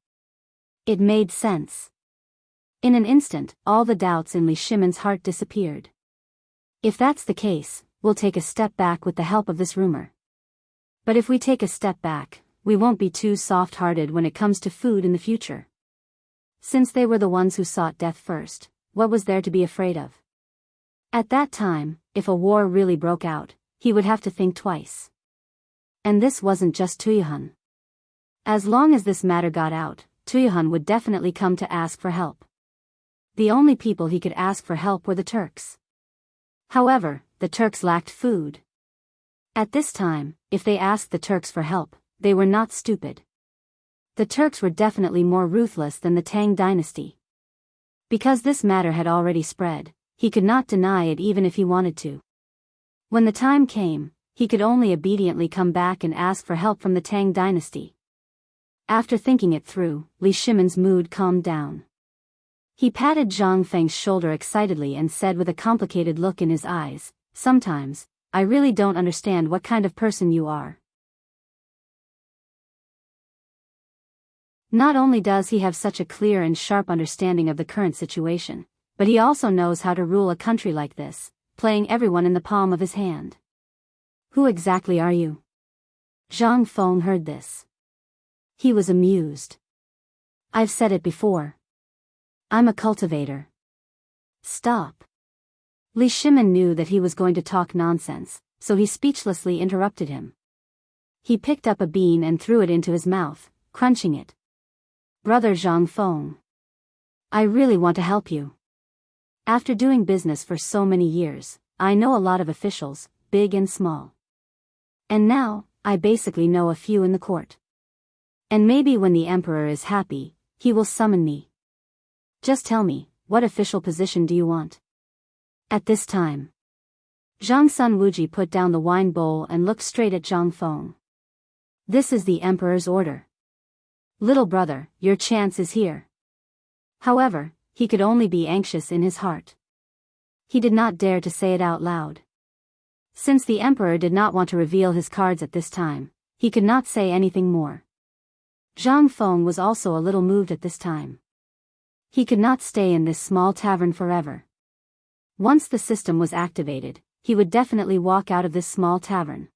It made sense. In an instant, all the doubts in Li Shimon's heart disappeared. If that's the case, we'll take a step back with the help of this rumor. But if we take a step back, we won't be too soft-hearted when it comes to food in the future. Since they were the ones who sought death first, what was there to be afraid of? At that time, if a war really broke out, he would have to think twice. And this wasn't just Tuyuhan. As long as this matter got out, Tuyuhan would definitely come to ask for help. The only people he could ask for help were the Turks. However, the Turks lacked food. At this time, if they asked the Turks for help, they were not stupid. The Turks were definitely more ruthless than the Tang dynasty. Because this matter had already spread, he could not deny it even if he wanted to. When the time came, he could only obediently come back and ask for help from the Tang dynasty. After thinking it through, Li Shimon's mood calmed down. He patted Zhang Feng's shoulder excitedly and said with a complicated look in his eyes, sometimes, I really don't understand what kind of person you are. Not only does he have such a clear and sharp understanding of the current situation, but he also knows how to rule a country like this, playing everyone in the palm of his hand. Who exactly are you? Zhang Feng heard this. He was amused. I've said it before. I'm a cultivator. Stop. Li Shimon knew that he was going to talk nonsense, so he speechlessly interrupted him. He picked up a bean and threw it into his mouth, crunching it. Brother Zhang Feng. I really want to help you. After doing business for so many years, I know a lot of officials, big and small. And now, I basically know a few in the court. And maybe when the emperor is happy, he will summon me. Just tell me, what official position do you want? At this time, Zhang Sun Wuji put down the wine bowl and looked straight at Zhang Feng. This is the emperor's order. Little brother, your chance is here. However, he could only be anxious in his heart. He did not dare to say it out loud. Since the emperor did not want to reveal his cards at this time, he could not say anything more. Zhang Feng was also a little moved at this time. He could not stay in this small tavern forever. Once the system was activated, he would definitely walk out of this small tavern.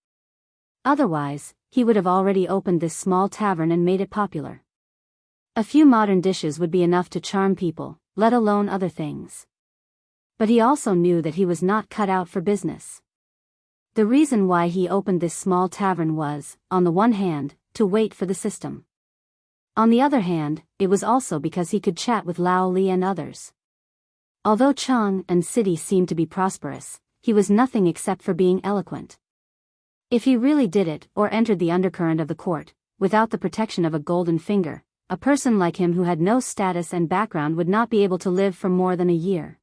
Otherwise, he would have already opened this small tavern and made it popular. A few modern dishes would be enough to charm people, let alone other things. But he also knew that he was not cut out for business. The reason why he opened this small tavern was, on the one hand, to wait for the system. On the other hand, it was also because he could chat with Lao Li and others. Although Chang and city seemed to be prosperous, he was nothing except for being eloquent. If he really did it or entered the undercurrent of the court, without the protection of a golden finger, a person like him who had no status and background would not be able to live for more than a year.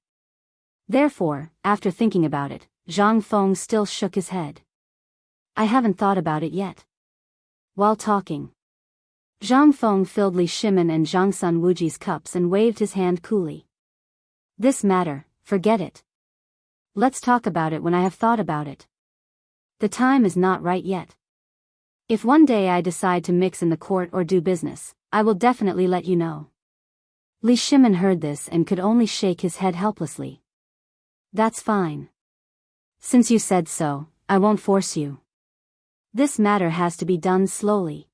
Therefore, after thinking about it, Zhang Feng still shook his head. I haven't thought about it yet. While talking, Zhang Feng filled Li Shimin and Zhang Sun Wuji's cups and waved his hand coolly. This matter, forget it. Let's talk about it when I have thought about it. The time is not right yet. If one day I decide to mix in the court or do business, I will definitely let you know. Li Shimin heard this and could only shake his head helplessly. That's fine. Since you said so, I won't force you. This matter has to be done slowly.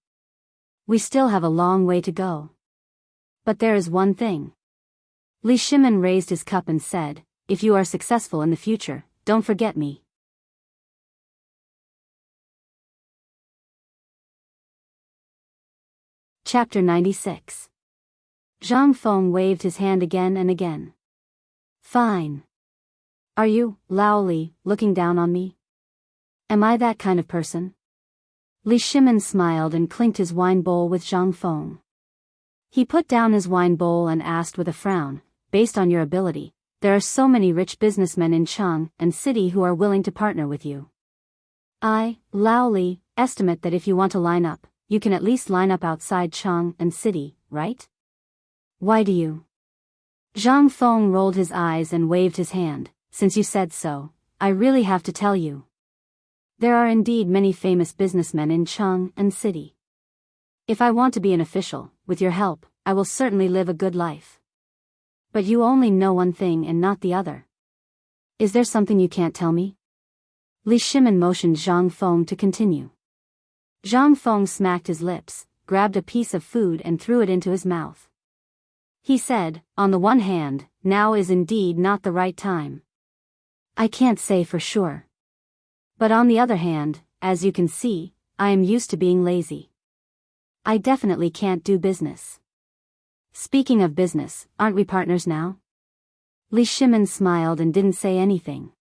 We still have a long way to go. But there is one thing. Li Shimin raised his cup and said, if you are successful in the future, don't forget me. Chapter 96. Zhang Feng waved his hand again and again. Fine. Are you, Lao Li, looking down on me? Am I that kind of person? Li Shimin smiled and clinked his wine bowl with Zhang Feng. He put down his wine bowl and asked with a frown, based on your ability, there are so many rich businessmen in Chang and City who are willing to partner with you. I, Lao Li, estimate that if you want to line up, you can at least line up outside Chang and City, right? Why do you? Zhang Feng rolled his eyes and waved his hand. Since you said so, I really have to tell you. There are indeed many famous businessmen in Chang and City. If I want to be an official, with your help, I will certainly live a good life. But you only know one thing and not the other. Is there something you can't tell me? Li Shimin motioned Zhang Feng to continue. Zhang Feng smacked his lips, grabbed a piece of food and threw it into his mouth. He said, on the one hand, now is indeed not the right time. I can't say for sure. But on the other hand, as you can see, I am used to being lazy. I definitely can't do business. Speaking of business, aren't we partners now? Li Shimin smiled and didn't say anything.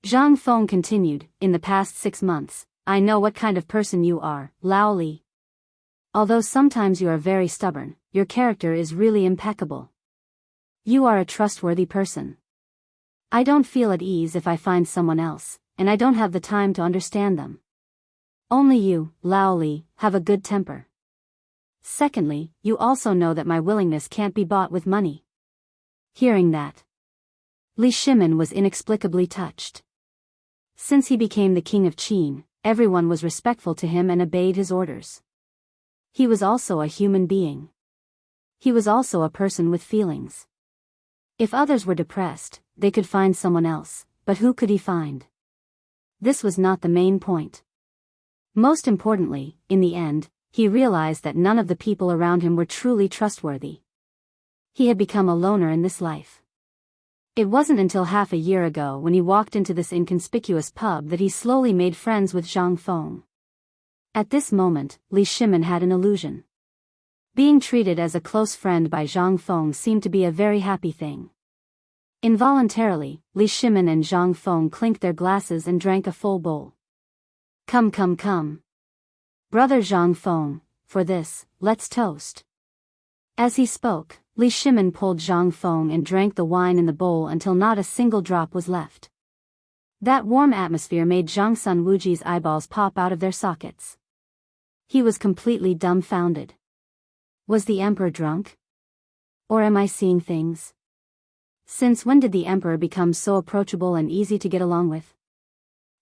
Zhang Feng continued, in the past 6 months, I know what kind of person you are, Lao Li. Although sometimes you are very stubborn, your character is really impeccable. You are a trustworthy person. I don't feel at ease if I find someone else, and I don't have the time to understand them. Only you, Lao Li, have a good temper. Secondly, you also know that my willingness can't be bought with money. Hearing that, Li Shimin was inexplicably touched. Since he became the king of Qin, everyone was respectful to him and obeyed his orders. He was also a human being. He was also a person with feelings. If others were depressed, they could find someone else, but who could he find? This was not the main point. Most importantly, in the end, he realized that none of the people around him were truly trustworthy. He had become a loner in this life. It wasn't until half a year ago when he walked into this inconspicuous pub that he slowly made friends with Zhang Feng. At this moment, Li Shimin had an illusion. Being treated as a close friend by Zhang Feng seemed to be a very happy thing. Involuntarily, Li Shimin and Zhang Feng clinked their glasses and drank a full bowl. Come come come. Brother Zhang Feng, for this, let's toast. As he spoke, Li Shimin pulled Zhang Feng and drank the wine in the bowl until not a single drop was left. That warm atmosphere made Zhang Sun Wuji's eyeballs pop out of their sockets. He was completely dumbfounded. Was the emperor drunk? Or am I seeing things? Since when did the emperor become so approachable and easy to get along with?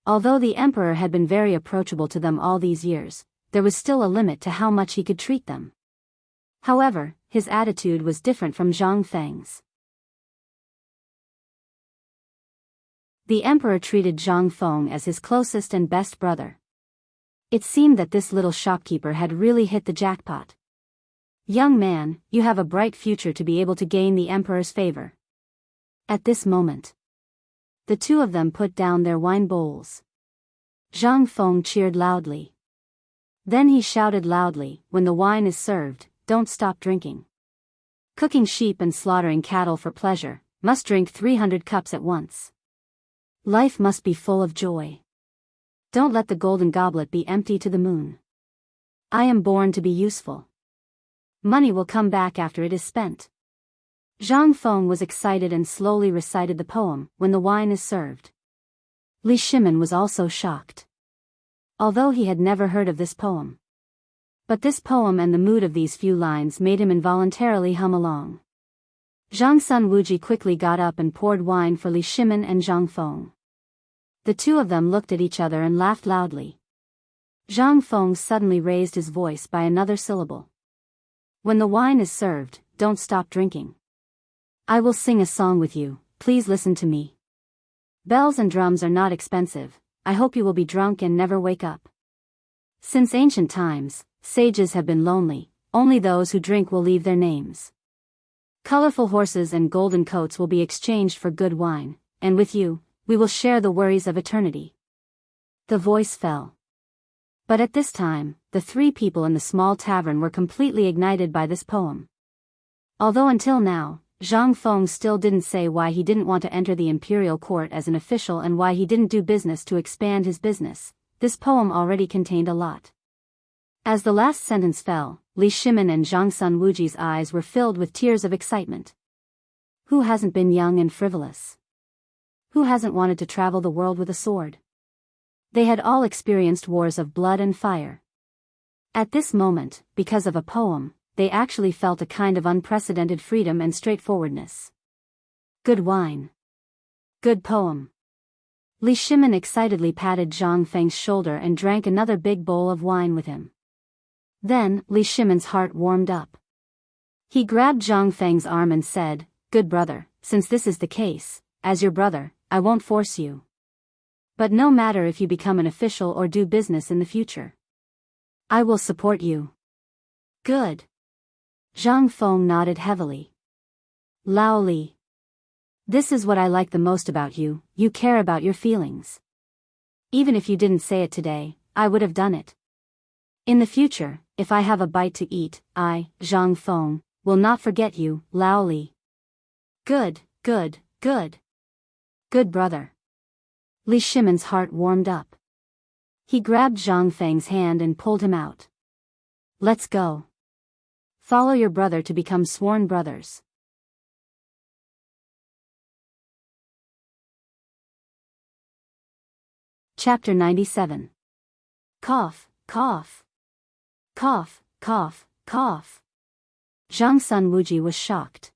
Although the emperor had been very approachable to them all these years, there was still a limit to how much he could treat them. However, his attitude was different from Zhang Feng's. The emperor treated Zhang Feng as his closest and best brother. It seemed that this little shopkeeper had really hit the jackpot. Young man, you have a bright future to be able to gain the emperor's favor. At this moment, the two of them put down their wine bowls. Zhang Feng cheered loudly. Then he shouted loudly, when the wine is served, don't stop drinking. Cooking sheep and slaughtering cattle for pleasure, must drink 300 cups at once. Life must be full of joy. Don't let the golden goblet be empty to the moon. I am born to be useful. Money will come back after it is spent. Zhang Feng was excited and slowly recited the poem, When the Wine is Served. Li Shimin was also shocked. Although he had never heard of this poem. But this poem and the mood of these few lines made him involuntarily hum along. Zhang Sun Wuji quickly got up and poured wine for Li Shimin and Zhang Feng. The two of them looked at each other and laughed loudly. Zhang Feng suddenly raised his voice by another syllable. When the wine is served, don't stop drinking. I will sing a song with you, please listen to me. Bells and drums are not expensive, I hope you will be drunk and never wake up. Since ancient times, sages have been lonely, only those who drink will leave their names. Colorful horses and golden coats will be exchanged for good wine, and with you, we will share the worries of eternity. The voice fell. But at this time, the three people in the small tavern were completely ignited by this poem. Although until now, Zhang Feng still didn't say why he didn't want to enter the imperial court as an official and why he didn't do business to expand his business, this poem already contained a lot. As the last sentence fell, Li Shimin and Zhang Sun Wuji's eyes were filled with tears of excitement. Who hasn't been young and frivolous? Who hasn't wanted to travel the world with a sword? They had all experienced wars of blood and fire. At this moment, because of a poem, they actually felt a kind of unprecedented freedom and straightforwardness. Good wine. Good poem. Li Shimin excitedly patted Zhang Feng's shoulder and drank another big bowl of wine with him. Then, Li Shimin's heart warmed up. He grabbed Zhang Feng's arm and said, Good brother, since this is the case, as your brother, I won't force you. But no matter if you become an official or do business in the future, I will support you. Good. Zhang Feng nodded heavily. Lao Li. This is what I like the most about you, you care about your feelings. Even if you didn't say it today, I would have done it. In the future, if I have a bite to eat, I, Zhang Feng, will not forget you, Lao Li. Good, good, good. Good brother. Li Shimin's heart warmed up. He grabbed Zhang Feng's hand and pulled him out. Let's go. Follow your brother to become sworn brothers. Chapter 97. Cough, cough. Cough, cough, cough. Zhang Sun Wuji was shocked.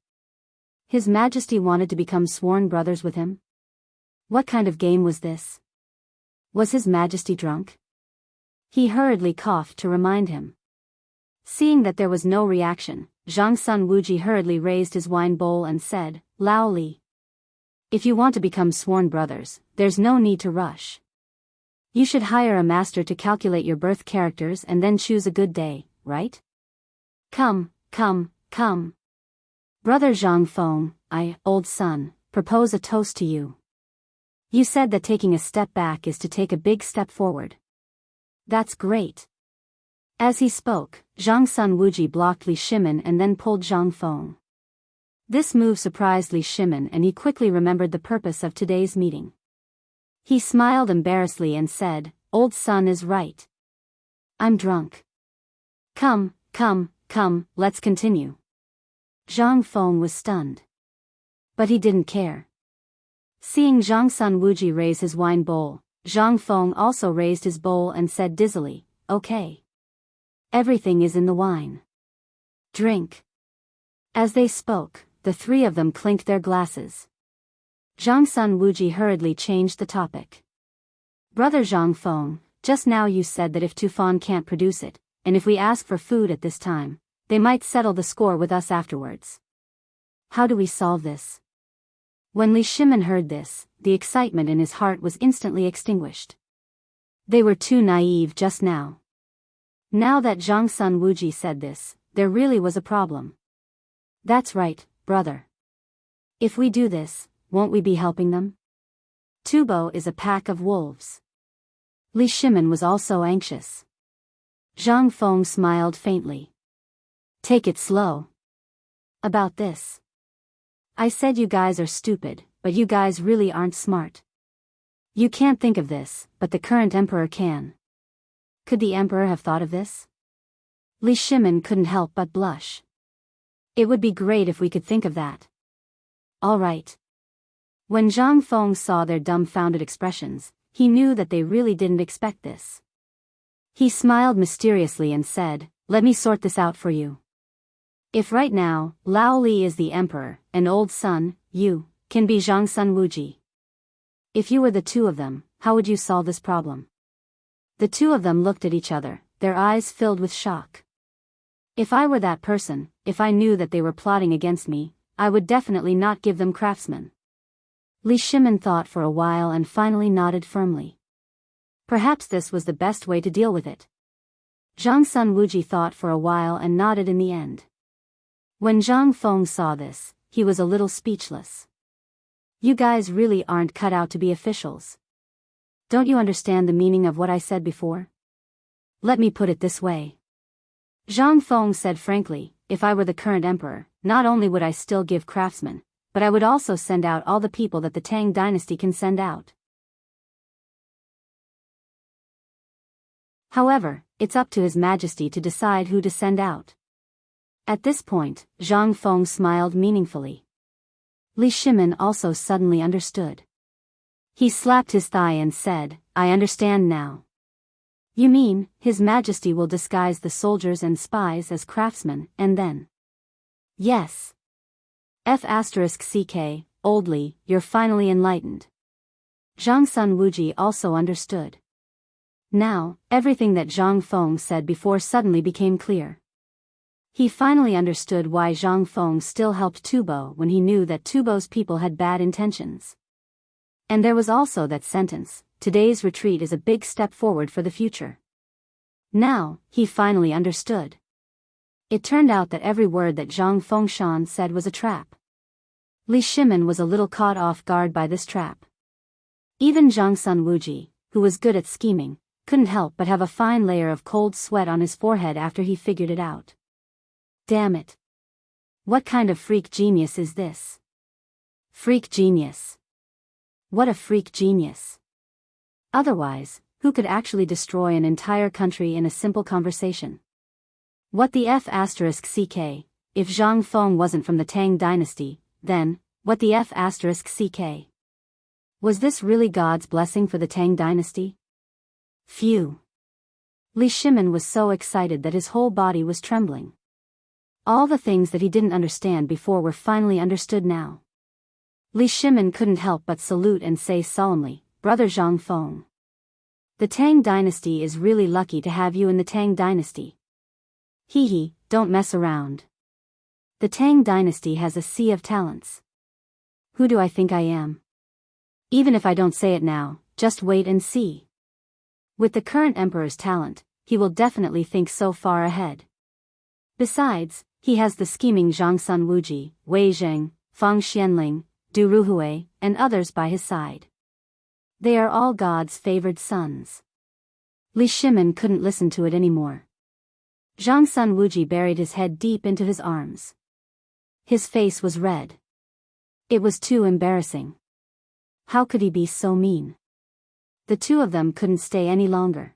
His Majesty wanted to become sworn brothers with him? What kind of game was this? Was His Majesty drunk? He hurriedly coughed to remind him. Seeing that there was no reaction, Zhang Sun Wuji hurriedly raised his wine bowl and said, Lao Li. If you want to become sworn brothers, there's no need to rush. You should hire a master to calculate your birth characters and then choose a good day, right? Come, come, come. Brother Zhang Feng, I, old son, propose a toast to you. You said that taking a step back is to take a big step forward. That's great. As he spoke, Zhang Sun Wuji blocked Li Shimin and then pulled Zhang Feng. This move surprised Li Shimin and he quickly remembered the purpose of today's meeting. He smiled embarrassedly and said, Old son is right. I'm drunk. Come, come, come, let's continue. Zhang Feng was stunned. But he didn't care. Seeing Zhang Sun Wuji raise his wine bowl, Zhang Feng also raised his bowl and said dizzily, Okay. Everything is in the wine. Drink. As they spoke, the three of them clinked their glasses. Zhang Sun Wuji hurriedly changed the topic. Brother Zhang Feng, just now you said that if Tufan can't produce it, and if we ask for food at this time, they might settle the score with us afterwards. How do we solve this? When Li Shimin heard this, the excitement in his heart was instantly extinguished. They were too naive just now. Now that Zhang Sun Wuji said this, there really was a problem. That's right, brother. If we do this, won't we be helping them? Tubo is a pack of wolves. Li Shimin was also anxious. Zhang Feng smiled faintly. Take it slow. About this. I said you guys are stupid, but you guys really aren't smart. You can't think of this, but the current emperor can. Could the emperor have thought of this? Li Shimin couldn't help but blush. It would be great if we could think of that. All right. When Zhang Feng saw their dumbfounded expressions, he knew that they really didn't expect this. He smiled mysteriously and said, "Let me sort this out for you. If right now, Lao Li is the emperor, and old son, you, can be Zhang Sun Wuji. If you were the two of them, how would you solve this problem?" The two of them looked at each other, their eyes filled with shock. If I were that person, if I knew that they were plotting against me, I would definitely not give them craftsmen. Li Shimin thought for a while and finally nodded firmly. Perhaps this was the best way to deal with it. Zhang Sun Wuji thought for a while and nodded in the end. When Zhang Feng saw this, he was a little speechless. You guys really aren't cut out to be officials. Don't you understand the meaning of what I said before? Let me put it this way. Zhang Feng said frankly, if I were the current emperor, not only would I still give craftsmen, but I would also send out all the people that the Tang dynasty can send out. However, it's up to His Majesty to decide who to send out. At this point, Zhang Feng smiled meaningfully. Li Shimin also suddenly understood. He slapped his thigh and said, "I understand now. You mean, His Majesty will disguise the soldiers and spies as craftsmen, and then..." Yes. F***ck, old Li, you're finally enlightened. Zhang Sun Wuji also understood. Now, everything that Zhang Feng said before suddenly became clear. He finally understood why Zhang Feng still helped Tubo when he knew that Tubo's people had bad intentions. And there was also that sentence, "Today's retreat is a big step forward for the future." Now, he finally understood. It turned out that every word that Zhang Fengshan said was a trap. Li Shimin was a little caught off guard by this trap. Even Zhang Sun Wuji, who was good at scheming, couldn't help but have a fine layer of cold sweat on his forehead after he figured it out. Damn it. What kind of freak genius is this? Freak genius. What a freak genius. Otherwise, who could actually destroy an entire country in a simple conversation? What the F***ck, if Zhang Feng wasn't from the Tang dynasty, then, what the F***ck? Was this really God's blessing for the Tang dynasty? Phew. Li Shimin was so excited that his whole body was trembling. All the things that he didn't understand before were finally understood now. Li Shimin couldn't help but salute and say solemnly, "Brother Zhang Feng. The Tang dynasty is really lucky to have you in the Tang dynasty. Hee, don't mess around. The Tang dynasty has a sea of talents. Who do I think I am? Even if I don't say it now, just wait and see. With the current emperor's talent, he will definitely think so far ahead. Besides, he has the scheming Zhang Sun Wuji, Wei Zheng, Fang Xianling, Du Ruhui, and others by his side. They are all God's favored sons." Li Shimin couldn't listen to it anymore. Zhang Sun Wuji buried his head deep into his arms. His face was red. It was too embarrassing. How could he be so mean? The two of them couldn't stay any longer.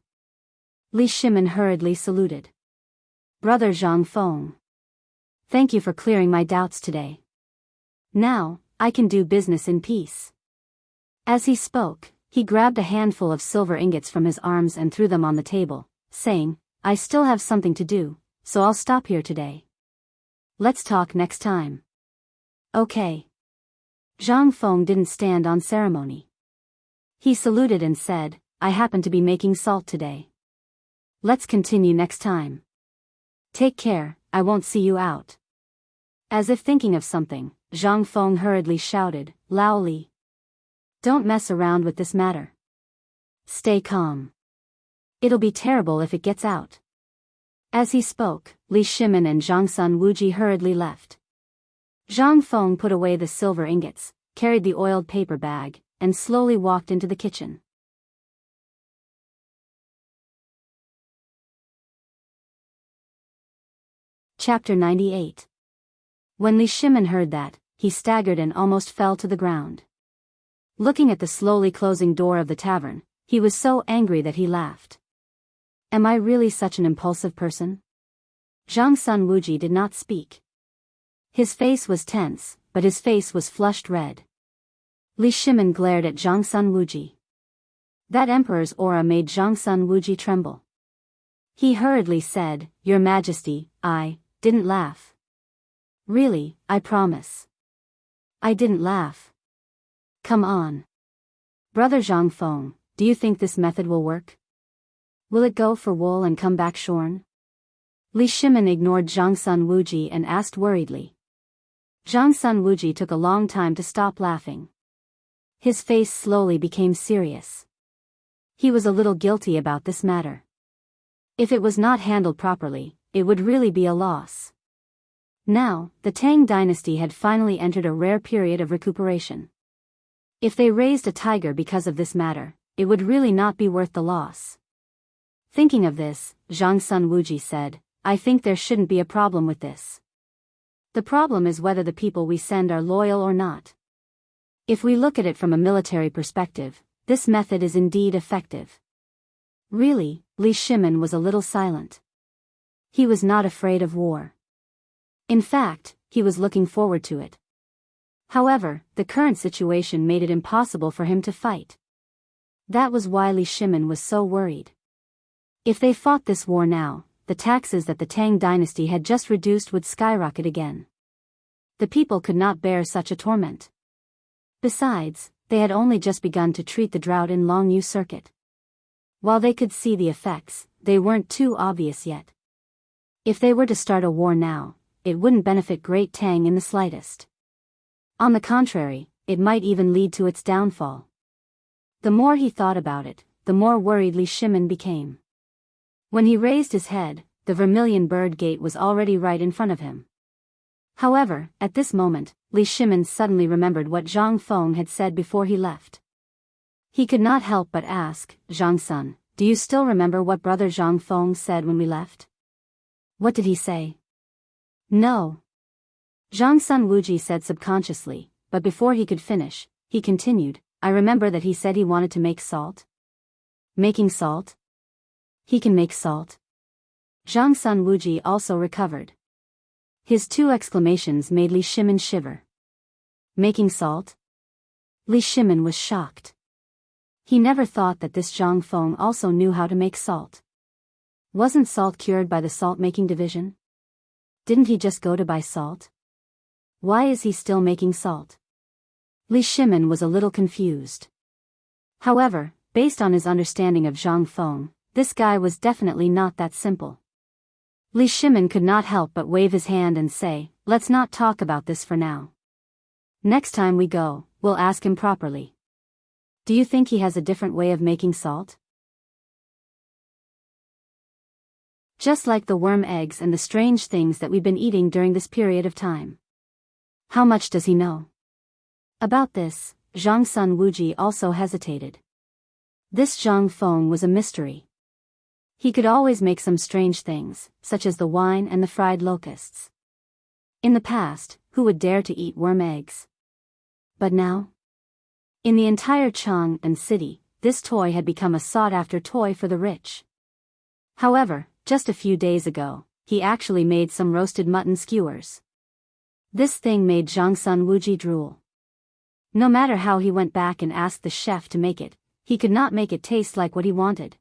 Li Shimin hurriedly saluted. "Brother Zhang Feng. Thank you for clearing my doubts today. Now, I can do business in peace." As he spoke, he grabbed a handful of silver ingots from his arms and threw them on the table, saying, "I still have something to do, so I'll stop here today. Let's talk next time." "Okay." Zhang Feng didn't stand on ceremony. He saluted and said, "I happen to be making salt today. Let's continue next time. Take care, I won't see you out." As if thinking of something, Zhang Feng hurriedly shouted, "Lao Li. Don't mess around with this matter. Stay calm. It'll be terrible if it gets out." As he spoke, Li Shimin and Zhang Sun Wuji hurriedly left. Zhang Feng put away the silver ingots, carried the oiled paper bag, and slowly walked into the kitchen. Chapter 98. When Li Shimin heard that, he staggered and almost fell to the ground. Looking at the slowly closing door of the tavern, he was so angry that he laughed. Am I really such an impulsive person? Zhang Sun Wuji did not speak. His face was tense, but his face was flushed red. Li Shimin glared at Zhang Sun Wuji. That emperor's aura made Zhang Sun Wuji tremble. He hurriedly said, "Your Majesty, I didn't laugh. Really, I promise. I didn't laugh. Come on. Brother Zhang Feng, do you think this method will work? Will it go for wool and come back shorn?" Li Shimin ignored Zhang Sun Wuji and asked worriedly. Zhang Sun Wuji took a long time to stop laughing. His face slowly became serious. He was a little guilty about this matter. If it was not handled properly, it would really be a loss. Now, the Tang dynasty had finally entered a rare period of recuperation. If they raised a tiger because of this matter, it would really not be worth the loss. Thinking of this, Zhang Sun Wuji said, "I think there shouldn't be a problem with this. The problem is whether the people we send are loyal or not. If we look at it from a military perspective, this method is indeed effective." Really, Li Shimin was a little silent. He was not afraid of war. In fact, he was looking forward to it. However, the current situation made it impossible for him to fight. That was why Li Shimin was so worried. If they fought this war now, the taxes that the Tang dynasty had just reduced would skyrocket again. The people could not bear such a torment. Besides, they had only just begun to treat the drought in Longyu Circuit. While they could see the effects, they weren't too obvious yet. If they were to start a war now, it wouldn't benefit Great Tang in the slightest. On the contrary, it might even lead to its downfall. The more he thought about it, the more worried Li Shimin became. When he raised his head, the vermilion bird gate was already right in front of him. However, at this moment, Li Shimin suddenly remembered what Zhang Feng had said before he left. He could not help but ask, "Zhang Sun, do you still remember what Brother Zhang Feng said when we left?" "What did he say?" "No." Zhang Sun Wuji said subconsciously, but before he could finish, he continued, "I remember that he said he wanted to make salt." "Making salt? He can make salt?" Zhang Sun Wuji also recovered. His two exclamations made Li Shimin shiver. Making salt? Li Shimin was shocked. He never thought that this Zhang Feng also knew how to make salt. Wasn't salt cured by the salt-making division? Didn't he just go to buy salt? Why is he still making salt? Li Shimin was a little confused. However, based on his understanding of Zhang Feng, this guy was definitely not that simple. Li Shimin could not help but wave his hand and say, "Let's not talk about this for now. Next time we go, we'll ask him properly. Do you think he has a different way of making salt? Just like the worm eggs and the strange things that we've been eating during this period of time. How much does he know?" About this, Zhang Sun Wuji also hesitated. This Zhang Feng was a mystery. He could always make some strange things, such as the wine and the fried locusts. In the past, who would dare to eat worm eggs? But now? In the entire Chang'an city, this toy had become a sought-after toy for the rich. However, just a few days ago, he actually made some roasted mutton skewers. This thing made Zhang Sun Wuji drool. No matter how he went back and asked the chef to make it, he could not make it taste like what he wanted.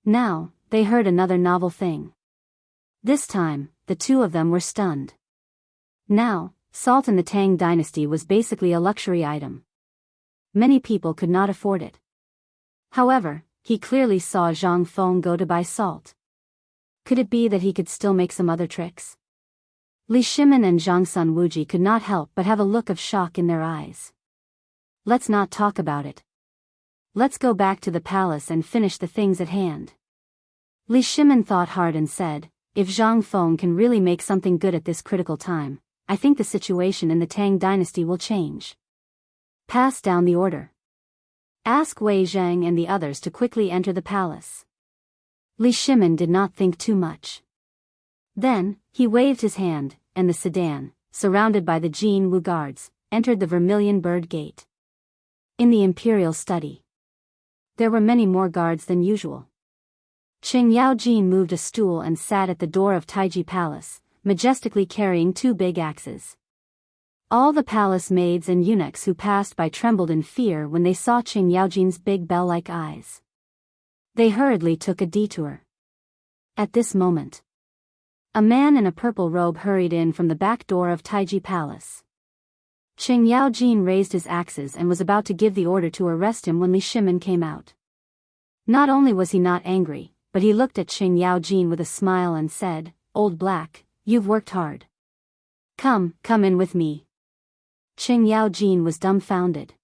Now, they heard another novel thing. This time, the two of them were stunned. Now, salt in the Tang dynasty was basically a luxury item. Many people could not afford it. However, he clearly saw Zhang Feng go to buy salt. Could it be that he could still make some other tricks? Li Shimin and Zhang Sun Wuji could not help but have a look of shock in their eyes. Let's not talk about it. Let's go back to the palace and finish the things at hand. Li Shimin thought hard and said, "If Zhang Feng can really make something good at this critical time, I think the situation in the Tang dynasty will change. Pass down the order. Ask Wei Zhang and the others to quickly enter the palace." Li Shimin did not think too much. Then, he waved his hand, and the sedan, surrounded by the Jin Wu guards, entered the Vermilion Bird Gate. In the imperial study, there were many more guards than usual. Qing Yaojin moved a stool and sat at the door of Taiji Palace, majestically carrying 2 big axes. All the palace maids and eunuchs who passed by trembled in fear when they saw Qing Yaojin's big bell-like eyes. They hurriedly took a detour. At this moment, a man in a purple robe hurried in from the back door of Taiji Palace. Qing Yaojin raised his axes and was about to give the order to arrest him when Li Shimin came out. Not only was he not angry, but he looked at Qing Yaojin with a smile and said, "Old Black, you've worked hard. Come in with me." Qing Yaojin was dumbfounded.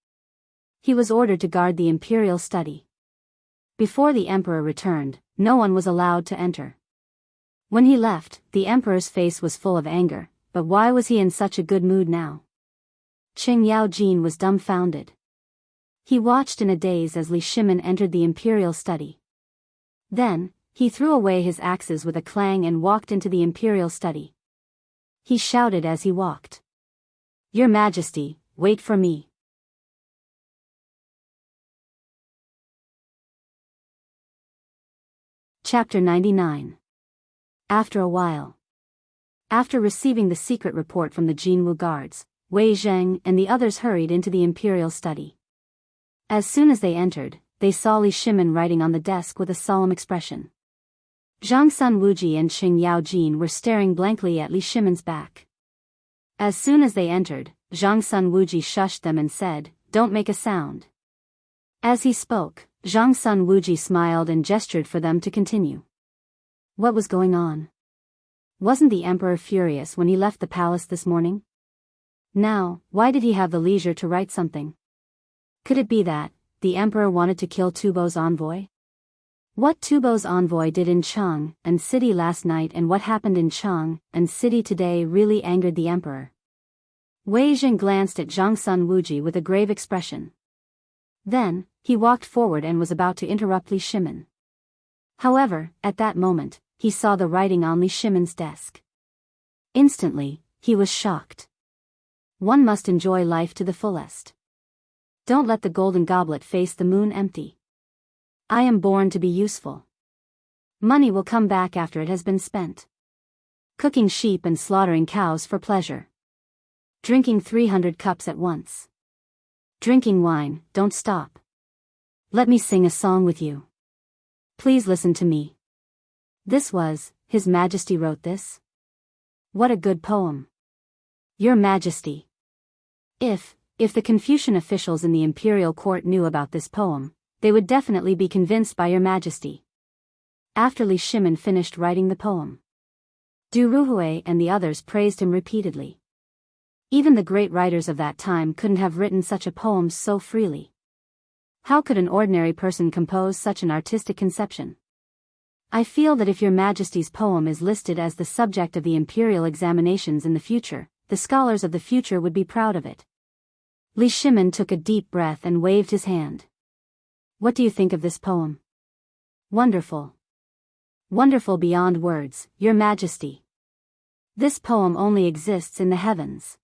He was ordered to guard the imperial study. Before the emperor returned, no one was allowed to enter. When he left, the emperor's face was full of anger, but why was he in such a good mood now? Qing Yaojin was dumbfounded. He watched in a daze as Li Shimin entered the imperial study. Then, he threw away his axes with a clang and walked into the imperial study. He shouted as he walked, "Your Majesty, wait for me." Chapter 99. After a while. After receiving the secret report from the Jinwu guards, Wei Zheng and the others hurried into the imperial study. As soon as they entered, they saw Li Shimin writing on the desk with a solemn expression. Zhang Sun Wuji and Qing Yaojin were staring blankly at Li Shimin's back. As soon as they entered, Zhang Sun Wuji shushed them and said, "Don't make a sound." As he spoke, Zhang Sun Wuji smiled and gestured for them to continue. What was going on? Wasn't the emperor furious when he left the palace this morning? Now, why did he have the leisure to write something? Could it be that the emperor wanted to kill Tubo's envoy? What Tubo's envoy did in Chang'an City last night and what happened in Chang'an City today really angered the emperor. Wei Zheng glanced at Zhang Sun Wuji with a grave expression. Then, he walked forward and was about to interrupt Li Shimin. However, at that moment, he saw the writing on Li Shimin's desk. Instantly, he was shocked. One must enjoy life to the fullest. Don't let the golden goblet face the moon empty. I am born to be useful. Money will come back after it has been spent. Cooking sheep and slaughtering cows for pleasure. Drinking 300 cups at once. Drinking wine, don't stop. Let me sing a song with you. Please listen to me. This was, His Majesty wrote this. What a good poem. Your Majesty. If the Confucian officials in the imperial court knew about this poem, they would definitely be convinced by Your Majesty. After Li Shimin finished writing the poem, Du Ruhui and the others praised him repeatedly. Even the great writers of that time couldn't have written such a poem so freely. How could an ordinary person compose such an artistic conception? I feel that if Your Majesty's poem is listed as the subject of the imperial examinations in the future, the scholars of the future would be proud of it. Li Shimin took a deep breath and waved his hand. What do you think of this poem? Wonderful. Wonderful beyond words, Your Majesty. This poem only exists in the heavens.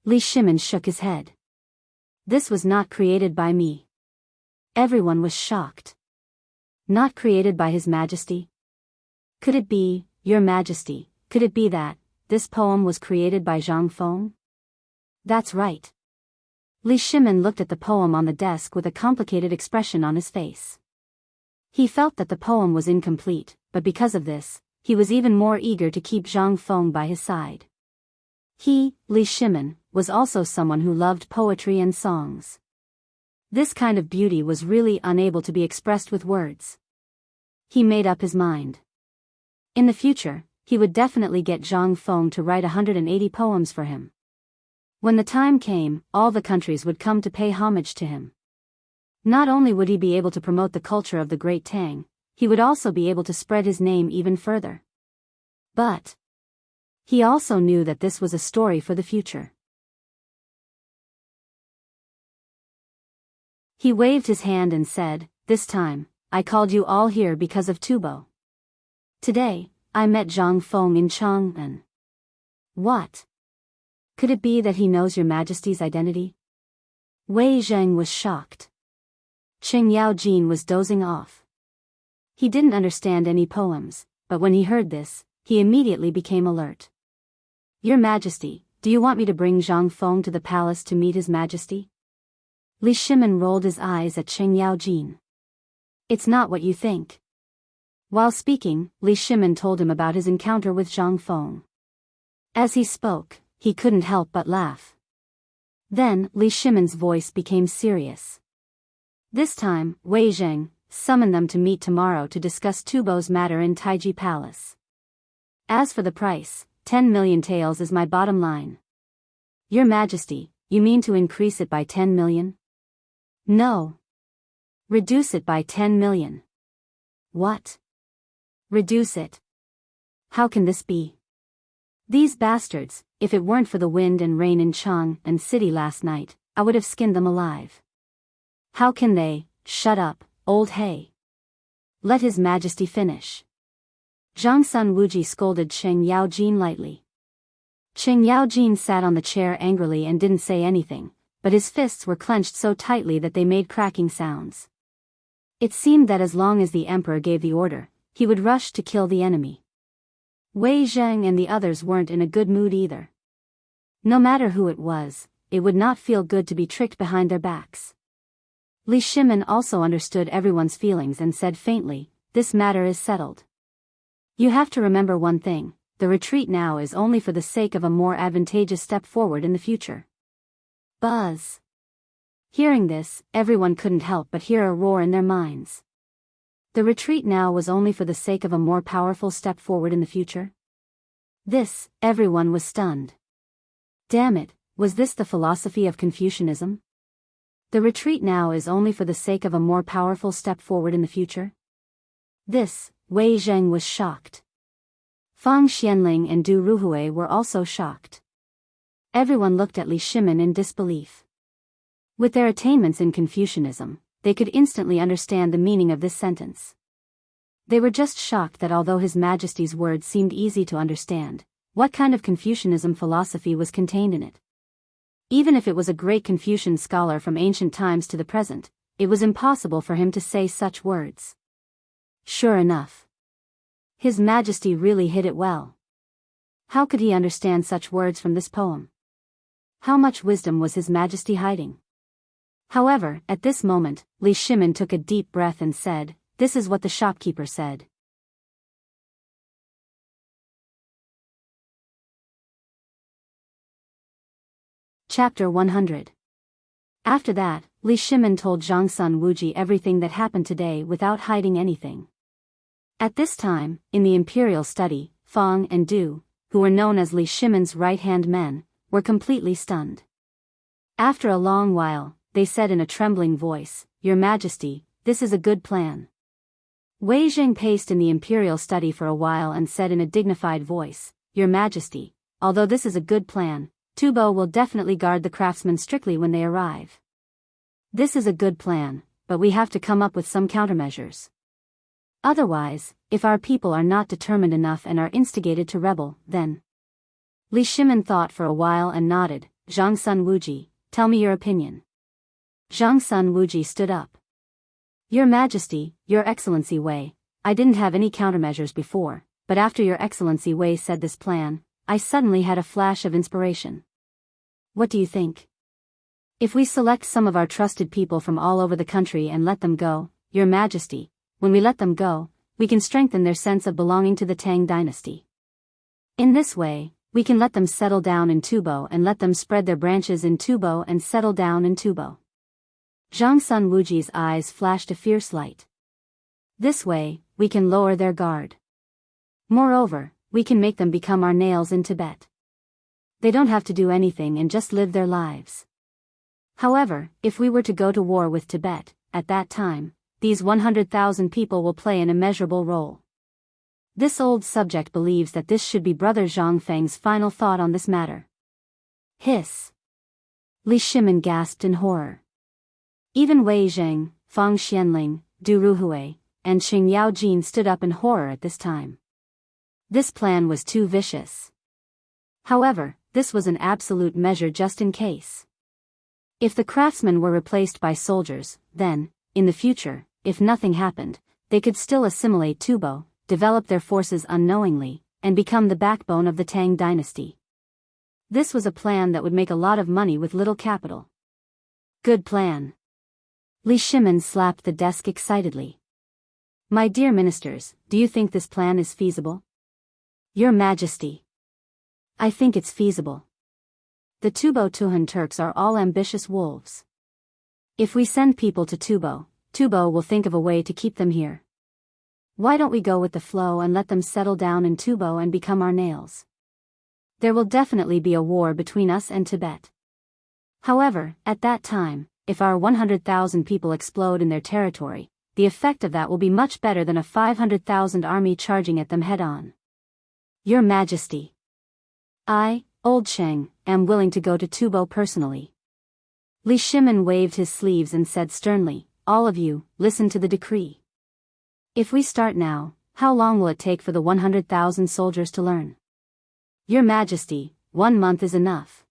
Li Shimin shook his head. This was not created by me. Everyone was shocked. Not created by His Majesty? Could it be, Your Majesty, could it be that this poem was created by Zhang Feng? That's right. Li Shimin looked at the poem on the desk with a complicated expression on his face. He felt that the poem was incomplete, but because of this, he was even more eager to keep Zhang Feng by his side. He, Li Shimin, was also someone who loved poetry and songs. This kind of beauty was really unable to be expressed with words. He made up his mind. In the future, he would definitely get Zhang Feng to write 180 poems for him. When the time came, all the countries would come to pay homage to him. Not only would he be able to promote the culture of the Great Tang, he would also be able to spread his name even further. But he also knew that this was a story for the future. He waved his hand and said, "This time, I called you all here because of Tubo. Today, I met Zhang Feng in Chang'an." What? Could it be that he knows Your Majesty's identity? Wei Zheng was shocked. Qing Yaojin was dozing off. He didn't understand any poems, but when he heard this, he immediately became alert. Your Majesty, do you want me to bring Zhang Feng to the palace to meet His Majesty? Li Shimin rolled his eyes at Cheng Yaojin. It's not what you think. While speaking, Li Shimin told him about his encounter with Zhang Feng. As he spoke, he couldn't help but laugh. Then, Li Shimin's voice became serious. This time, Wei Zheng summoned them to meet tomorrow to discuss Tubo's matter in Taiji Palace. As for the price, 10 million taels is my bottom line. Your Majesty, you mean to increase it by 10 million? No. Reduce it by 10 million. What? Reduce it? How can this be? These bastards, if it weren't for the wind and rain in Chang and City last night, I would have skinned them alive. How can they? Shut up, old hay. Let His Majesty finish. Zhang Sun Wuji scolded Cheng Yaojin lightly. Cheng Yaojin sat on the chair angrily and didn't say anything, but his fists were clenched so tightly that they made cracking sounds. It seemed that as long as the emperor gave the order, he would rush to kill the enemy. Wei Zheng and the others weren't in a good mood either. No matter who it was, it would not feel good to be tricked behind their backs. Li Shimin also understood everyone's feelings and said faintly, this matter is settled. You have to remember one thing, the retreat now is only for the sake of a more advantageous step forward in the future. Buzz. Hearing this, everyone couldn't help but hear a roar in their minds. The retreat now was only for the sake of a more powerful step forward in the future? This, everyone was stunned. Damn it, was this the philosophy of Confucianism? The retreat now is only for the sake of a more powerful step forward in the future? This, Wei Zheng was shocked. Fang Xianling and Du Ruhui were also shocked. Everyone looked at Li Shimin in disbelief. With their attainments in Confucianism, they could instantly understand the meaning of this sentence. They were just shocked that although His Majesty's words seemed easy to understand, what kind of Confucianism philosophy was contained in it? Even if it was a great Confucian scholar from ancient times to the present, it was impossible for him to say such words. Sure enough. His Majesty really hid it well. How could he understand such words from this poem? How much wisdom was His Majesty hiding? However, at this moment, Li Shimin took a deep breath and said, this is what the shopkeeper said. Chapter 100. After that, Li Shimin told Zhang Sun Wuji everything that happened today without hiding anything. At this time, in the imperial study, Fang and Du, who were known as Li Shimin's right-hand men, were completely stunned. After a long while, they said in a trembling voice, Your Majesty, this is a good plan. Wei Zheng paced in the imperial study for a while and said in a dignified voice, Your Majesty, although this is a good plan, Tubo will definitely guard the craftsmen strictly when they arrive. This is a good plan, but we have to come up with some countermeasures. Otherwise, if our people are not determined enough and are instigated to rebel, then... Li Shimin thought for a while and nodded, Zhang Sun Wuji, tell me your opinion. Zhang Sun Wuji stood up. Your Majesty, Your Excellency Wei, I didn't have any countermeasures before, but after Your Excellency Wei said this plan, I suddenly had a flash of inspiration. What do you think? If we select some of our trusted people from all over the country and let them go, Your Majesty, when we let them go, we can strengthen their sense of belonging to the Tang dynasty. In this way, we can let them settle down in Tubo and let them spread their branches in Tubo and settle down in Tubo. Zhang Sun Wuji's eyes flashed a fierce light. This way, we can lower their guard. Moreover, we can make them become our nails in Tibet. They don't have to do anything and just live their lives. However, if we were to go to war with Tibet, at that time, these 100,000 people will play an immeasurable role. This old subject believes that this should be Brother Zhang Feng's final thought on this matter. Hiss. Li Shimin gasped in horror. Even Wei Zheng, Fang Xianling, Du Ruhui, and Cheng Yaojin stood up in horror at this time. This plan was too vicious. However, this was an absolute measure just in case. If the craftsmen were replaced by soldiers, then, in the future, if nothing happened, they could still assimilate Tubo, develop their forces unknowingly, and become the backbone of the Tang dynasty. This was a plan that would make a lot of money with little capital. Good plan. Li Shimin slapped the desk excitedly. My dear ministers, do you think this plan is feasible? Your Majesty. I think it's feasible. The Tubo Tuhan Turks are all ambitious wolves. If we send people to Tubo, Tubo will think of a way to keep them here. Why don't we go with the flow and let them settle down in Tubo and become our nails? There will definitely be a war between us and Tibet. However, at that time, if our 100,000 people explode in their territory, the effect of that will be much better than a 500,000 army charging at them head-on. Your Majesty. I, Old Cheng, am willing to go to Tubo personally. Li Shimin waved his sleeves and said sternly, all of you, listen to the decree. If we start now, how long will it take for the 100,000 soldiers to learn? Your Majesty, 1 month is enough.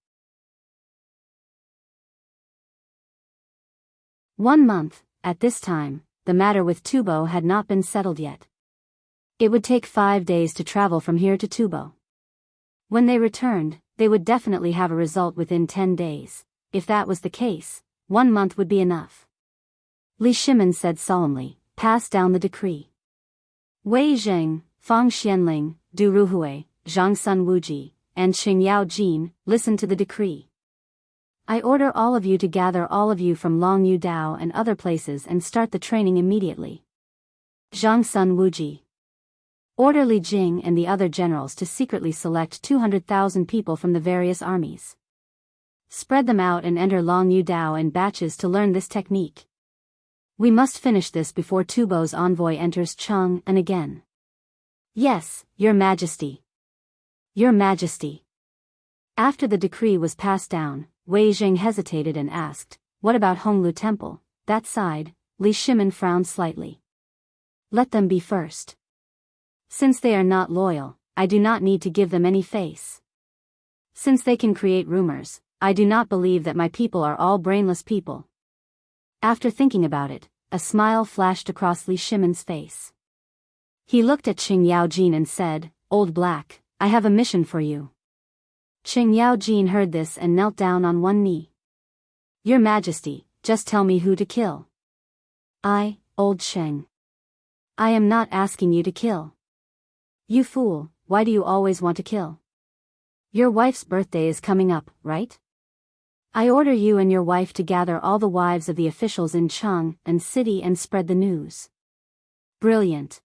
1 month, at this time, the matter with Tubo had not been settled yet. It would take 5 days to travel from here to Tubo. When they returned, they would definitely have a result within 10 days. If that was the case, 1 month would be enough. Li Shimin said solemnly, pass down the decree. Wei Zheng, Fang Xianling, Du Ruhui, Zhang Sun Wuji, and Qing Yao Jin, listen to the decree. I order all of you to gather all of you from Long Yu Dao and other places and start the training immediately. Zhang Sun Wuji. Order Li Jing and the other generals to secretly select 200,000 people from the various armies. Spread them out and enter Long Yu Dao in batches to learn this technique. We must finish this before Tubo's envoy enters Cheng and again. Yes, Your Majesty. Your Majesty. After the decree was passed down, Wei Zheng hesitated and asked, what about Honglu Temple, that side? Li Shimin frowned slightly. Let them be first. Since they are not loyal, I do not need to give them any face. Since they can create rumors, I do not believe that my people are all brainless people. After thinking about it, a smile flashed across Li Shimin's face. He looked at Qing Yao Jin and said, Old Black, I have a mission for you. Qing Yao Jin heard this and knelt down on one knee. Your Majesty, just tell me who to kill. I, Old Sheng. I am not asking you to kill. You fool, why do you always want to kill? Your wife's birthday is coming up, right? I order you and your wife to gather all the wives of the officials in Cheng and city and spread the news. Brilliant.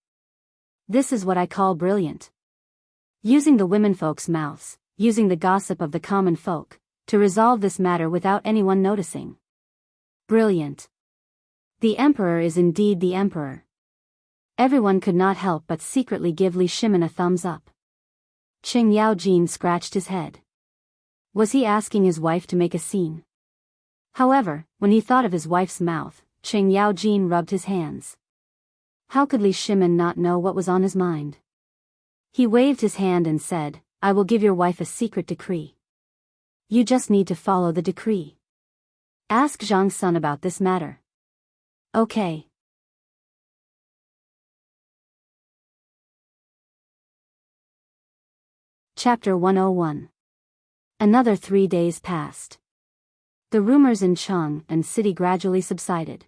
This is what I call brilliant. Using the womenfolk's mouths, using the gossip of the common folk, to resolve this matter without anyone noticing. Brilliant. The emperor is indeed the emperor. Everyone could not help but secretly give Li Shimin a thumbs up. Qing Yao Jin scratched his head. Was he asking his wife to make a scene? However, when he thought of his wife's mouth, Qing Yao Jin rubbed his hands. How could Li Shimin not know what was on his mind? He waved his hand and said, I will give your wife a secret decree. You just need to follow the decree. Ask Zhang Sun about this matter. Okay. Chapter 101. Another 3 days passed. The rumors in Cheng and city gradually subsided.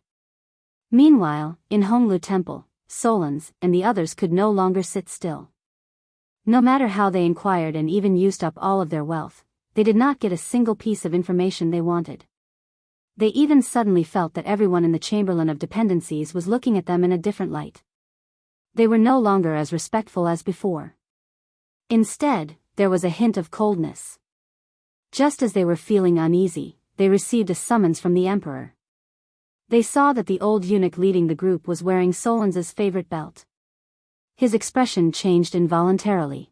Meanwhile, in Honglu Temple, Solons and the others could no longer sit still. No matter how they inquired and even used up all of their wealth, they did not get a single piece of information they wanted. They even suddenly felt that everyone in the Chamberlain of Dependencies was looking at them in a different light. They were no longer as respectful as before. Instead, there was a hint of coldness. Just as they were feeling uneasy, they received a summons from the emperor. They saw that the old eunuch leading the group was wearing Solons's favorite belt. His expression changed involuntarily.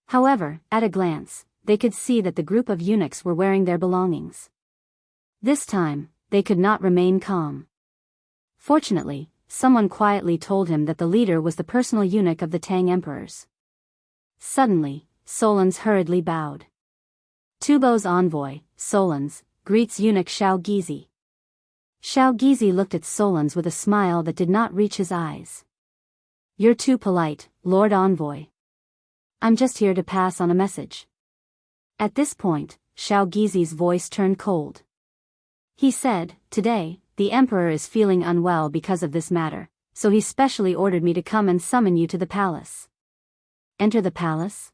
However, at a glance, they could see that the group of eunuchs were wearing their belongings. This time, they could not remain calm. Fortunately, someone quietly told him that the leader was the personal eunuch of the Tang emperors. Suddenly, Solons hurriedly bowed. Tubo's envoy, Solons, greets eunuch Shao Gizi. Xiao Gizi looked at Solons with a smile that did not reach his eyes. You're too polite, Lord Envoy. I'm just here to pass on a message. At this point, Xiao Gizi's voice turned cold. He said, today, the Emperor is feeling unwell because of this matter, so he specially ordered me to come and summon you to the palace. Enter the palace?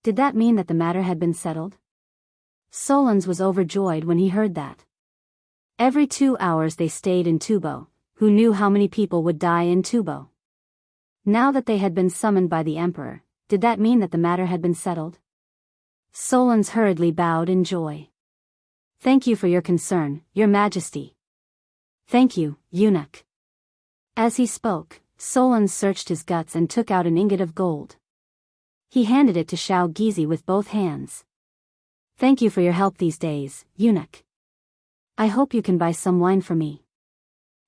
Did that mean that the matter had been settled? Solons was overjoyed when he heard that. Every 2 hours they stayed in Tubo. Who knew how many people would die in Tubo? Now that they had been summoned by the Emperor, did that mean that the matter had been settled? Solons hurriedly bowed in joy. Thank you for your concern, Your Majesty. Thank you, eunuch. As he spoke, Solons searched his guts and took out an ingot of gold. He handed it to Xiao Gizi with both hands. Thank you for your help these days, eunuch. I hope you can buy some wine for me.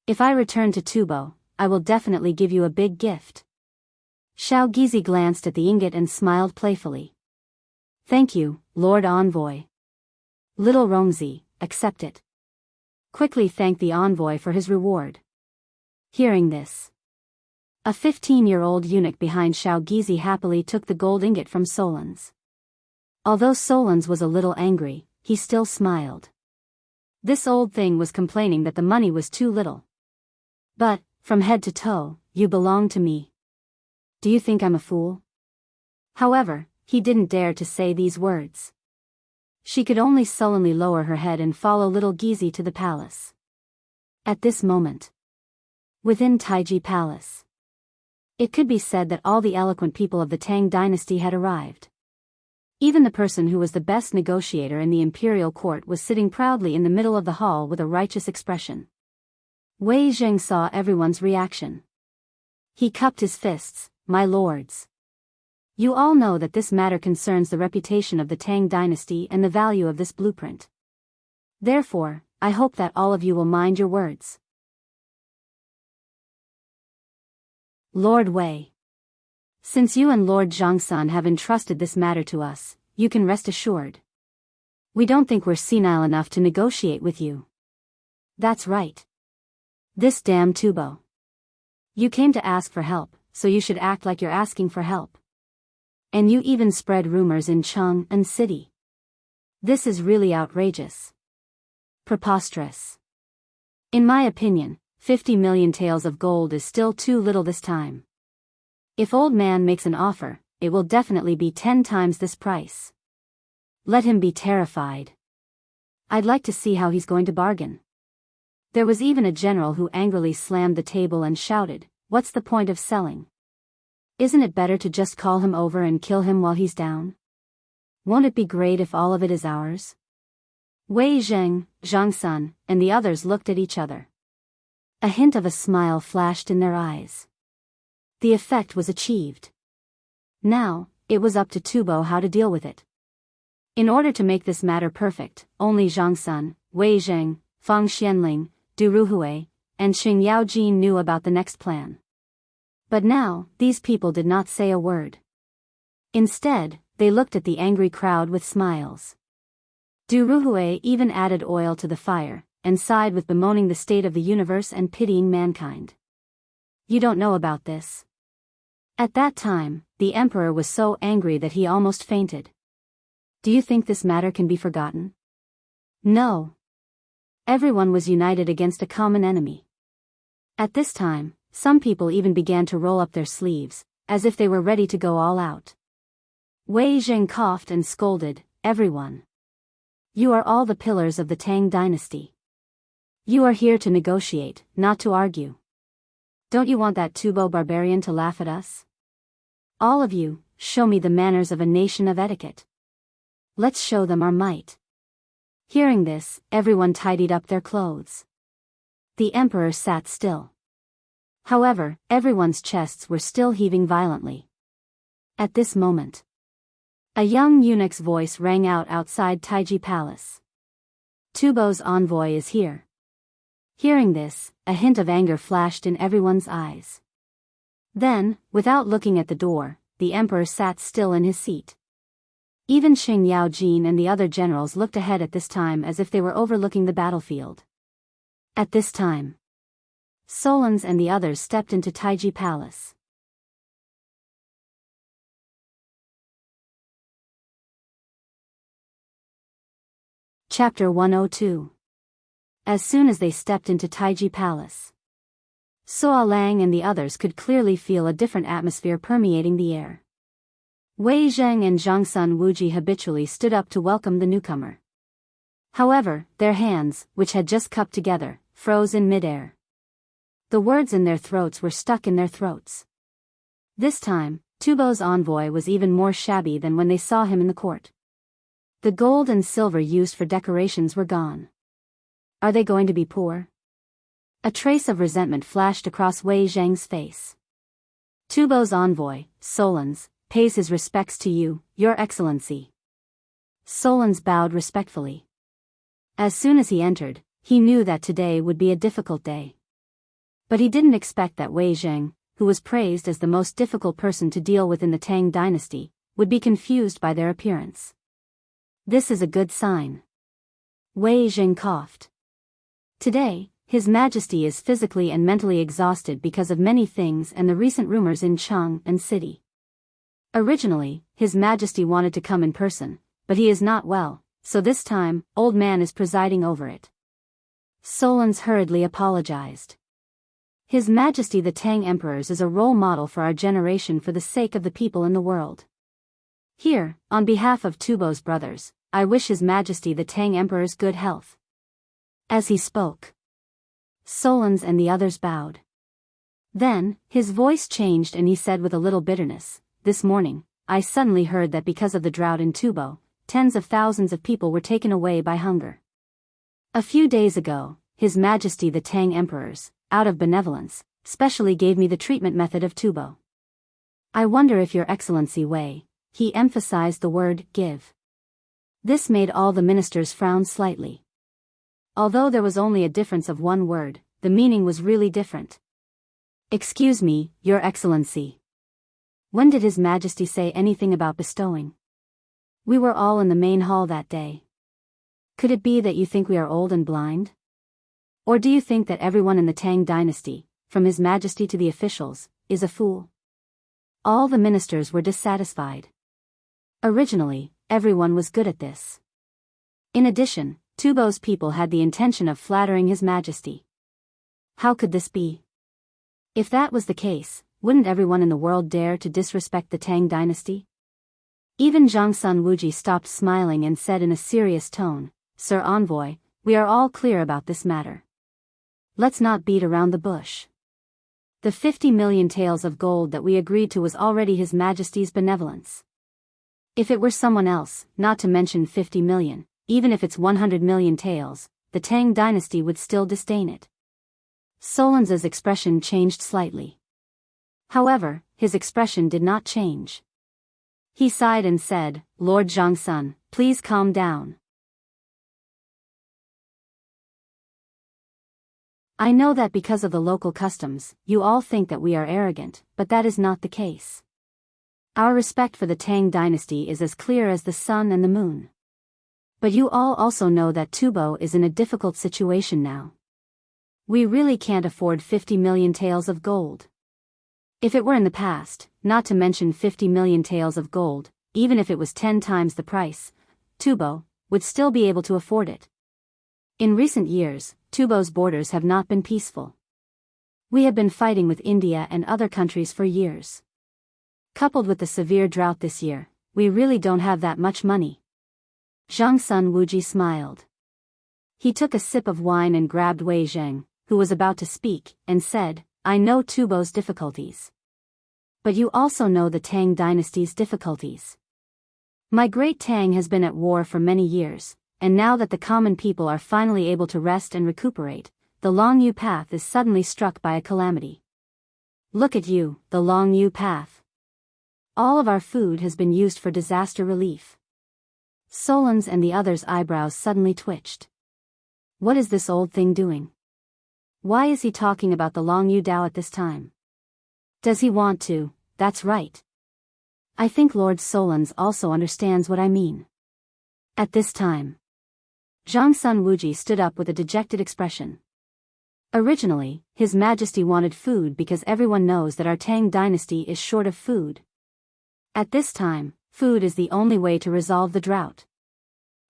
If I return to Tubo, I will definitely give you a big gift. Xiao Gizi glanced at the ingot and smiled playfully. Thank you, Lord Envoy. Little Romzi, accept it. Quickly thank the envoy for his reward. Hearing this, a 15-year-old eunuch behind Xiao Gizi happily took the gold ingot from Solons. Although Solons was a little angry, he still smiled. This old thing was complaining that the money was too little. But, from head to toe, you belong to me. Do you think I'm a fool? However, he didn't dare to say these words. She could only sullenly lower her head and follow little Gizi to the palace. At this moment, within Taiji Palace, it could be said that all the eloquent people of the Tang dynasty had arrived. Even the person who was the best negotiator in the imperial court was sitting proudly in the middle of the hall with a righteous expression. Wei Zheng saw everyone's reaction. He cupped his fists. My lords. You all know that this matter concerns the reputation of the Tang dynasty and the value of this blueprint. Therefore, I hope that all of you will mind your words. Lord Wei. Since you and Lord Zhangsun have entrusted this matter to us, you can rest assured. We don't think we're senile enough to negotiate with you. That's right. This damn Tubo. You came to ask for help, so you should act like you're asking for help. And you even spread rumors in Cheng'an City. This is really outrageous. Preposterous. In my opinion, 50 million taels of gold is still too little this time. If old man makes an offer, it will definitely be 10 times this price. Let him be terrified. I'd like to see how he's going to bargain. There was even a general who angrily slammed the table and shouted, "What's the point of selling? Isn't it better to just call him over and kill him while he's down? Won't it be great if all of it is ours?" Wei Zheng, Zhang Sun, and the others looked at each other. A hint of a smile flashed in their eyes. The effect was achieved. Now, it was up to Tubo how to deal with it. In order to make this matter perfect, only Zhang Sun, Wei Zheng, Fang Xianling, Du Ruhui, and Xing Yaojin knew about the next plan. But now, these people did not say a word. Instead, they looked at the angry crowd with smiles. Du Ruhui even added oil to the fire, and sighed with bemoaning the state of the universe and pitying mankind. You don't know about this. At that time, the emperor was so angry that he almost fainted. Do you think this matter can be forgotten? No. Everyone was united against a common enemy. At this time, some people even began to roll up their sleeves, as if they were ready to go all out. Wei Zheng coughed and scolded, "Everyone. You are all the pillars of the Tang dynasty. You are here to negotiate, not to argue. Don't you want that Tubo barbarian to laugh at us? All of you, show me the manners of a nation of etiquette. Let's show them our might." Hearing this, everyone tidied up their clothes. The emperor sat still. However, everyone's chests were still heaving violently. At this moment, a young eunuch's voice rang out outside Taiji Palace. Tubo's envoy is here. Hearing this, a hint of anger flashed in everyone's eyes. Then, without looking at the door, the emperor sat still in his seat. Even Xing Yaojin and the other generals looked ahead at this time as if they were overlooking the battlefield. At this time, Solons and the others stepped into Taiji Palace. Chapter 102. As soon as they stepped into Taiji Palace, Suo Lang and the others could clearly feel a different atmosphere permeating the air. Wei Zheng and Zhangsun Wuji habitually stood up to welcome the newcomer. However, their hands, which had just cupped together, froze in midair. The words in their throats were stuck in their throats. This time, Tubo's envoy was even more shabby than when they saw him in the court. The gold and silver used for decorations were gone. Are they going to be poor? A trace of resentment flashed across Wei Zheng's face. Tubo's envoy, Solons, pays his respects to you, Your Excellency. Solons bowed respectfully. As soon as he entered, he knew that today would be a difficult day. But he didn't expect that Wei Zheng, who was praised as the most difficult person to deal with in the Tang dynasty, would be confused by their appearance. This is a good sign. Wei Zheng coughed. Today, His Majesty is physically and mentally exhausted because of many things and the recent rumors in Cheng and City. Originally, His Majesty wanted to come in person, but he is not well, so this time, Old Man is presiding over it. Solons hurriedly apologized. His Majesty the Tang Emperors is a role model for our generation for the sake of the people in the world. Here, on behalf of Tubo's brothers, I wish His Majesty the Tang Emperors good health. As he spoke, Solons and the others bowed. Then, his voice changed and he said with a little bitterness, "This morning, I suddenly heard that because of the drought in Tubo, tens of thousands of people were taken away by hunger. A few days ago, His Majesty the Tang Emperors, out of benevolence, specially gave me the treatment method of Tubo. I wonder if Your Excellency Wei," he emphasized the word, "give." This made all the ministers frown slightly. Although there was only a difference of one word, the meaning was really different. "Excuse me, Your Excellency. When did His Majesty say anything about bestowing? We were all in the main hall that day. Could it be that you think we are old and blind? Or do you think that everyone in the Tang dynasty, from His Majesty to the officials, is a fool?" All the ministers were dissatisfied. Originally, everyone was good at this. In addition, Tubo's people had the intention of flattering His Majesty. How could this be? If that was the case, wouldn't everyone in the world dare to disrespect the Tang dynasty? Even Zhangsun Wuji stopped smiling and said in a serious tone, "Sir Envoy, we are all clear about this matter. Let's not beat around the bush. The 50 million taels of gold that we agreed to was already His Majesty's benevolence. If it were someone else, not to mention 50 million, even if it's 100 million taels, the Tang dynasty would still disdain it." Solons's expression changed slightly. However, his expression did not change. He sighed and said, "Lord Zhangsun, please calm down. I know that because of the local customs, you all think that we are arrogant, but that is not the case. Our respect for the Tang dynasty is as clear as the sun and the moon. But you all also know that Tubo is in a difficult situation now. We really can't afford 50 million taels of gold. If it were in the past, not to mention 50 million taels of gold, even if it was 10 times the price, Tubo would still be able to afford it. In recent years, Tubo's borders have not been peaceful. We have been fighting with India and other countries for years. Coupled with the severe drought this year, we really don't have that much money." Zhangsun Wuji smiled. He took a sip of wine and grabbed Wei Zheng, who was about to speak, and said, "I know Tubo's difficulties. But you also know the Tang dynasty's difficulties. My great Tang has been at war for many years, and now that the common people are finally able to rest and recuperate, the Longyu path is suddenly struck by a calamity. Look at you, the Longyu path. All of our food has been used for disaster relief." Solons and the others' eyebrows suddenly twitched. What is this old thing doing? Why is he talking about the Longyu Dao at this time? Does he want to? That's right. I think Lord Solons also understands what I mean. At this time, Zhangsun Wuji stood up with a dejected expression. Originally, His Majesty wanted food because everyone knows that our Tang dynasty is short of food. At this time, food is the only way to resolve the drought.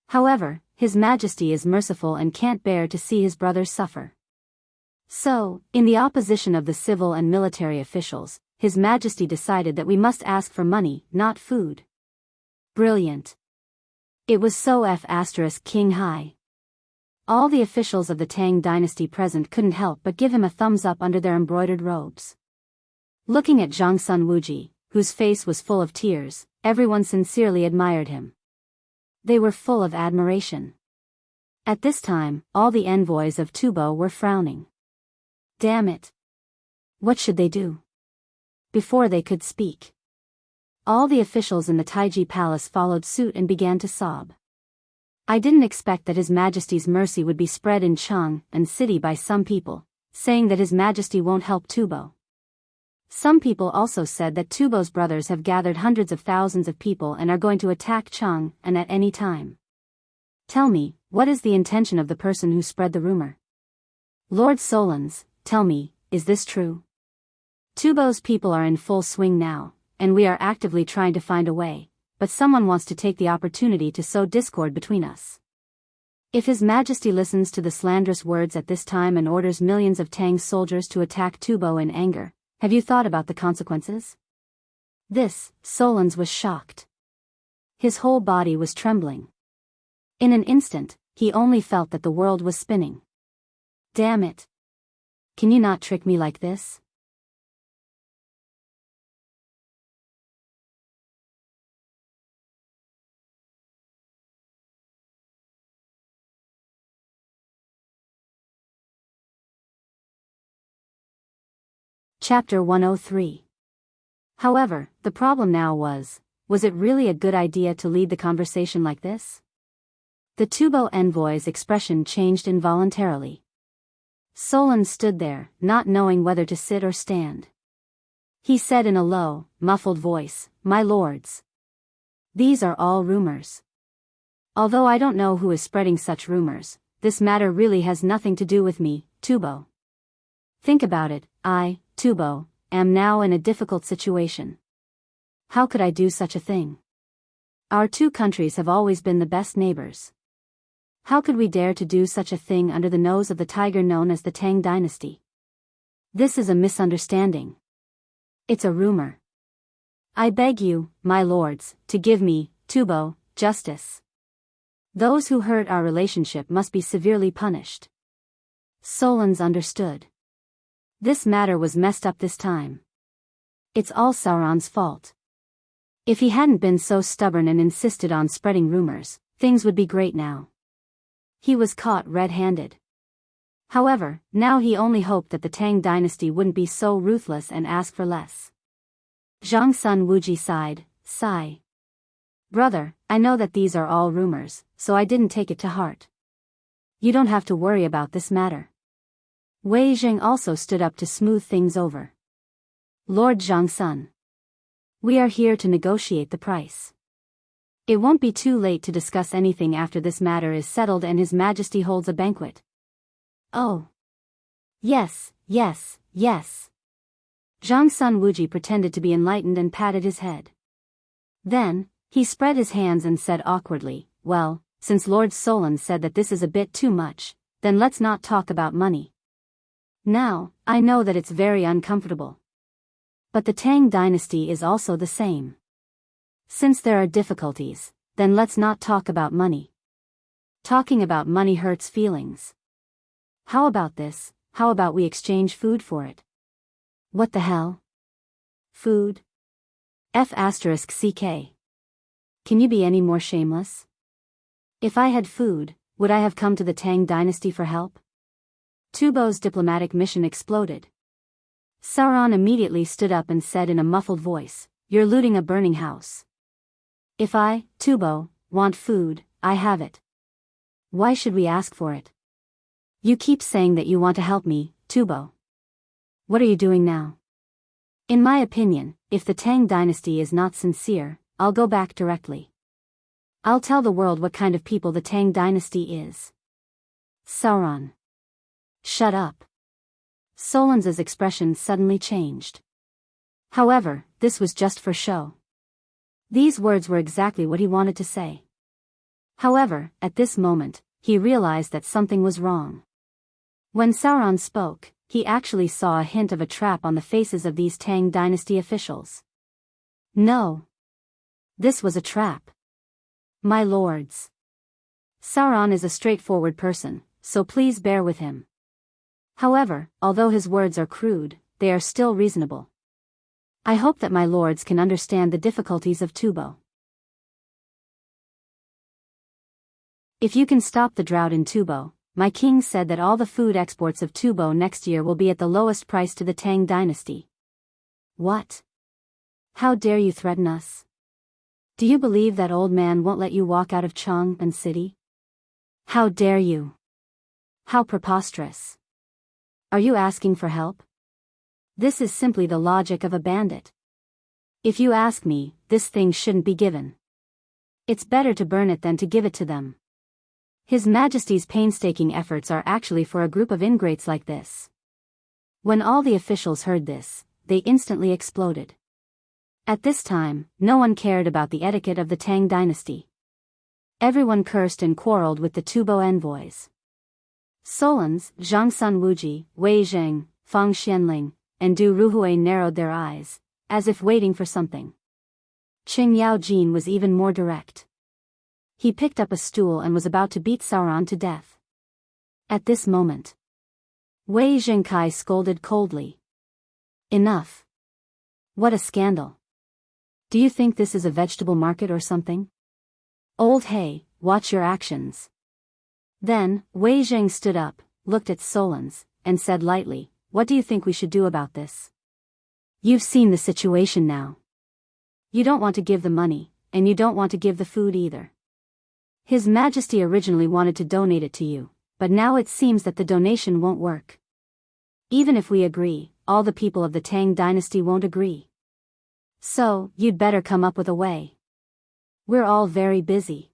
However, His Majesty is merciful and can't bear to see his brothers suffer. So, in the opposition of the civil and military officials, His Majesty decided that we must ask for money, not food. Brilliant. It was so King Hai. All the officials of the Tang dynasty present couldn't help but give him a thumbs up under their embroidered robes. Looking at Zhang Sun Wuji, whose face was full of tears, everyone sincerely admired him. They were full of admiration. At this time, all the envoys of Tubo were frowning. Damn it. What should they do? Before they could speak, all the officials in the Taiji Palace followed suit and began to sob. I didn't expect that His Majesty's mercy would be spread in Chang and city by some people, saying that His Majesty won't help Tubo. Some people also said that Tubo's brothers have gathered hundreds of thousands of people and are going to attack Chang and at any time. Tell me, what is the intention of the person who spread the rumor? Lord Solons, tell me, is this true? Tubo's people are in full swing now, and we are actively trying to find a way, but someone wants to take the opportunity to sow discord between us. If His Majesty listens to the slanderous words at this time and orders millions of Tang soldiers to attack Tubo in anger, have you thought about the consequences? This, Solons was shocked. His whole body was trembling. In an instant, he only felt that the world was spinning. Damn it. Can you not trick me like this? Chapter 103. However, the problem now was it really a good idea to lead the conversation like this? The Tubo envoy's expression changed involuntarily. Solon stood there, not knowing whether to sit or stand. He said in a low, muffled voice, "My lords. These are all rumors. Although I don't know who is spreading such rumors, this matter really has nothing to do with me, Tubo. Think about it, I, Tubo, am now in a difficult situation. How could I do such a thing? Our two countries have always been the best neighbors. How could we dare to do such a thing under the nose of the tiger known as the Tang dynasty? This is a misunderstanding. It's a rumor. I beg you, my lords, to give me, Tubo, justice. Those who hurt our relationship must be severely punished." Solons understood. This matter was messed up this time. It's all Sauron's fault. If he hadn't been so stubborn and insisted on spreading rumors, things would be great now. He was caught red-handed. However, now he only hoped that the Tang dynasty wouldn't be so ruthless and ask for less. Zhang Sun Wuji sighed, "Sigh. Brother, I know that these are all rumors, so I didn't take it to heart. You don't have to worry about this matter." Wei Zheng also stood up to smooth things over. "Lord Zhang Sun. We are here to negotiate the price. It won't be too late to discuss anything after this matter is settled and His Majesty holds a banquet." "Oh. Yes, yes, yes." Zhang Sun Wuji pretended to be enlightened and patted his head. Then, he spread his hands and said awkwardly, "Well, since Lord Solon said that this is a bit too much, then let's not talk about money. Now, I know that it's very uncomfortable. But the Tang dynasty is also the same. Since there are difficulties, then let's not talk about money. Talking about money hurts feelings. How about this? How about we exchange food for it?" "What the hell? Food? F***ck. Can you be any more shameless? If I had food, would I have come to the Tang dynasty for help?" Tubo's diplomatic mission exploded. Sauron immediately stood up and said in a muffled voice, "You're looting a burning house. If I, Tubo, want food, I have it. Why should we ask for it? You keep saying that you want to help me, Tubo. What are you doing now? In my opinion, if the Tang dynasty is not sincere, I'll go back directly. I'll tell the world what kind of people the Tang dynasty is." Sauron. "Shut up. Solons's expression suddenly changed. However, this was just for show. These words were exactly what he wanted to say. However, at this moment, he realized that something was wrong. When Sauron spoke, he actually saw a hint of a trap on the faces of these Tang Dynasty officials. No. This was a trap. My lords. Sauron is a straightforward person, so please bear with him. However, although his words are crude, they are still reasonable. I hope that my lords can understand the difficulties of Tubo. If you can stop the drought in Tubo, my king said that all the food exports of Tubo next year will be at the lowest price to the Tang Dynasty. What? How dare you threaten us? Do you believe that old man won't let you walk out of Chang'an City? How dare you? How preposterous. Are you asking for help? This is simply the logic of a bandit. If you ask me, this thing shouldn't be given. It's better to burn it than to give it to them. His Majesty's painstaking efforts are actually for a group of ingrates like this. When all the officials heard this, they instantly exploded. At this time, no one cared about the etiquette of the Tang Dynasty. Everyone cursed and quarreled with the Tubo envoys. Solons, Zhang Sun Wuji, Wei Zheng, Fang Xianling, and Du Ruhui narrowed their eyes, as if waiting for something. Qing Yao Jin was even more direct. He picked up a stool and was about to beat Sauron to death. At this moment, Wei Zhengkai scolded coldly. Enough. What a scandal. Do you think this is a vegetable market or something? Old Hay, watch your actions. Then, Wei Zheng stood up, looked at Solons, and said lightly, what do you think we should do about this? You've seen the situation now. You don't want to give the money, and you don't want to give the food either. His Majesty originally wanted to donate it to you, but now it seems that the donation won't work. Even if we agree, all the people of the Tang Dynasty won't agree. So, you'd better come up with a way. We're all very busy.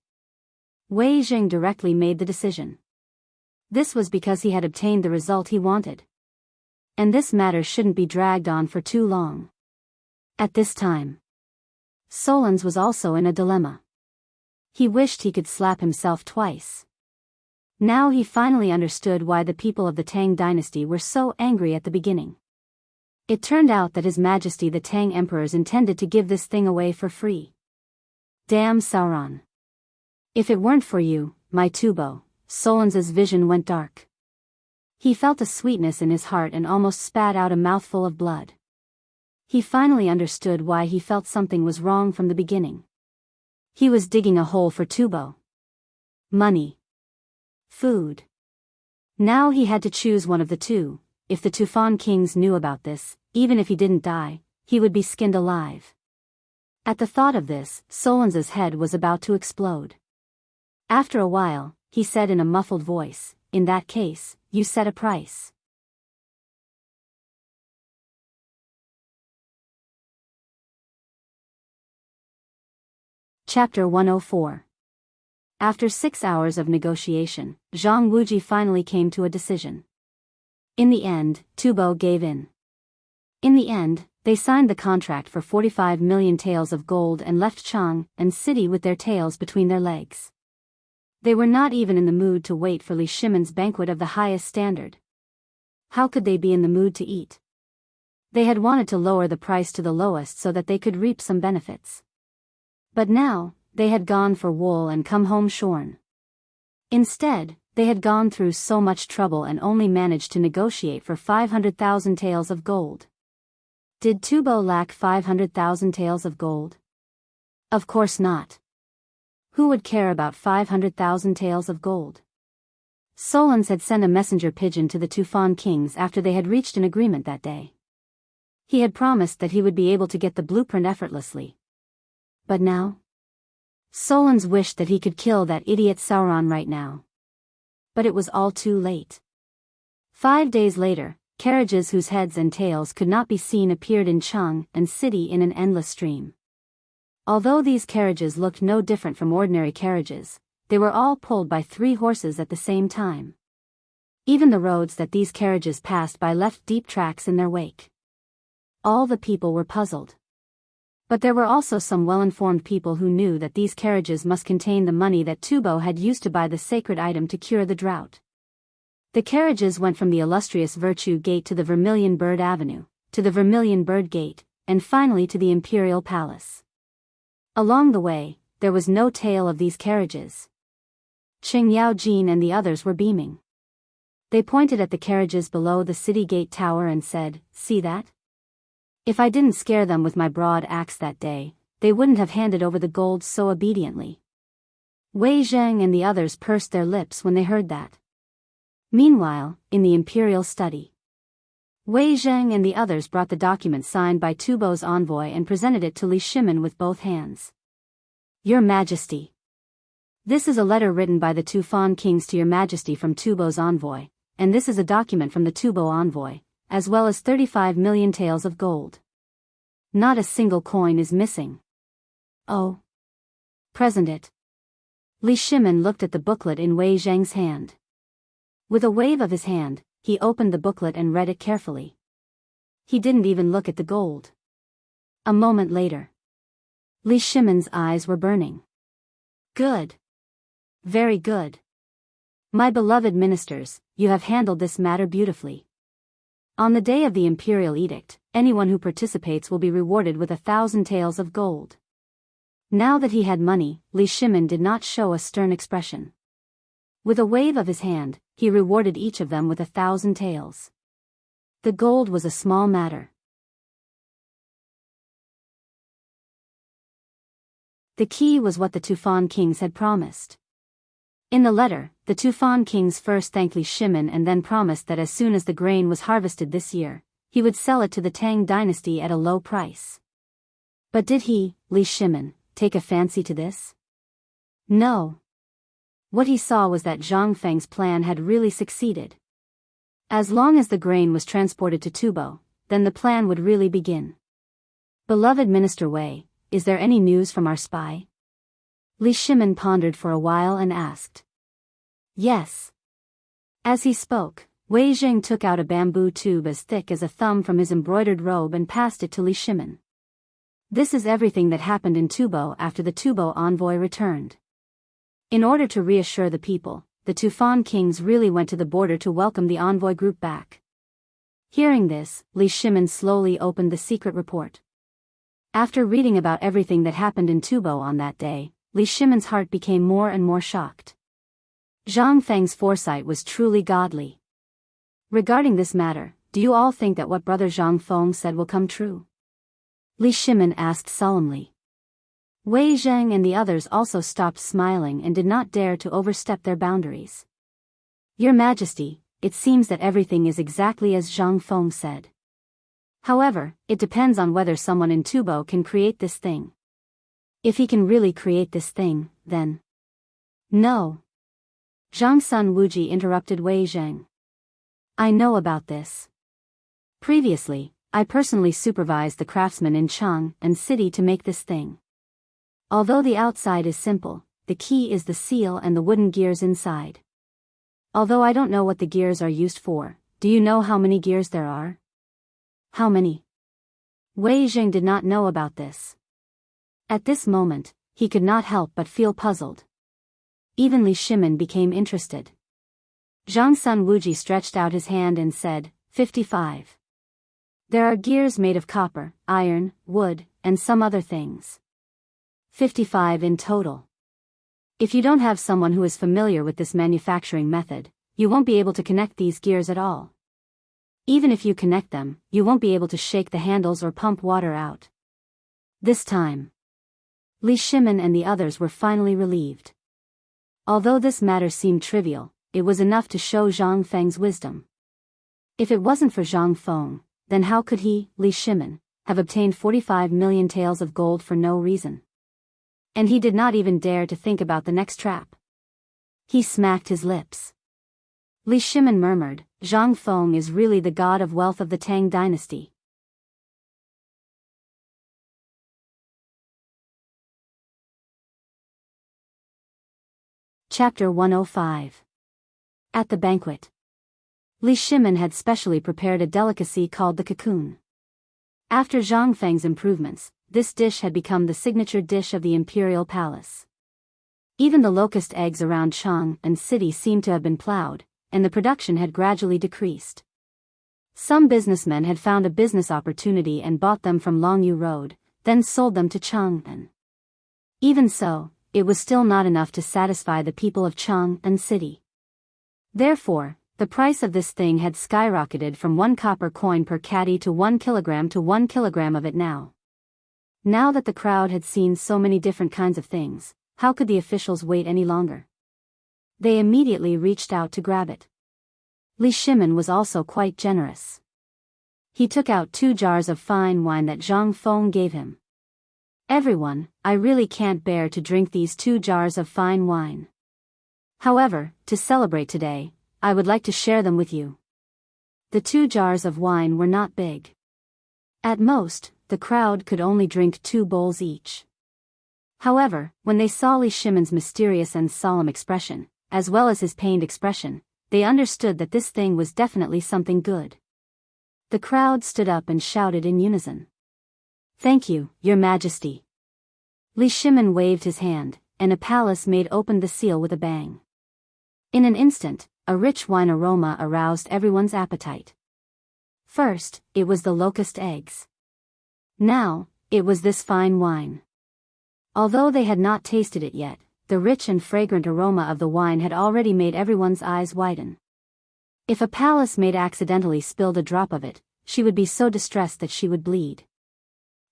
Wei Zheng directly made the decision. This was because he had obtained the result he wanted. And this matter shouldn't be dragged on for too long. At this time, Solons was also in a dilemma. He wished he could slap himself twice. Now he finally understood why the people of the Tang Dynasty were so angry at the beginning. It turned out that His Majesty the Tang Emperors intended to give this thing away for free. Damn Sauron. If it weren't for you, my Tubo, Solons's vision went dark. He felt a sweetness in his heart and almost spat out a mouthful of blood. He finally understood why he felt something was wrong from the beginning. He was digging a hole for Tubo. Money. Food. Now he had to choose one of the two. If the Tufan kings knew about this, even if he didn't die, he would be skinned alive. At the thought of this, Solons's head was about to explode. After a while, he said in a muffled voice, in that case, you set a price. Chapter 104. After 6 hours of negotiation, Zhang Wuji finally came to a decision. In the end, Tubo gave in. In the end, they signed the contract for 45 million taels of gold and left Chang'an City with their tails between their legs. They were not even in the mood to wait for Li Shimon's banquet of the highest standard. How could they be in the mood to eat? They had wanted to lower the price to the lowest so that they could reap some benefits. But now, they had gone for wool and come home shorn. Instead, they had gone through so much trouble and only managed to negotiate for 500,000 taels of gold. Did Tubo lack 500,000 taels of gold? Of course not. Who would care about 500,000 taels of gold? Solons had sent a messenger pigeon to the Tufan kings after they had reached an agreement that day. He had promised that he would be able to get the blueprint effortlessly. But now? Solons wished that he could kill that idiot Sauron right now. But it was all too late. 5 days later, carriages whose heads and tails could not be seen appeared in Chang'an City in an endless stream. Although these carriages looked no different from ordinary carriages, they were all pulled by 3 horses at the same time. Even the roads that these carriages passed by left deep tracks in their wake. All the people were puzzled. But there were also some well-informed people who knew that these carriages must contain the money that Tubo had used to buy the sacred item to cure the drought. The carriages went from the illustrious Virtue Gate to the Vermilion Bird Avenue, to the Vermilion Bird Gate, and finally to the Imperial Palace. Along the way, there was no tale of these carriages. Qing Yaojin and the others were beaming. They pointed at the carriages below the city gate tower and said, "See that? If I didn't scare them with my broad axe that day, they wouldn't have handed over the gold so obediently." Wei Zheng and the others pursed their lips when they heard that. Meanwhile, in the imperial study, Wei Zheng and the others brought the document signed by Tubo's envoy and presented it to Li Shimin with both hands. "Your Majesty. This is a letter written by the Tufan kings to Your Majesty from Tubo's envoy, and this is a document from the Tubo envoy, as well as 35 million taels of gold. Not a single coin is missing." "Oh. Present it." Li Shimin looked at the booklet in Wei Zheng's hand. With a wave of his hand, he opened the booklet and read it carefully. He didn't even look at the gold. A moment later, Li Shimin's eyes were burning. "Good. Very good. My beloved ministers, you have handled this matter beautifully. On the day of the imperial edict, anyone who participates will be rewarded with 1,000 taels of gold." Now that he had money, Li Shimin did not show a stern expression. With a wave of his hand, he rewarded each of them with 1,000 taels. The gold was a small matter. The key was what the Tufan kings had promised. In the letter, the Tufan kings first thanked Li Shimin and then promised that as soon as the grain was harvested this year, he would sell it to the Tang dynasty at a low price. But did he, Li Shimin, take a fancy to this? No. What he saw was that Zhang Feng's plan had really succeeded. As long as the grain was transported to Tubo, then the plan would really begin. "Beloved Minister Wei, is there any news from our spy?" Li Shimin pondered for a while and asked. "Yes." As he spoke, Wei Zheng took out a bamboo tube as thick as a thumb from his embroidered robe and passed it to Li Shimin. "This is everything that happened in Tubo after the Tubo envoy returned." In order to reassure the people, the Tufan kings really went to the border to welcome the envoy group back. Hearing this, Li Shimin slowly opened the secret report. After reading about everything that happened in Tubo on that day, Li Shimin's heart became more and more shocked. Zhang Feng's foresight was truly godly. Regarding this matter, do you all think that what Brother Zhang Feng said will come true? Li Shimin asked solemnly. Wei Zheng and the others also stopped smiling and did not dare to overstep their boundaries. "Your Majesty, it seems that everything is exactly as Zhang Feng said. However, it depends on whether someone in Tubo can create this thing. If he can really create this thing, then..." "No." Zhang Sun Wuji interrupted Wei Zheng. "I know about this. Previously, I personally supervised the craftsmen in Chang and city to make this thing. Although the outside is simple, the key is the seal and the wooden gears inside. Although I don't know what the gears are used for, do you know how many gears there are?" "How many?" Wei Zheng did not know about this. At this moment, he could not help but feel puzzled. Even Li Shimin became interested. Zhang Sun Wuji stretched out his hand and said, 55. There are gears made of copper, iron, wood, and some other things. 55 in total. If you don't have someone who is familiar with this manufacturing method, you won't be able to connect these gears at all. Even if you connect them, you won't be able to shake the handles or pump water out. This time, Li Shimin and the others were finally relieved. Although this matter seemed trivial, it was enough to show Zhang Feng's wisdom. If it wasn't for Zhang Feng, then how could he, Li Shimin, have obtained 45 million taels of gold for no reason? And he did not even dare to think about the next trap. He smacked his lips. Li Shimin murmured, Zhang Feng is really the god of wealth of the Tang dynasty. Chapter 105. At the banquet. Li Shimin had specially prepared a delicacy called the cocoon. After Zhang Feng's improvements, this dish had become the signature dish of the imperial palace. Even the locust eggs around Chang'an city seemed to have been plowed, and the production had gradually decreased. Some businessmen had found a business opportunity and bought them from Longyu Road, then sold them to Chang'an. Even so, it was still not enough to satisfy the people of Chang'an city. Therefore, the price of this thing had skyrocketed from 1 copper coin per caddy to 1 kilogram of it now. Now that the crowd had seen so many different kinds of things, how could the officials wait any longer? They immediately reached out to grab it. Li Shimin was also quite generous. He took out 2 jars of fine wine that Zhang Feng gave him. Everyone, I really can't bear to drink these 2 jars of fine wine. However, to celebrate today, I would like to share them with you. The 2 jars of wine were not big. At most, the crowd could only drink 2 bowls each. However, when they saw Li Shimin's mysterious and solemn expression, as well as his pained expression, they understood that this thing was definitely something good. The crowd stood up and shouted in unison. "Thank you, Your Majesty." Li Shimin waved his hand, and a palace maid opened the seal with a bang. In an instant, a rich wine aroma aroused everyone's appetite. First, it was the locust eggs. Now, it was this fine wine. Although they had not tasted it yet, the rich and fragrant aroma of the wine had already made everyone's eyes widen. If a palace maid accidentally spilled a drop of it, she would be so distressed that she would bleed.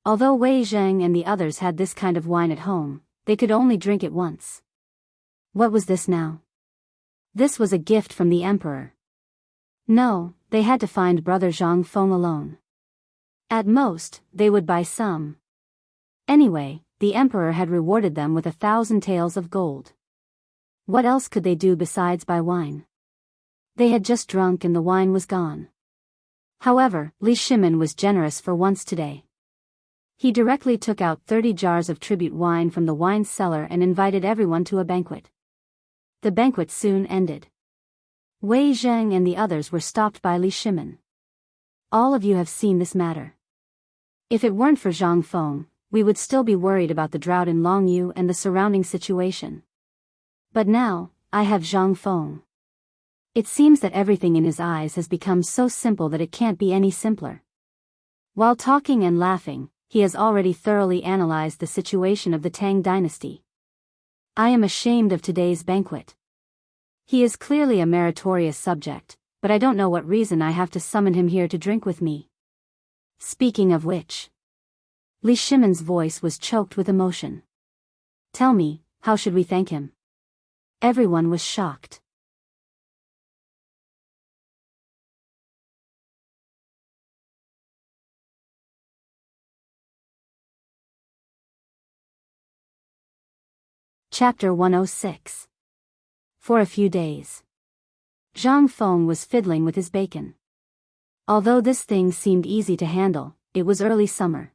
Although Wei Zheng and the others had this kind of wine at home, they could only drink it once. What was this now? This was a gift from the emperor. No, they had to find brother Zhang Feng alone. At most, they would buy some. Anyway, the emperor had rewarded them with 1,000 taels of gold. What else could they do besides buy wine? They had just drunk and the wine was gone. However, Li Shimin was generous for once today. He directly took out 30 jars of tribute wine from the wine cellar and invited everyone to a banquet. The banquet soon ended. Wei Zheng and the others were stopped by Li Shimin. All of you have seen this matter. If it weren't for Zhang Feng, we would still be worried about the drought in Longyu and the surrounding situation. But now, I have Zhang Feng. It seems that everything in his eyes has become so simple that it can't be any simpler. While talking and laughing, he has already thoroughly analyzed the situation of the Tang dynasty. I am ashamed of today's banquet. He is clearly a meritorious subject, but I don't know what reason I have to summon him here to drink with me. Speaking of which, Li Shimin's voice was choked with emotion. Tell me, how should we thank him? Everyone was shocked. Chapter 106. For a few days, Zhang Feng was fiddling with his bacon. Although this thing seemed easy to handle, it was early summer.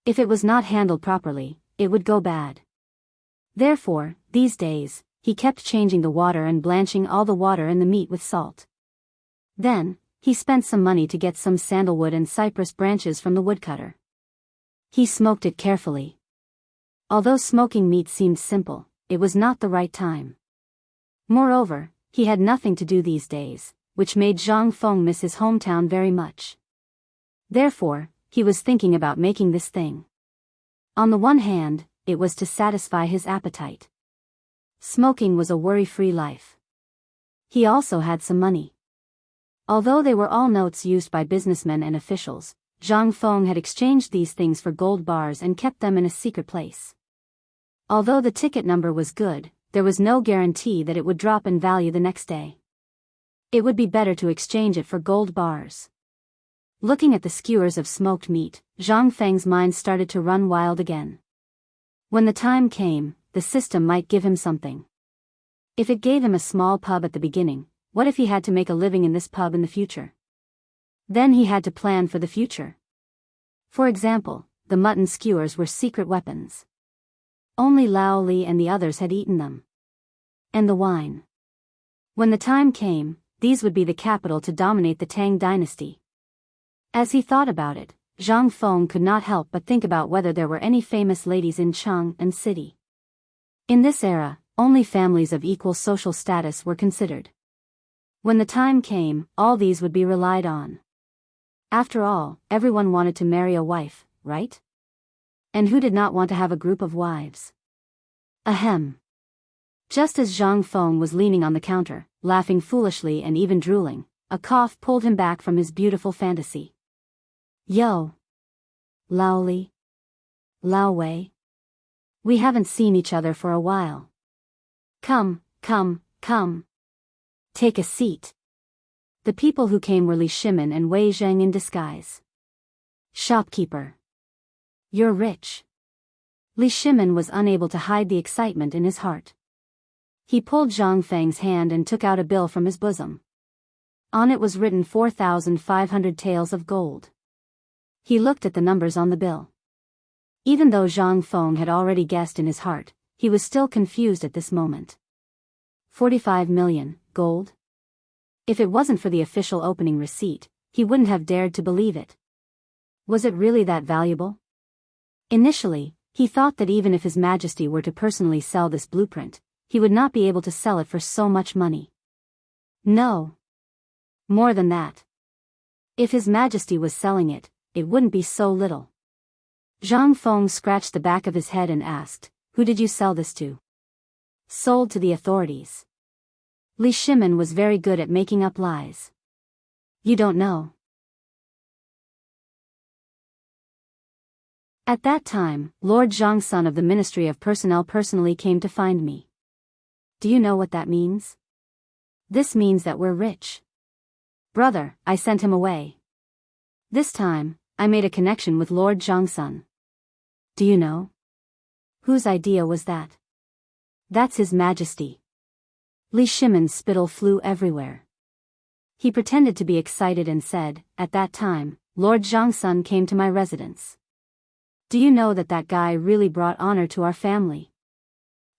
If it was not handled properly, it would go bad. Therefore, these days, he kept changing the water and blanching all the water in the meat with salt. Then, he spent some money to get some sandalwood and cypress branches from the woodcutter. He smoked it carefully. Although smoking meat seemed simple, it was not the right time. Moreover, he had nothing to do these days, which made Zhang Feng miss his hometown very much. Therefore, he was thinking about making this thing. On the one hand, it was to satisfy his appetite. Smoking was a worry-free life. He also had some money. Although they were all notes used by businessmen and officials, Zhang Feng had exchanged these things for gold bars and kept them in a secret place. Although the ticket number was good, there was no guarantee that it would drop in value the next day. It would be better to exchange it for gold bars. Looking at the skewers of smoked meat, Zhang Feng's mind started to run wild again. When the time came, the system might give him something. If it gave him a small pub at the beginning, what if he had to make a living in this pub in the future? Then he had to plan for the future. For example, the mutton skewers were secret weapons. Only Lao Li and the others had eaten them. And the wine. When the time came, these would be the capital to dominate the Tang dynasty. As he thought about it, Zhang Feng could not help but think about whether there were any famous ladies in Chang'an City. In this era, only families of equal social status were considered. When the time came, all these would be relied on. After all, everyone wanted to marry a wife, right? And who did not want to have a group of wives? Ahem. Just as Zhang Feng was leaning on the counter, laughing foolishly and even drooling, a cough pulled him back from his beautiful fantasy. Yo. Lao Li. Lao Wei. We haven't seen each other for a while. Come. Take a seat. The people who came were Li Shimin and Wei Zheng in disguise. Shopkeeper. You're rich. Li Shimin was unable to hide the excitement in his heart. He pulled Zhang Feng's hand and took out a bill from his bosom. On it was written 4,500 taels of gold. He looked at the numbers on the bill. Even though Zhang Feng had already guessed in his heart, he was still confused at this moment. 45 million, gold? If it wasn't for the official opening receipt, he wouldn't have dared to believe it. Was it really that valuable? Initially, he thought that even if His Majesty were to personally sell this blueprint, he would not be able to sell it for so much money. No. More than that. If His Majesty was selling it, it wouldn't be so little. Zhang Feng scratched the back of his head and asked, "Who did you sell this to?" Sold to the authorities. Li Shimin was very good at making up lies. You don't know. At that time, Lord Zhang, son of the Ministry of Personnel, personally came to find me. Do you know what that means? This means that we're rich. Brother, I sent him away. This time, I made a connection with Lord Zhangsun. Do you know? Whose idea was that? That's His Majesty. Li Shimin's spittle flew everywhere. He pretended to be excited and said, "At that time, Lord Zhangsun came to my residence. Do you know that that guy really brought honor to our family?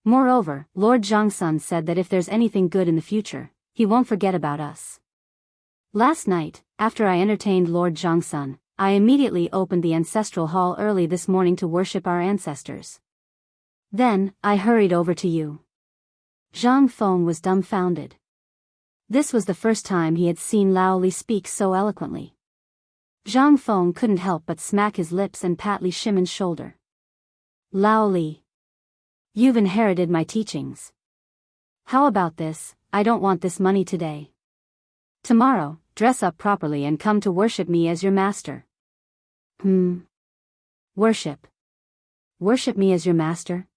Moreover, Lord Zhangsun said that if there's anything good in the future, he won't forget about us. Last night, after I entertained Lord Zhangsun, I immediately opened the ancestral hall early this morning to worship our ancestors. Then, I hurried over to you." Zhang Feng was dumbfounded. This was the first time he had seen Lao Li speak so eloquently. Zhang Feng couldn't help but smack his lips and pat Li Shimin's shoulder. Lao Li. You've inherited my teachings. How about this? I don't want this money today. Tomorrow, dress up properly and come to worship me as your master. Worship. Worship me as your master?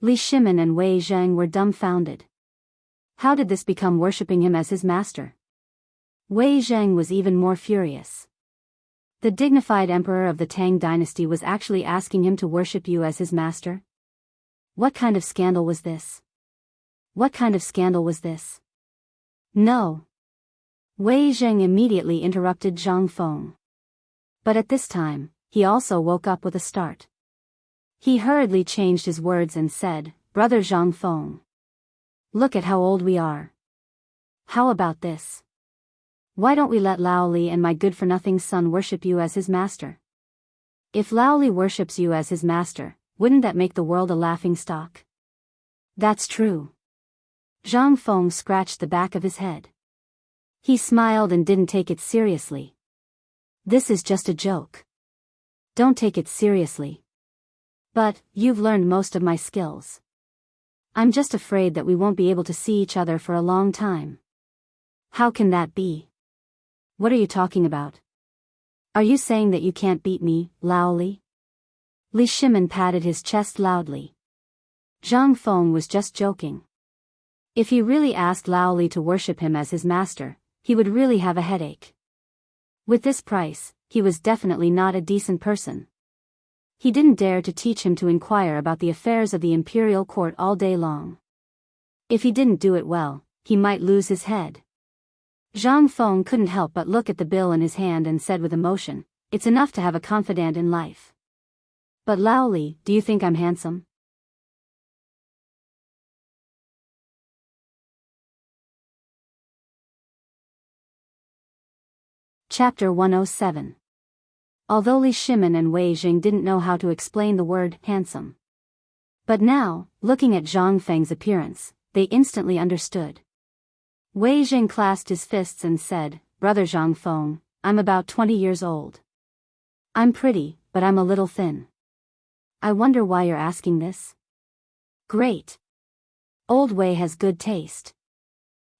Li Shimin and Wei Zheng were dumbfounded. How did this become worshipping him as his master? Wei Zheng was even more furious. The dignified emperor of the Tang dynasty was actually asking him to worship you as his master? What kind of scandal was this? What kind of scandal was this? No. Wei Zheng immediately interrupted Zhang Feng. But at this time, he also woke up with a start. He hurriedly changed his words and said, "Brother Zhang Feng. Look at how old we are. How about this? Why don't we let Lao Li and my good-for-nothing son worship you as his master? If Lao Li worships you as his master, wouldn't that make the world a laughingstock?" That's true. Zhang Feng scratched the back of his head. He smiled and didn't take it seriously. This is just a joke. Don't take it seriously. But, you've learned most of my skills. I'm just afraid that we won't be able to see each other for a long time. How can that be? What are you talking about? Are you saying that you can't beat me, Lao Li? Li Shimin patted his chest loudly. Zhang Feng was just joking. If he really asked Lao Li to worship him as his master, he would really have a headache. With this price, he was definitely not a decent person. He didn't dare to teach him to inquire about the affairs of the imperial court all day long. If he didn't do it well, he might lose his head. Zhang Feng couldn't help but look at the bill in his hand and said with emotion, "It's enough to have a confidant in life. But Lao Li, do you think I'm handsome?" Chapter 107. Although Li Shimin and Wei Jing didn't know how to explain the word handsome. But now, looking at Zhang Feng's appearance, they instantly understood. Wei Jing clasped his fists and said, "Brother Zhang Feng, I'm about 20 years old. I'm pretty, but I'm a little thin. I wonder why you're asking this?" "Great. Old Wei has good taste.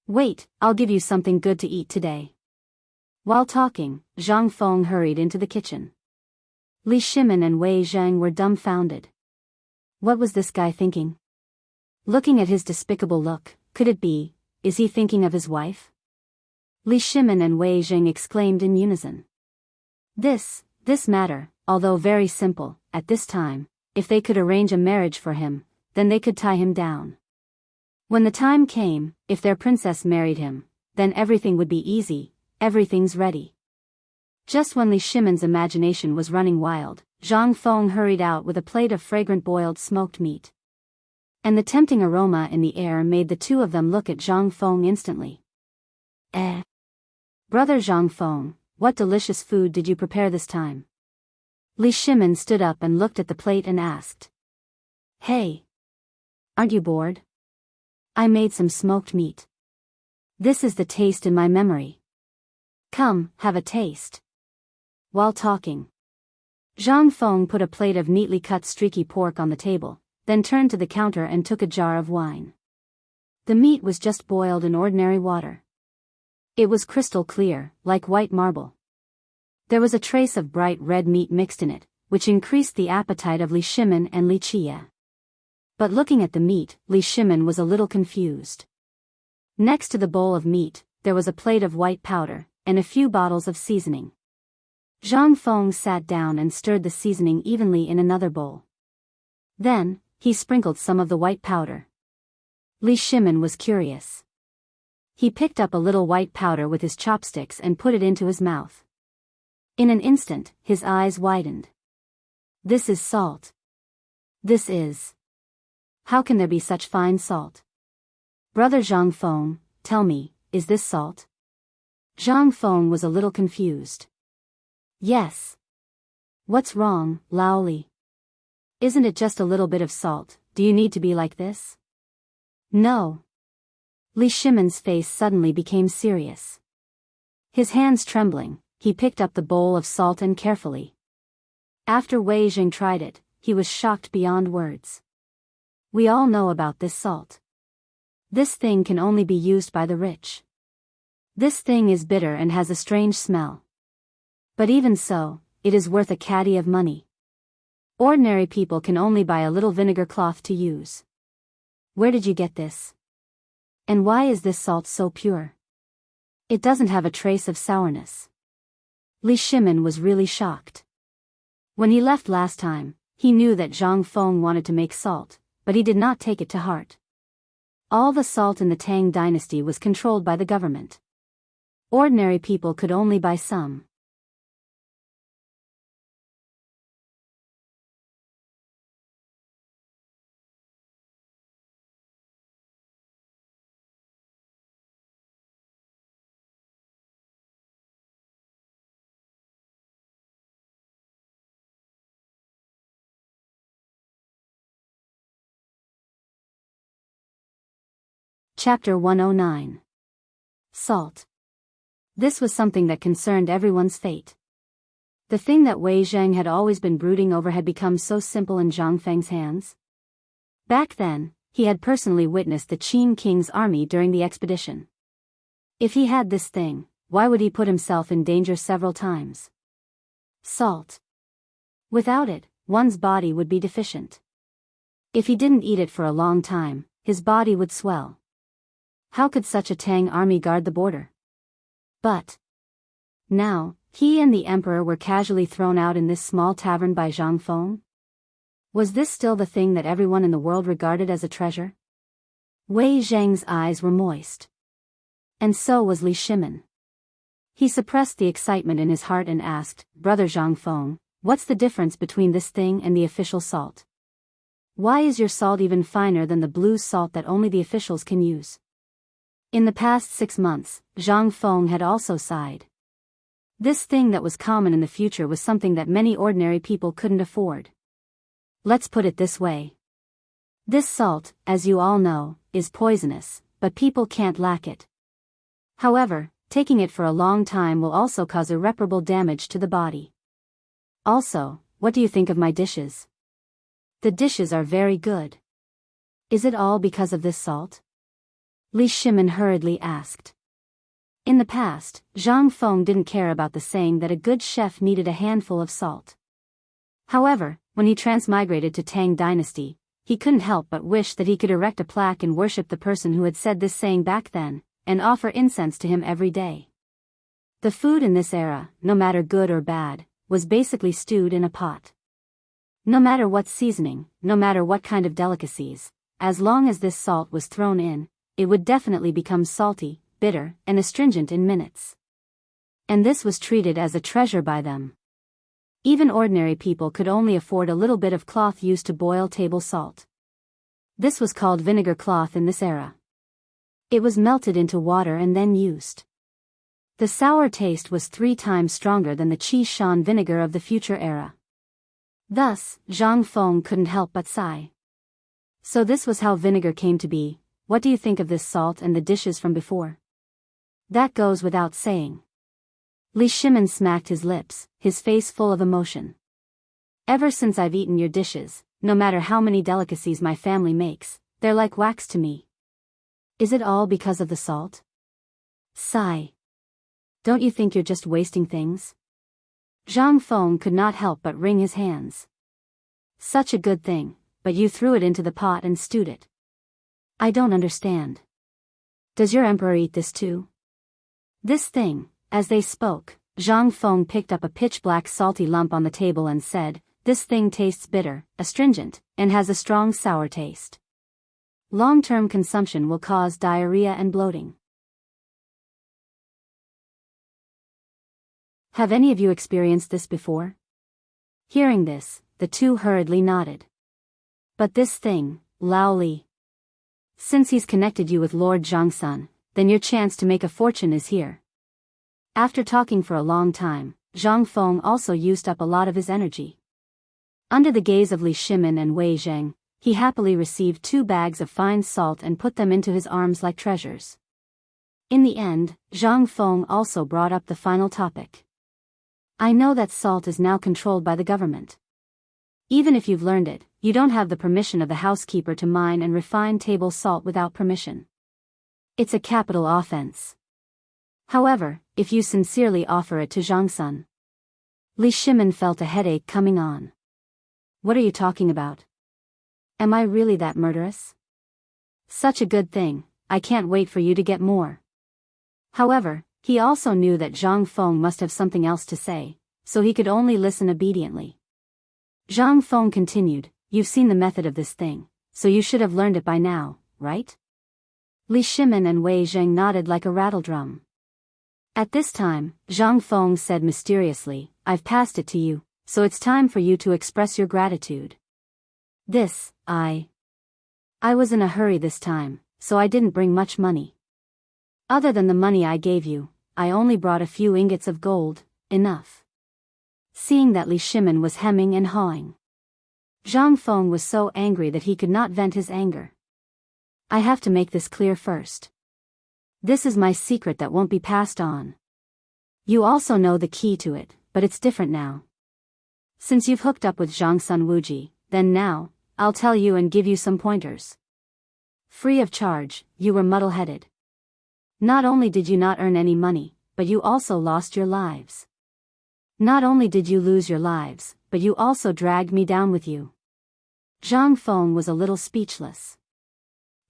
Wait, I'll give you something good to eat today." While talking, Zhang Feng hurried into the kitchen. Li Shimin and Wei Zhang were dumbfounded. What was this guy thinking? Looking at his despicable look, could it be, is he thinking of his wife? Li Shimin and Wei Zhang exclaimed in unison. This matter, although very simple, at this time, if they could arrange a marriage for him, then they could tie him down. When the time came, if their princess married him, then everything would be easy. Everything's ready. Just when Li Shimin's imagination was running wild, Zhang Feng hurried out with a plate of fragrant boiled smoked meat. And the tempting aroma in the air made the two of them look at Zhang Feng instantly. Brother Zhang Feng, what delicious food did you prepare this time?" Li Shimin stood up and looked at the plate and asked. "Hey! Aren't you bored? I made some smoked meat. This is the taste in my memory. Come, have a taste." While talking, Zhang Feng put a plate of neatly cut streaky pork on the table, then turned to the counter and took a jar of wine. The meat was just boiled in ordinary water. It was crystal clear, like white marble. There was a trace of bright red meat mixed in it, which increased the appetite of Li Shimin and Li Qie. But looking at the meat, Li Shimin was a little confused. Next to the bowl of meat, there was a plate of white powder, and a few bottles of seasoning. Zhang Feng sat down and stirred the seasoning evenly in another bowl. Then, he sprinkled some of the white powder. Li Shimin was curious. He picked up a little white powder with his chopsticks and put it into his mouth. In an instant, his eyes widened. "This is salt. This is... How can there be such fine salt? Brother Zhang Feng, tell me, is this salt?" Zhang Feng was a little confused. "Yes. What's wrong, Lao Li? Isn't it just a little bit of salt? Do you need to be like this?" "No." Li Shimin's face suddenly became serious. His hands trembling, he picked up the bowl of salt and carefully. After Wei Jing tried it, he was shocked beyond words. "We all know about this salt. This thing can only be used by the rich. This thing is bitter and has a strange smell. But even so, it is worth a caddy of money. Ordinary people can only buy a little vinegar cloth to use. Where did you get this? And why is this salt so pure? It doesn't have a trace of sourness." Li Shimin was really shocked. When he left last time, he knew that Zhang Feng wanted to make salt, but he did not take it to heart. All the salt in the Tang dynasty was controlled by the government. Ordinary people could only buy some. Chapter 109. Salt. This was something that concerned everyone's fate. The thing that Wei Zhang had always been brooding over had become so simple in Zhang Feng's hands. Back then, he had personally witnessed the Qin king's army during the expedition. If he had this thing, why would he put himself in danger several times? Salt. Without it, one's body would be deficient. If he didn't eat it for a long time, his body would swell. How could such a Tang army guard the border? But now, he and the emperor were casually thrown out in this small tavern by Zhang Feng? Was this still the thing that everyone in the world regarded as a treasure? Wei Zhang's eyes were moist. And so was Li Shimin. He suppressed the excitement in his heart and asked, "Brother Zhang Feng, what's the difference between this thing and the official salt? Why is your salt even finer than the blue salt that only the officials can use?" In the past 6 months, Zhang Feng had also sighed. This thing that was common in the future was something that many ordinary people couldn't afford. Let's put it this way. This salt, as you all know, is poisonous, but people can't lack it. However, taking it for a long time will also cause irreparable damage to the body. Also, what do you think of my dishes? The dishes are very good. Is it all because of this salt? Li Shimin hurriedly asked. In the past, Zhang Feng didn't care about the saying that a good chef needed a handful of salt. However, when he transmigrated to Tang Dynasty, he couldn't help but wish that he could erect a plaque and worship the person who had said this saying back then, and offer incense to him every day. The food in this era, no matter good or bad, was basically stewed in a pot. No matter what seasoning, no matter what kind of delicacies, as long as this salt was thrown in, it would definitely become salty, bitter, and astringent in minutes. And this was treated as a treasure by them. Even ordinary people could only afford a little bit of cloth used to boil table salt. This was called vinegar cloth in this era. It was melted into water and then used. The sour taste was 3 times stronger than the Qi Shan vinegar of the future era. Thus, Zhang Feng couldn't help but sigh. So this was how vinegar came to be. What do you think of this salt and the dishes from before? That goes without saying. Li Shimin smacked his lips, his face full of emotion. Ever since I've eaten your dishes, no matter how many delicacies my family makes, they're like wax to me. Is it all because of the salt? Sigh. Don't you think you're just wasting things? Zhang Feng could not help but wring his hands. Such a good thing, but you threw it into the pot and stewed it. I don't understand. Does your emperor eat this too? This thing, as they spoke, Zhang Feng picked up a pitch-black salty lump on the table and said, this thing tastes bitter, astringent, and has a strong sour taste. Long-term consumption will cause diarrhea and bloating. Have any of you experienced this before? Hearing this, the two hurriedly nodded. But this thing, Lao Li. Since he's connected you with Lord Zhangsun, then your chance to make a fortune is here. After talking for a long time, Zhang Feng also used up a lot of his energy. Under the gaze of Li Shimin and Wei Zheng, he happily received 2 bags of fine salt and put them into his arms like treasures. In the end, Zhang Feng also brought up the final topic. I know that salt is now controlled by the government. Even if you've learned it, you don't have the permission of the housekeeper to mine and refine table salt without permission. It's a capital offense. However, if you sincerely offer it to Zhangsun. Li Shimin felt a headache coming on. What are you talking about? Am I really that murderous? Such a good thing, I can't wait for you to get more. However, he also knew that Zhang Feng must have something else to say, so he could only listen obediently. Zhang Feng continued, you've seen the method of this thing, so you should have learned it by now, right? Li Shimin and Wei Zheng nodded like a rattledrum. At this time, Zhang Feng said mysteriously, I've passed it to you, so it's time for you to express your gratitude. I was in a hurry this time, so I didn't bring much money. Other than the money I gave you, I only brought a few ingots of gold, enough. Seeing that Li Shimin was hemming and hawing, Zhang Feng was so angry that he could not vent his anger. I have to make this clear first. This is my secret that won't be passed on. You also know the key to it, but it's different now. Since you've hooked up with Zhangsun Wuji, then now, I'll tell you and give you some pointers. Free of charge, you were muddle-headed. Not only did you not earn any money, but you also lost your lives. Not only did you lose your lives, but you also dragged me down with you. Zhang Feng was a little speechless.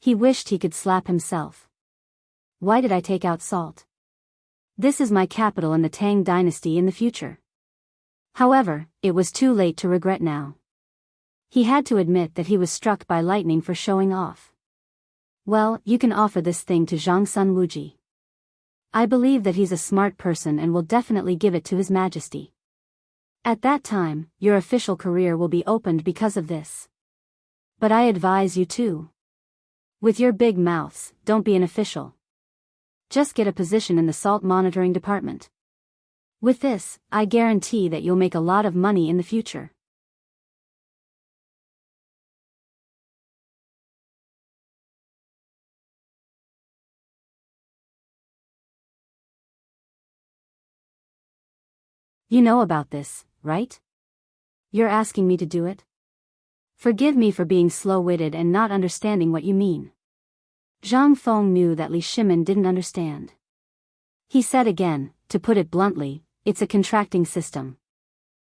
He wished he could slap himself. Why did I take out salt? This is my capital in the Tang dynasty in the future. However, it was too late to regret now. He had to admit that he was struck by lightning for showing off. Well, you can offer this thing to Zhangsun Wuji. I believe that he's a smart person and will definitely give it to His Majesty. At that time, your official career will be opened because of this. But I advise you too. With your big mouths, don't be an official. Just get a position in the salt monitoring department. With this, I guarantee that you'll make a lot of money in the future. You know about this, right? You're asking me to do it? Forgive me for being slow-witted and not understanding what you mean. Zhang Feng knew that Li Shimin didn't understand. He said again, to put it bluntly, it's a contracting system.